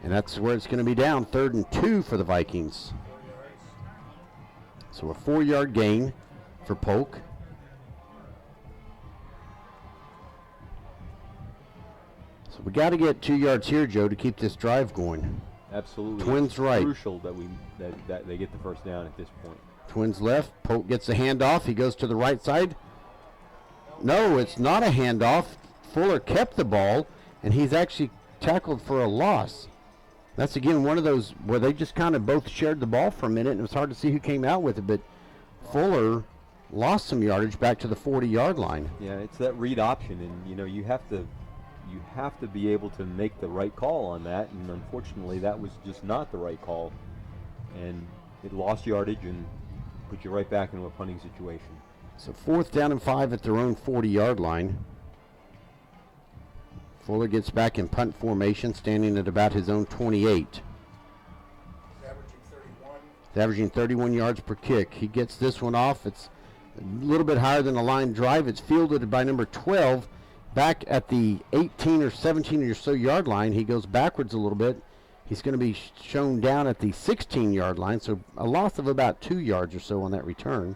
And that's where it's going to be down, 3rd and 2 for the Vikings. So a 4-yard gain for Polk. So we got to get 2 yards here, Joe, to keep this drive going. Absolutely. Twins it's right. Crucial that they get the first down at this point. Twins left. Polk gets the handoff. He goes to the right side. No, it's not a handoff. Fuller kept the ball, and he's actually tackled for a loss. That's, again, one of those where they just kind of both shared the ball for a minute, and it was hard to see who came out with it, but Fuller lost some yardage back to the 40-yard line. Yeah, it's that read option, and, you have to be able to make the right call on that, and unfortunately that was just not the right call, and it lost yardage and put you right back into a punting situation. So 4th down and 5 at their own 40-yard line. Fuller gets back in punt formation, standing at about his own 28. He's averaging 31. He's averaging 31 yards per kick. He gets this one off. It's a little bit higher than a line drive. It's fielded by number 12 back at the 18 or 17 or so yard line. He goes backwards a little bit. He's going to be shown down at the 16-yard line, so a loss of about 2 yards or so on that return.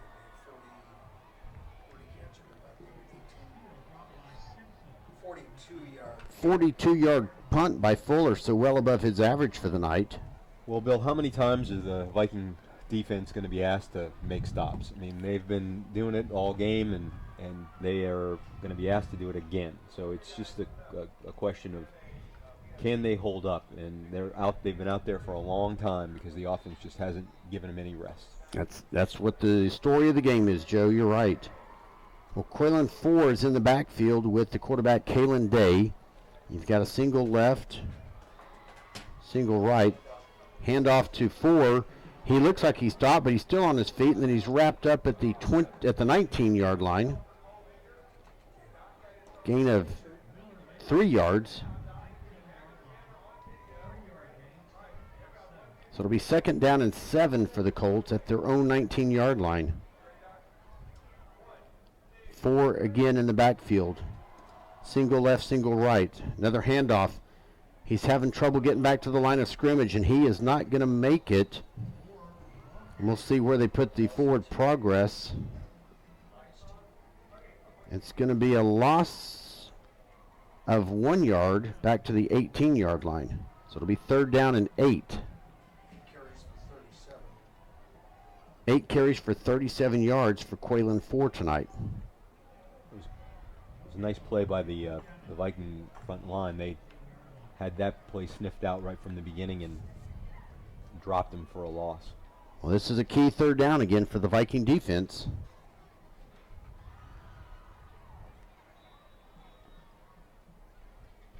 42-yard punt by Fuller, so well above his average for the night. Well, Bill, how many times is the Viking defense going to be asked to make stops? I mean, they've been doing it all game, and they are going to be asked to do it again. So it's just a question of, can they hold up? And they've been out there for a long time because the offense just hasn't given them any rest. That's what the story of the game is, Joe. You're right. Well, Quaylen Ford is in the backfield with the quarterback, Kalen Day. You've got a single left, single right. Handoff to Ford. He looks like he stopped, but he's still on his feet, and then he's wrapped up at the 19-yard line. Gain of 3 yards. So it'll be 2nd down and 7 for the Colts at their own 19-yard line. 4 again in the backfield. Single left, single right. Another handoff. He's having trouble getting back to the line of scrimmage, and he is not going to make it. And we'll see where they put the forward progress. It's going to be a loss of 1 yard back to the 18-yard line. So it'll be 3rd down and 8. 8 carries for 37 yards for Quaylen Ford tonight. It was a nice play by the Viking front line. They had that play sniffed out right from the beginning and dropped him for a loss. Well, this is a key 3rd down again for the Viking defense.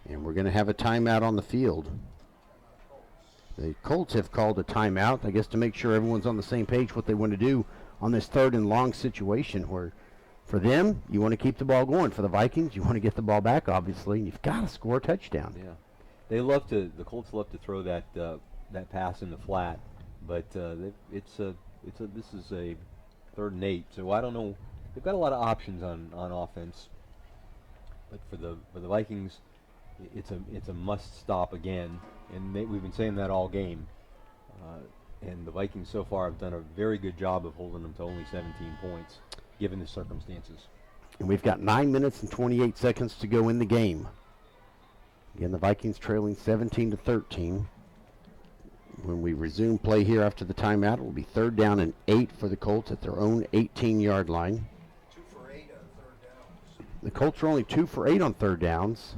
And we're going to have a timeout on the field. The Colts have called a timeout, I guess, to make sure everyone's on the same page what they want to do on this 3rd and long situation where for them, you want to keep the ball going. For the Vikings, you want to get the ball back, obviously, and you've got to score a touchdown. Yeah. The Colts love to throw that pass in the flat, but this is a 3rd and 8, so I don't know. They've got a lot of options on offense, but for the Vikings, it's a must stop again, and we've been saying that all game. And the Vikings so far have done a very good job of holding them to only 17 points, given the circumstances. And we've got 9 minutes and 28 seconds to go in the game. Again, the Vikings trailing 17-13. When we resume play here after the timeout, it will be 3rd down and 8 for the Colts at their own 18-yard line. 2 for 8 on 3rd downs. The Colts are only 2 for 8 on 3rd downs.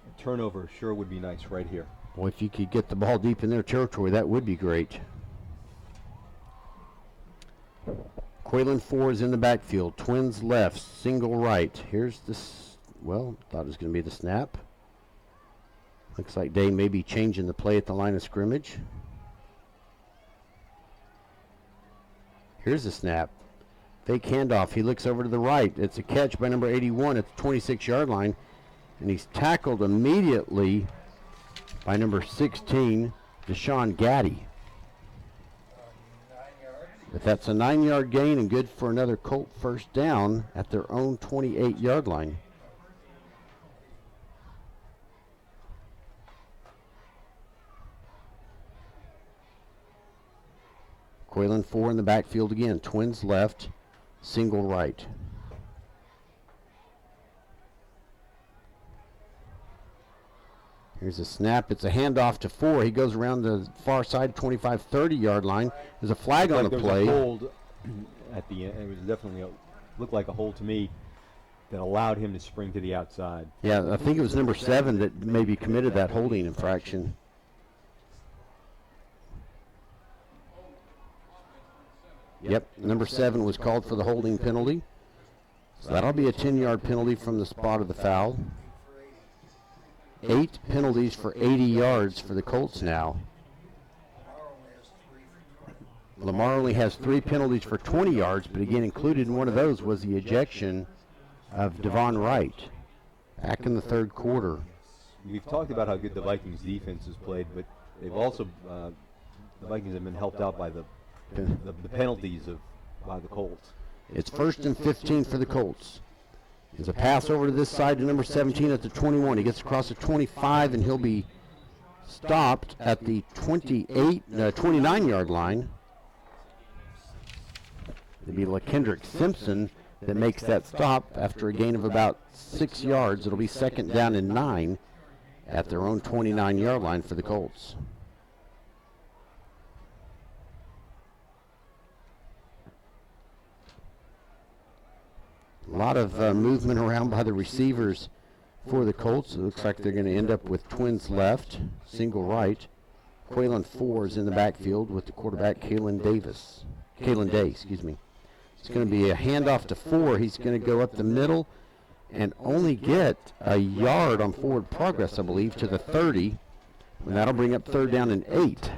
A turnover sure would be nice right here. Well, if you could get the ball deep in their territory, that would be great. Quaylen Ford is in the backfield. Twins left, single right. Here's this. Well, thought it was going to be the snap. Looks like Day may be changing the play at the line of scrimmage. Here's the snap. Fake handoff. He looks over to the right. It's a catch by number 81 at the 26-yard line. And he's tackled immediately by number 16, Deshaun Gaddy. 9 yards. But that's a 9-yard gain and good for another Colt first down at their own 28-yard line. Quaylen 4 in the backfield again. Twins left, single right. Here's a snap. It's a handoff to 4. He goes around the far side, 25, 30-yard line. There's a flag on the there play. was a hold at the end. It was definitely looked like a hold to me that allowed him to spring to the outside. Yeah, I think it was number 7 that maybe committed that holding infraction. Yep, number 7 was called for the holding penalty. So that'll be a 10-yard penalty from the spot of the foul. 8 penalties for 80 yards for the Colts now. Lamar only has 3 penalties for 20 yards, but again, included in one of those was the ejection of Devon Wright back in the third quarter. We've talked about how good the Vikings defense has played, but they've also the Vikings have been helped out by the penalties by the Colts. It's 1st and 15 for the Colts. There's a pass over to this side to number 17 at the 21. He gets across the 25, and he'll be stopped at the 29-yard line. It'll be LaKendrick Simpson that makes that stop after a gain of about 6 yards. It'll be 2nd down and 9 at their own 29-yard line for the Colts. A lot of movement around by the receivers for the Colts. It looks like they're going to end up with twins left, single right. Quaylen 4 is in the backfield with the quarterback Kalen Day. It's going to be a handoff to 4. He's going to go up the middle and only get a yard on forward progress, I believe, to the 30. And that'll bring up 3rd down and 8.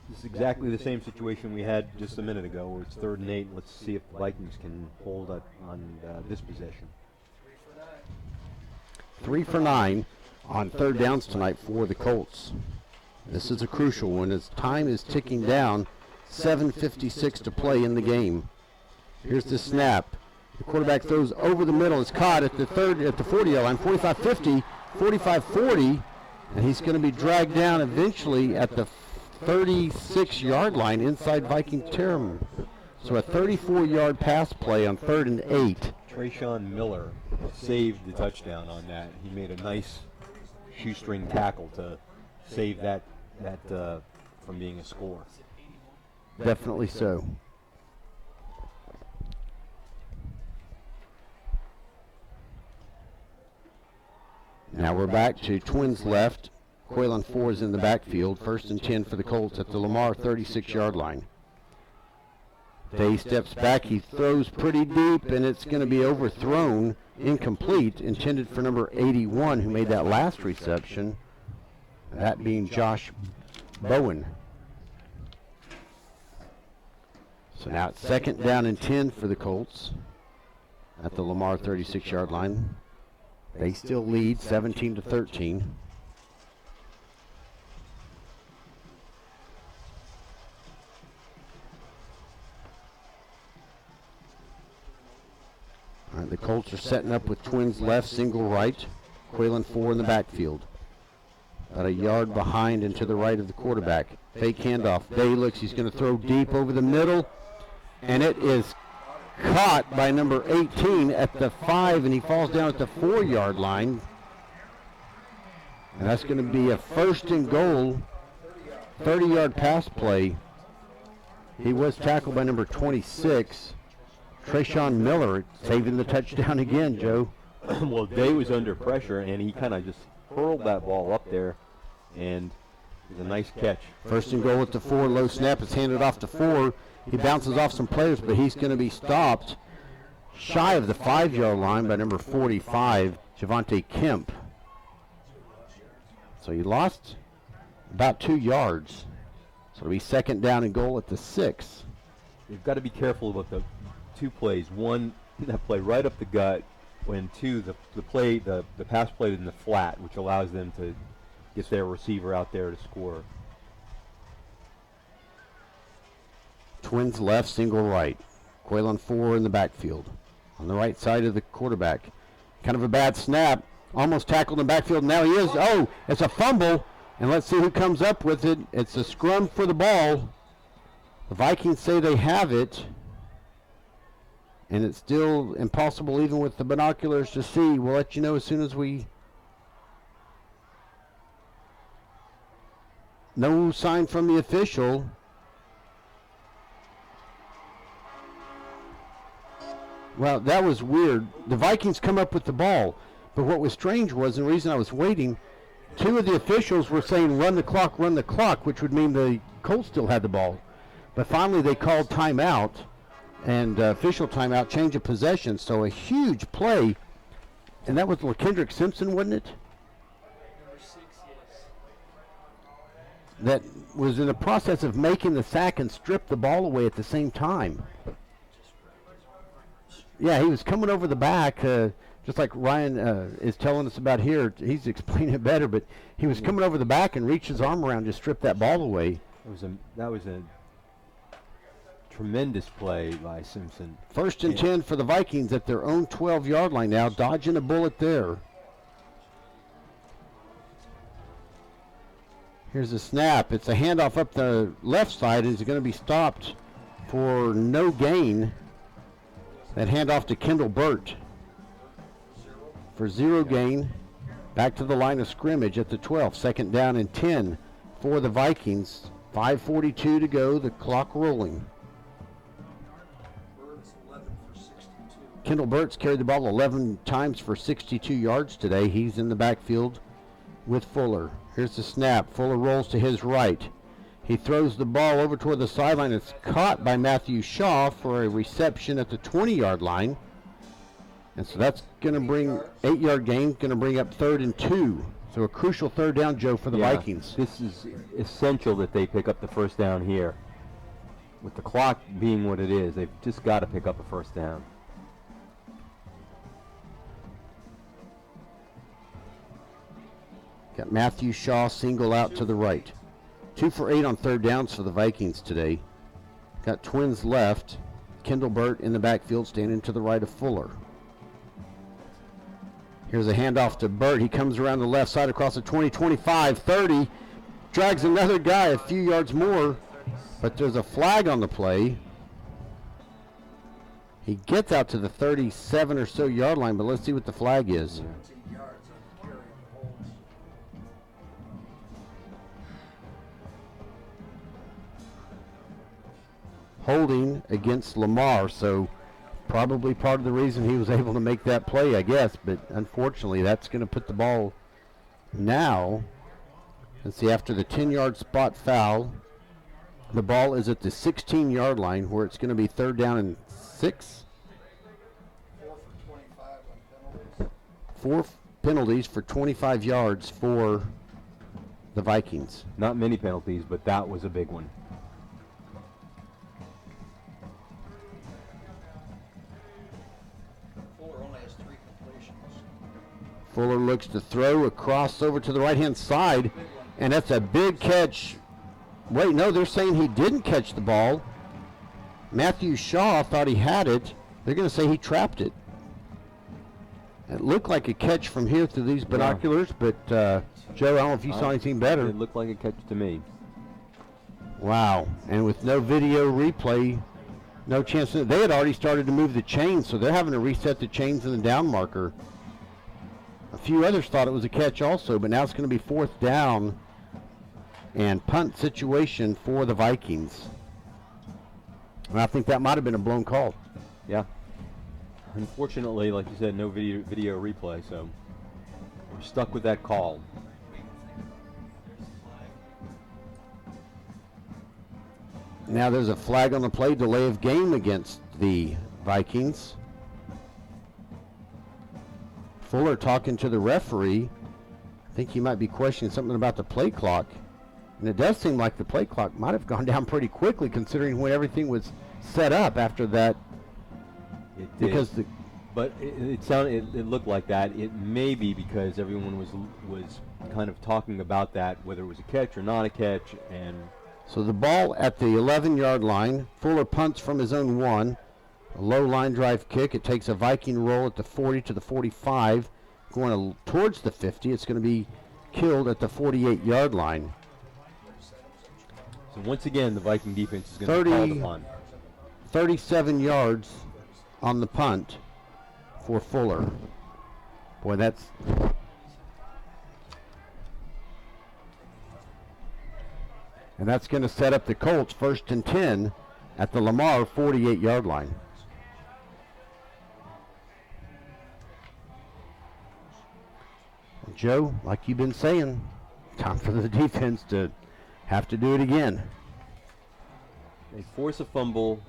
This is exactly the same situation we had just a minute ago, where it's 3rd and 8. Let's see if the Vikings can hold up on this possession. 3 for 9 on 3rd downs tonight for the Colts. This is a crucial one as time is ticking down. 7:56 to play in the game. Here's the snap. The quarterback throws over the middle. It's caught at the 40-yard line, 45-50, 45-40, and he's going to be dragged down eventually at the 36-yard line inside Viking territory. So a 34-yard pass play on 3rd and 8. Trayshawn Miller saved the touchdown on that. He made a nice shoestring tackle to save that from being a score. Definitely so. Now we're back to twins left. Quaylen 4 is in the backfield. 1st and 10 for the Colts at the Lamar 36-yard line. Day steps back. He throws pretty deep, and it's going to be overthrown, incomplete, intended for number 81, who made that last reception, that being Josh Bowen. So now it's 2nd down and 10 for the Colts at the Lamar 36-yard line. They still lead 17-13. All right, the Colts are setting up with twins left, single right. Quaylen 4 in the backfield. About a yard behind and to the right of the quarterback. Fake handoff. Day looks, he's going to throw deep over the middle. And it is caught by number 18 at the 5, and he falls down at the 4-yard line. And that's going to be a 1st and goal, 30-yard pass play. He was tackled by number 26, Trayshawn Miller, saving the touchdown again, Joe. Well, Day was under pressure, and he kind of just hurled that ball up there, and it was a nice catch. 1st and goal at the 4, low snap. It's handed off to 4. He bounces off some players, but he's going to be stopped shy of the 5-yard line by number 45, Javante Kemp. So he lost about 2 yards. So it'll be 2nd down and goal at the 6. You've got to be careful about the 2 plays. One, that play right up the gut, when 2, the pass play in the flat, which allows them to get their receiver out there to score. Twins left, single right. Quaylen 4 in the backfield. On the right side of the quarterback. Kind of a bad snap. Almost tackled in the backfield. Now he is. Oh, it's a fumble. And let's see who comes up with it. It's a scrum for the ball. The Vikings say they have it, and it's still impossible even with the binoculars to see. We'll let you know as soon as we... No sign from the official. Well, that was weird. The Vikings come up with the ball, but what was strange was, and the reason I was waiting, two of the officials were saying run the clock, which would mean the Colts still had the ball. But finally they called timeout, and official timeout, change of possession. So a huge play, and that was LaKendrick Simpson, wasn't it? Number 6, yes. That was in the process of making the sack and stripped the ball away at the same time. Yeah, he was coming over the back, just like Ryan is telling us about here. He's explaining it better, but he was coming over the back and reached his arm around, just stripped that ball away. That was a tremendous play by Simpson. First and 10 for the Vikings at their own 12-yard line now, dodging a bullet there. Here's a snap. It's a handoff up the left side. Is going to be stopped for no gain. That handoff to Kendall Burt for 0 gain. Back to the line of scrimmage at the 12. Second down and 10 for the Vikings. 5:42 to go. The clock rolling. Bird's 11 for 62. Kendall Burt's carried the ball 11 times for 62 yards today. He's in the backfield with Fuller. Here's the snap. Fuller rolls to his right. He throws the ball over toward the sideline. It's caught by Matthew Shaw for a reception at the 20-yard line. And so that's going to bring 8-yard gain, going to bring up 3rd and 2. So a crucial third down, Joe, for the Vikings. This is essential that they pick up the first down here. With the clock being what it is, they've just got to pick up a first down. Got Matthew Shaw single out to the right. 2 for 8 on third downs for the Vikings today. Got twins left. Kendall Burt in the backfield standing to the right of Fuller. Here's a handoff to Burt. He comes around the left side across the 20, 25, 30. Drags another guy a few yards more, but there's a flag on the play. He gets out to the 37 or so yard line, but let's see what the flag is. 17 yards on carry the holds. Holding against Lamar, so probably part of the reason he was able to make that play, I guess, but unfortunately that's going to put the ball now. Let's see, after the 10-yard spot foul, the ball is at the 16-yard line where it's going to be 3rd down and 6. 4 for 25 on penalties. 4 penalties for 25 yards for the Vikings. Not many penalties, but that was a big one. Fuller only has 3 completions. Fuller looks to throw across over to the right-hand side, and that's a big catch. Wait, no, they're saying he didn't catch the ball. Matthew Shaw thought he had it. They're going to say he trapped it. It looked like a catch from here through these binoculars, but Joe, I don't know if you saw anything better. It looked like a catch to me. Wow, and with no video replay, no chance. They had already started to move the chains, so they're having to reset the chains and the down marker. A few others thought it was a catch also, but now it's going to be 4th down and punt situation for the Vikings. And I think that might have been a blown call. Yeah. Unfortunately, like you said, no video replay, so we're stuck with that call. Now there's a flag on the play, delay of game against the Vikings. Fuller talking to the referee. I think he might be questioning something about the play clock. And it does seem like the play clock might have gone down pretty quickly considering when everything was set up after that. It did. Because But it looked like that. It may be because everyone was kind of talking about that, whether it was a catch or not a catch, and so the ball at the 11-yard line. Fuller punts from his own 1. A low line drive kick. It takes a Viking roll at the 40 to the 45, going towards the 50. It's going to be killed at the 48-yard line. So once again, the Viking defense is going to be called upon. 37 yards on the punt for Fuller. Boy, that's... And that's going to set up the Colts 1st and 10 at the Lamar 48-yard line. Joe, like you've been saying, time for the defense to have to do it again. They force a fumble,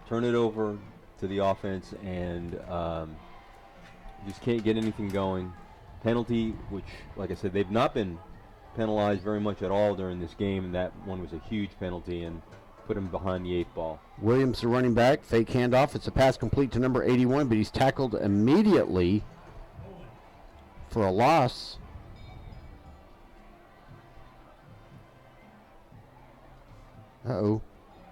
turn it over to the offense, and just can't get anything going. Penalty, which, like I said, they've not been penalized very much at all during this game, and that one was a huge penalty and put him behind the 8 ball. Williams, the running back, fake handoff. It's a pass complete to number 81, but he's tackled immediately for a loss. Uh-oh.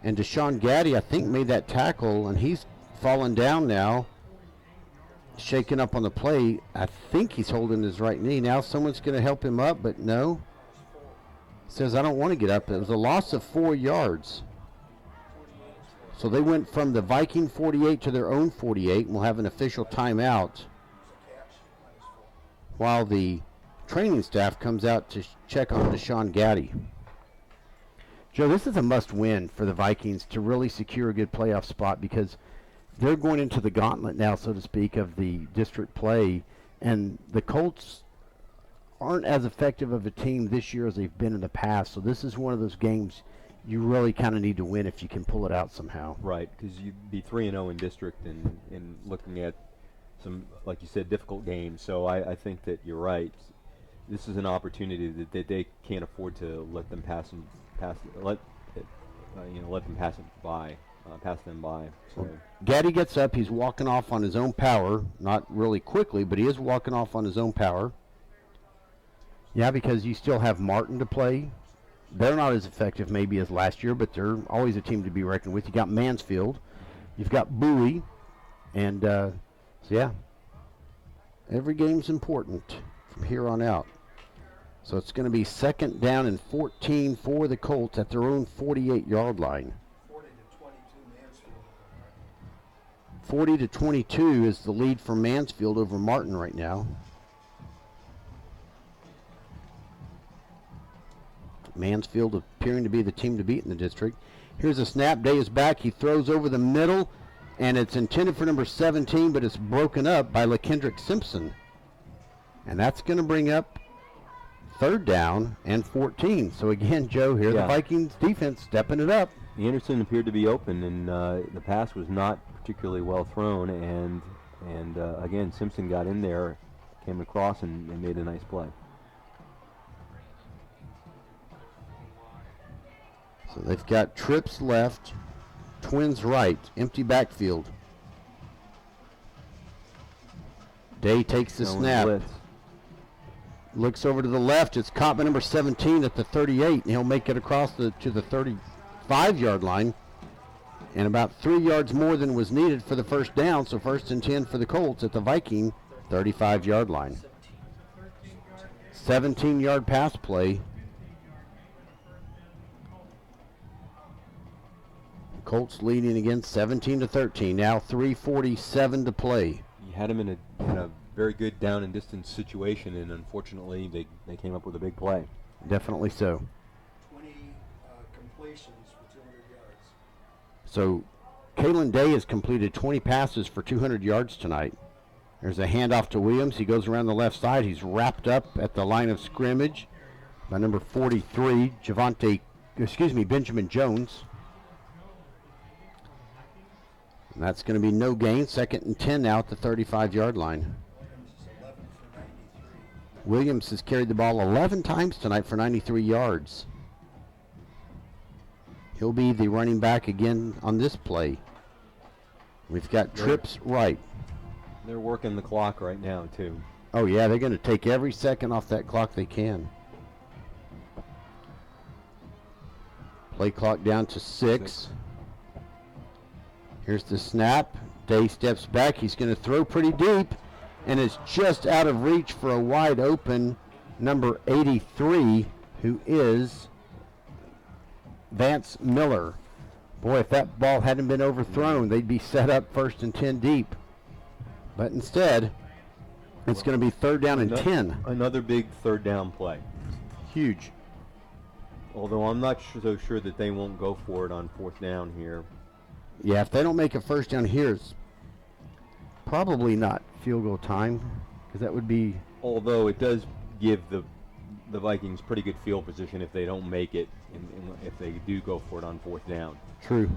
And Deshaun Gaddy, I think, made that tackle, and he's fallen down now, shaking up on the play. I think he's holding his right knee. Now someone's going to help him up, but no. Says, I don't want to get up. It was a loss of 4 yards. So they went from the Viking 48 to their own 48, and we'll have an official timeout while the training staff comes out to check on Deshaun Gaddy. Joe, this is a must-win for the Vikings to really secure a good playoff spot, because they're going into the gauntlet now, so to speak, of the district play, and the Colts aren't as effective of a team this year as they've been in the past. So this is one of those games you really kind of need to win if you can pull it out somehow. Right, because you'd be 3-0 in district and looking at some, like you said, difficult games. So I think that you're right. This is an opportunity that they can't afford to let them pass them by. So. Gaddy gets up. He's walking off on his own power, not really quickly, but he is walking off on his own power. Yeah, because you still have Martin to play. They're not as effective maybe as last year, but they're always a team to be reckoned with. You got Mansfield, you've got Bowie, and so yeah, every game's important from here on out. So it's going to be 2nd down and 14 for the Colts at their own 48-yard line. 40 to 22 is the lead for Mansfield over Martin right now. Mansfield appearing to be the team to beat in the district. Here's a snap. Day is back. He throws over the middle, and it's intended for number 17, but it's broken up by LaKendrick Simpson. And that's going to bring up 3rd down and 14. So again, Joe, here the Vikings defense stepping it up. Anderson appeared to be open, and the pass was not particularly well thrown, and again, Simpson got in there, came across, and made a nice play. So they've got trips left, twins right, empty backfield. Day takes the snap. Blitz. Looks over to the left. It's caught by number 17 at the 38, and he'll make it across to the 35-yard line. And about 3 yards more than was needed for the 1st down, so 1st and 10 for the Colts at the Viking 35-yard line. 17-yard pass play. Colts leading again 17-13. Now 3:47 to play. You had him in a very good down and distance situation, and unfortunately they came up with a big play. Definitely so. 20 completions for 200 yards. So Kalen Day has completed 20 passes for 200 yards tonight. There's a handoff to Williams. He goes around the left side. He's wrapped up at the line of scrimmage by number 43, Benjamin Jones. And that's going to be no gain. 2nd and 10 now at the 35-yard line. Williams has carried the ball 11 times tonight for 93 yards. He'll be the running back again on this play. We've got trips right. They're working the clock right now, too. Oh, yeah, they're going to take every second off that clock they can. Play clock down to 6. Here's the snap. Day steps back. He's going to throw pretty deep, and it's just out of reach for a wide open number 83, who is Vance Miller. Boy, if that ball hadn't been overthrown, they'd be set up 1st and 10 deep. But instead, it's going to be 3rd down and 10. Another big 3rd down play. Huge. Although I'm not so sure that they won't go for it on 4th down here. Yeah, if they don't make a 1st down here, it's probably not field goal time, because that would be... Although it does give the Vikings pretty good field position if they don't make it, if they do go for it on 4th down. True.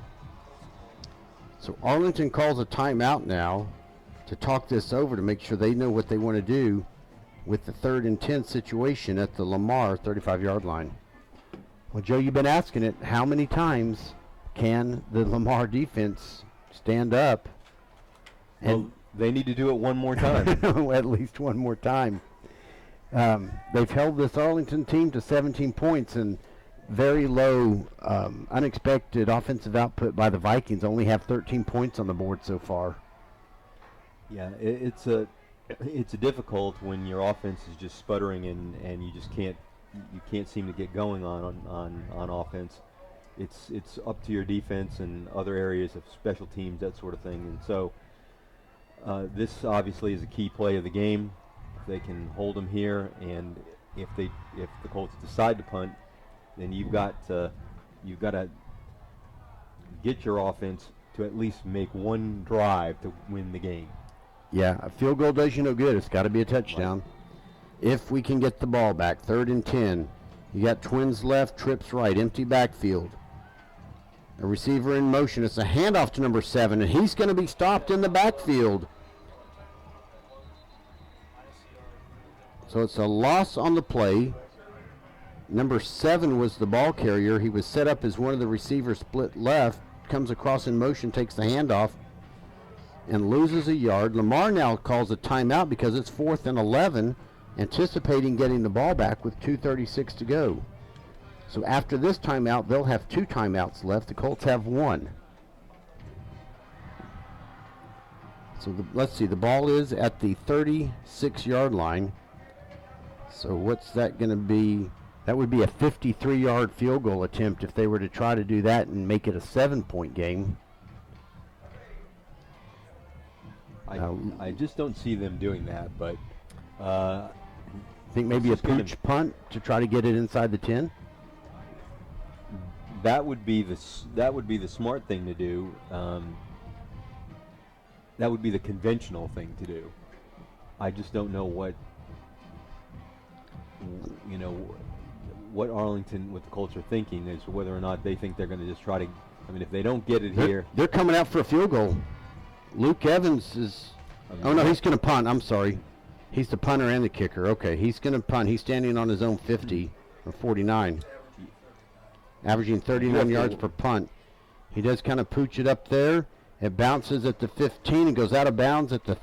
So Arlington calls a timeout now to talk this over to make sure they know what they want to do with the 3rd and 10 situation at the Lamar 35-yard line. Well, Joe, you've been asking it. How many times can the Lamar defense stand up? And well, they need to do it one more time. At least one more time. They've held this Arlington team to 17 points, and very low, unexpected offensive output by the Vikings. Only have 13 points on the board so far. Yeah, it's difficult when your offense is just sputtering and you just can't seem to get going on offense. It's up to your defense and other areas of special teams, that sort of thing. And so this obviously is a key play of the game. If they can hold them here, and if the Colts decide to punt, then you've got to get your offense to at least make one drive to win the game. Yeah, a field goal does you no good. It's got to be a touchdown. Right. If we can get the ball back, 3rd and 10. You got Twins left, trips right, empty backfield. A receiver in motion. It's a handoff to number 7, and he's going to be stopped in the backfield. So it's a loss on the play. Number 7 was the ball carrier. He was set up as one of the receivers, split left, comes across in motion, takes the handoff, and loses a yard. Lamar now calls a timeout because it's 4th and 11, anticipating getting the ball back with 2:36 to go. So after this timeout, they'll have 2 timeouts left. The Colts have 1. So let's see, the ball is at the 36-yard line. So what's that going to be? That would be a 53-yard field goal attempt if they were to try to do that and make it a 7-point game. I just don't see them doing that, but think maybe a pooch punt to try to get it inside the 10. That would be the smart thing to do. That would be the conventional thing to do. I just don't know what Arlington, what the Colts are thinking, is whether or not they think they're going to just try to. I mean, if they don't get it here, they're coming out for a field goal. Luke Evans is. Oh no, he's going to punt. I'm sorry. He's the punter and the kicker. Okay, he's going to punt. He's standing on his own 50 or 49, averaging 39 yards per punt. He does kind of pooch it up there. It bounces at the 15 and goes out of bounds at the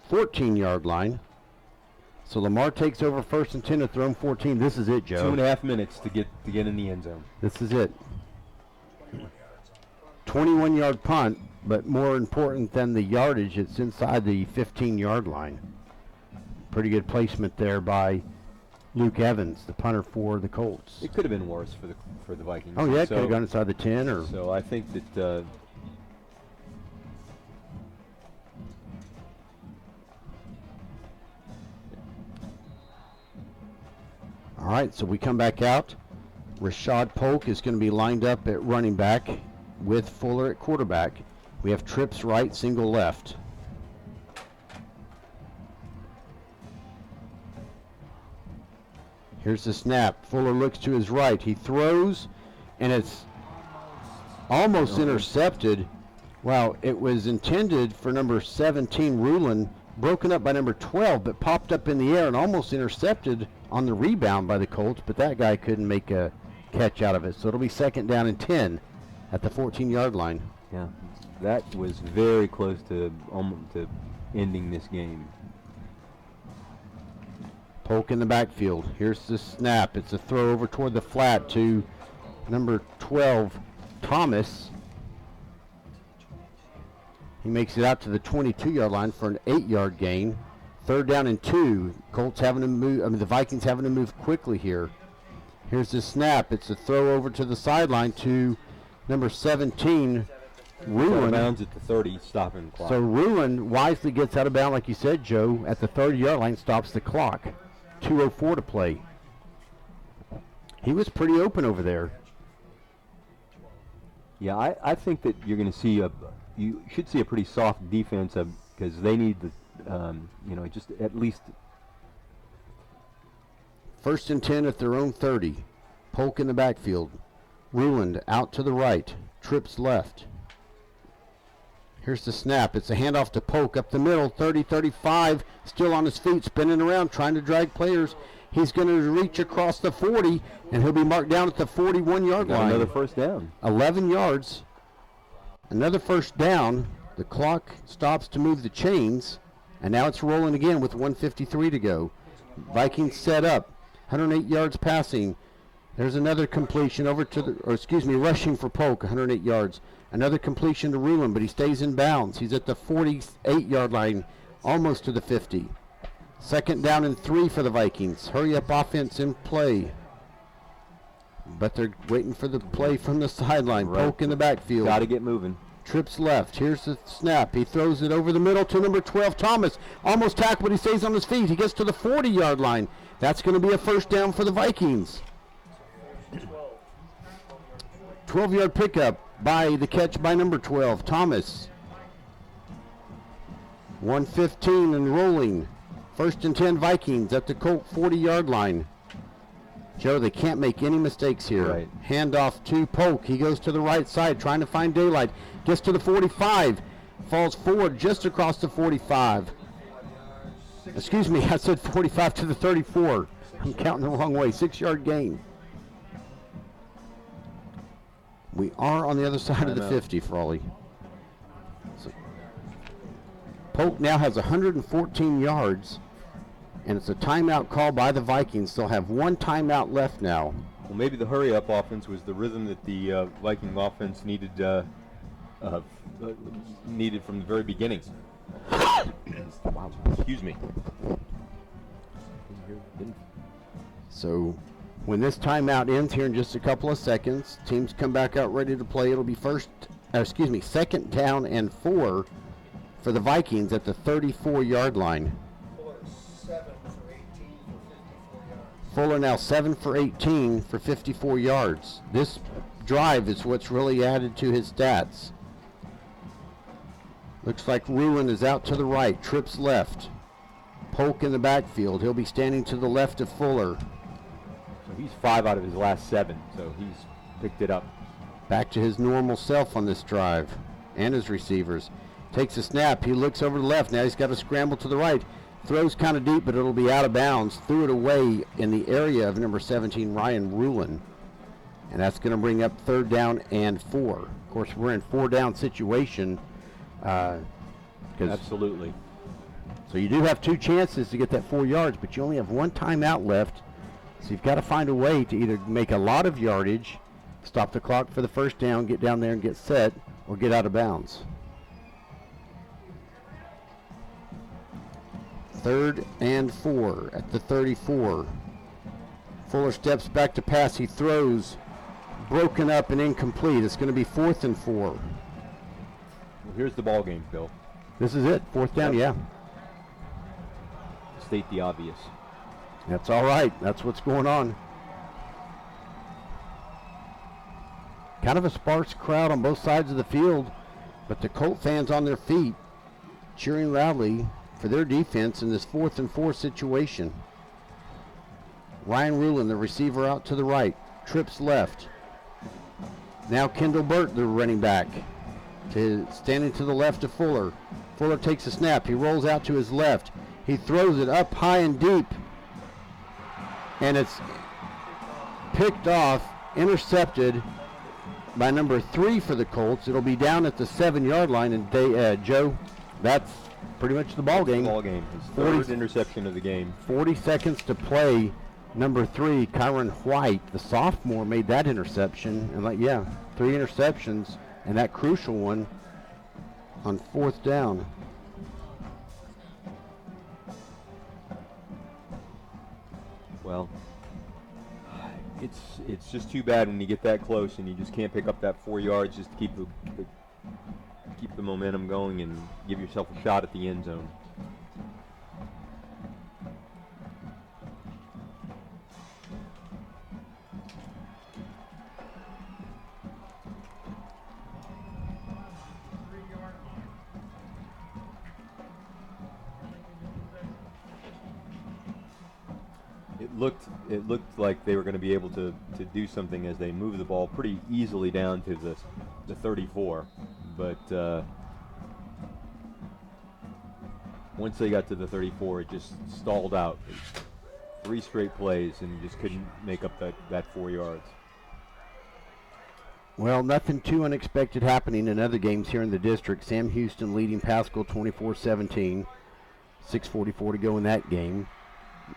14-yard line. So Lamar takes over 1st and 10 to throw him 14. This is it, Joe. 2.5 minutes to get in the end zone. This is it. 21-yard punt, but more important than the yardage, it's inside the 15-yard line. Pretty good placement there by Luke Evans, the punter for the Colts. It could have been worse for the Vikings. Oh yeah, it could have gone inside the 10 or. So I think that. All right, so we come back out. Rashad Polk is going to be lined up at running back with Fuller at quarterback. We have trips right, single left. Here's the snap. Fuller looks to his right. He throws, and it's almost intercepted. Wow, it was intended for number 17, Rulin, broken up by number 12, but popped up in the air and almost intercepted on the rebound by the Colts, but that guy couldn't make a catch out of it. So it'll be 2nd down and 10 at the 14-yard line. Yeah, that was very close to ending this game. Polk in the backfield. Here's the snap. It's a throw over toward the flat to number 12, Thomas. He makes it out to the 22-yard line for an 8-yard gain. 3rd down and 2. Colts having to move. I mean, the Vikings having to move quickly here. Here's the snap. It's a throw over to the sideline to number 17, Out of Ruin. bounds at the 30, stopping the clock. So Ruin wisely gets out of bounds, like you said, Joe, at the 30-yard line, stops the clock. 2:04 to play. He was pretty open over there. Yeah, I think that you're going to see you should see a pretty soft defense because they need the, just at least. First and 10 at their own 30. Polk in the backfield. Ruland out to the right. Trips left. Here's the snap. It's a handoff to Polk up the middle. 30-35. Still on his feet, spinning around, trying to drag players. He's going to reach across the 40, and he'll be marked down at the 41-yard line. Another first down. 11 yards. Another first down. The clock stops to move the chains, and now it's rolling again with 1:53 to go. Vikings set up. 108 yards passing. There's another completion over to rushing for Polk, 108 yards. Another completion to Ruland, but he stays in bounds. He's at the 48-yard line, almost to the 50. Second down and 3 for the Vikings. Hurry up offense in play. But they're waiting for the play from the sideline. Right. Polk in the backfield. Got to get moving. Trips left. Here's the snap. He throws it over the middle to number 12, Thomas. Almost tackled, but he stays on his feet. He gets to the 40-yard line. That's going to be a first down for the Vikings. 12-yard pickup by the catch by number 12, Thomas. 1:15 and rolling. First and 10 Vikings at the Colt 40-yard line. Joe, they can't make any mistakes here. Right. Handoff to Polk. He goes to the right side trying to find daylight. Gets to the 45. Falls forward just across the 45. Excuse me, I said 45 to the 34. I'm counting the wrong way. 6-yard gain. We are on the other side of the 50, Frawley. So Polk now has 114 yards, and it's a timeout call by the Vikings. They'll have one timeout left now. Well, maybe the hurry-up offense was the rhythm that the Viking offense needed from the very beginning. Wow. Excuse me. So when this timeout ends here in just a couple of seconds, teams come back out ready to play. It'll be second down and 4 for the Vikings at the 34-yard line. Fuller 7 for 18 for 54 yards. Fuller now 7 for 18 for 54 yards. This drive is what's really added to his stats. Looks like Ruin is out to the right, trips left. Polk in the backfield. He'll be standing to the left of Fuller. So he's 5 out of his last 7, so he's picked it up. Back to his normal self on this drive, and his receivers. Takes a snap. He looks over to the left. Now he's got to scramble to the right. Throws kind of deep, but it'll be out of bounds. Threw it away in the area of number 17, Ryan Ruland. And that's going to bring up third down and 4. Of course, we're in 4-down situation. Absolutely. So you do have 2 chances to get that 4 yards, but you only have 1 timeout left. So you've got to find a way to either make a lot of yardage, stop the clock for the first down, get down there and get set, or get out of bounds. Third and 4 at the 34. Fuller steps back to pass. He throws, broken up and incomplete. It's going to be 4th and 4. Well, here's the ball game, Phil. This is it, 4th down, yeah. State the obvious. That's all right. That's what's going on. Kind of a sparse crowd on both sides of the field, but the Colt fans on their feet cheering loudly for their defense in this 4th and 4 situation. Ryan Ruland, the receiver, out to the right, trips left. Now Kendall Burt, the running back, standing to the left of Fuller. Fuller takes a snap. He rolls out to his left. He throws it up high and deep, and it's picked off, intercepted by number 3 for the Colts. It'll be down at the 7-yard line, and Joe, that's pretty much the ball game. Ball game. His third interception of the game. 40 seconds to play. Number 3, Kyron White, the sophomore, made that interception, and 3 interceptions, and that crucial one on 4th down. Well, It's just too bad when you get that close and you just can't pick up that 4 yards just to keep the momentum going and give yourself a shot at the end zone. It looked like they were going to be able to do something as they moved the ball pretty easily down to the 34, but once they got to the 34, it just stalled out. 3 straight plays and just couldn't make up that 4 yards. Well, nothing too unexpected happening in other games here in the district. Sam Houston leading Pascal 24-17, 6:44 to go in that game.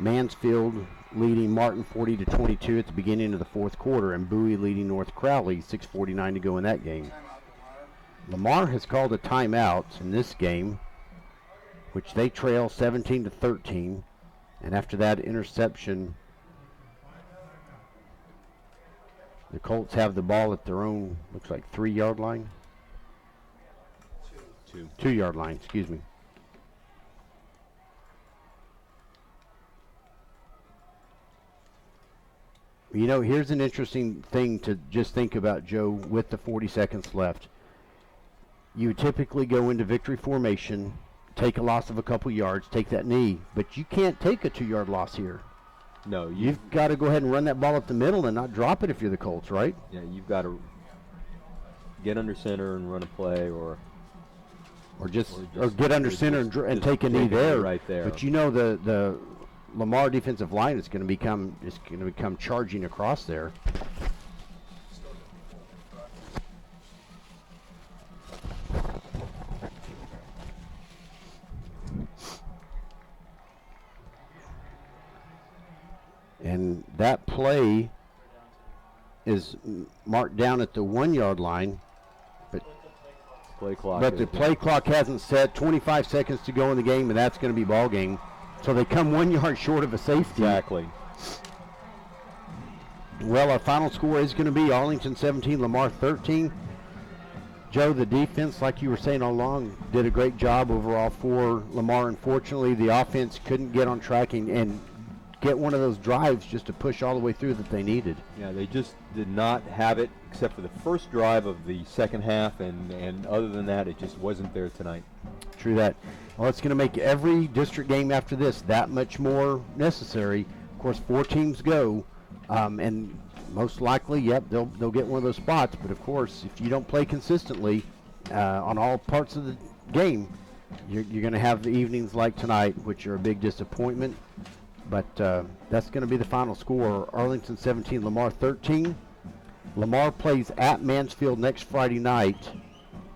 Mansfield leading Martin 40-22 at the beginning of the 4th quarter, and Bowie leading North Crowley 6:49 to go in that game. Lamar has called a timeout in this game, which they trail 17-13, and after that interception, the Colts have the ball at their own, looks like 3-yard line. 2-yard line, excuse me. You know, here's an interesting thing to just think about, Joe, with the 40 seconds left. You would typically go into victory formation, take a loss of a couple yards, take that knee, but you can't take a 2-yard loss here. No, You've got to go ahead and run that ball up the middle and not drop it if you're the Colts, right? Yeah, you've got to get under center and run a play, or get under center and take a knee there. Right there. But you know the Lamar defensive line is going to become charging across there. And that play is marked down at the 1-yard line, but the play clock hasn't set. 25 seconds to go in the game, and that's going to be ball game. So they come 1 yard short of a safety. Exactly. Well, our final score is going to be Arlington 17, Lamar 13. Joe, the defense, like you were saying all along, did a great job overall for Lamar. Unfortunately, the offense couldn't get on track and get one of those drives just to push all the way through that they needed. Yeah, they just did not have it except for the first drive of the second half, and other than that, it just wasn't there tonight. True that. Well, it's going to make every district game after this that much more necessary. Of course, 4 teams go, and most likely, yep, they'll get one of those spots. But of course, if you don't play consistently on all parts of the game, you're going to have evenings like tonight, which are a big disappointment. But that's going to be the final score. Arlington 17, Lamar 13. Lamar plays at Mansfield next Friday night.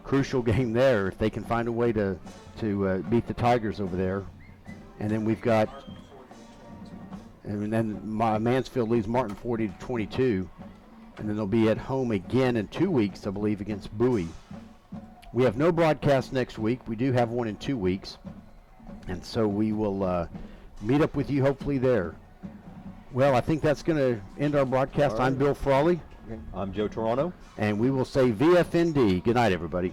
Crucial game there if they can find a way to beat the Tigers over there. And then we've got, and then Mansfield leads Martin 40-22. And then they'll be at home again in 2 weeks, I believe, against Bowie. We have no broadcast next week. We do have one in 2 weeks. And so we will meet up with you hopefully there. Well, I think that's going to end our broadcast. Right. I'm Bill Frawley. I'm Joe Toronto. And we will say VFND. Good night, everybody.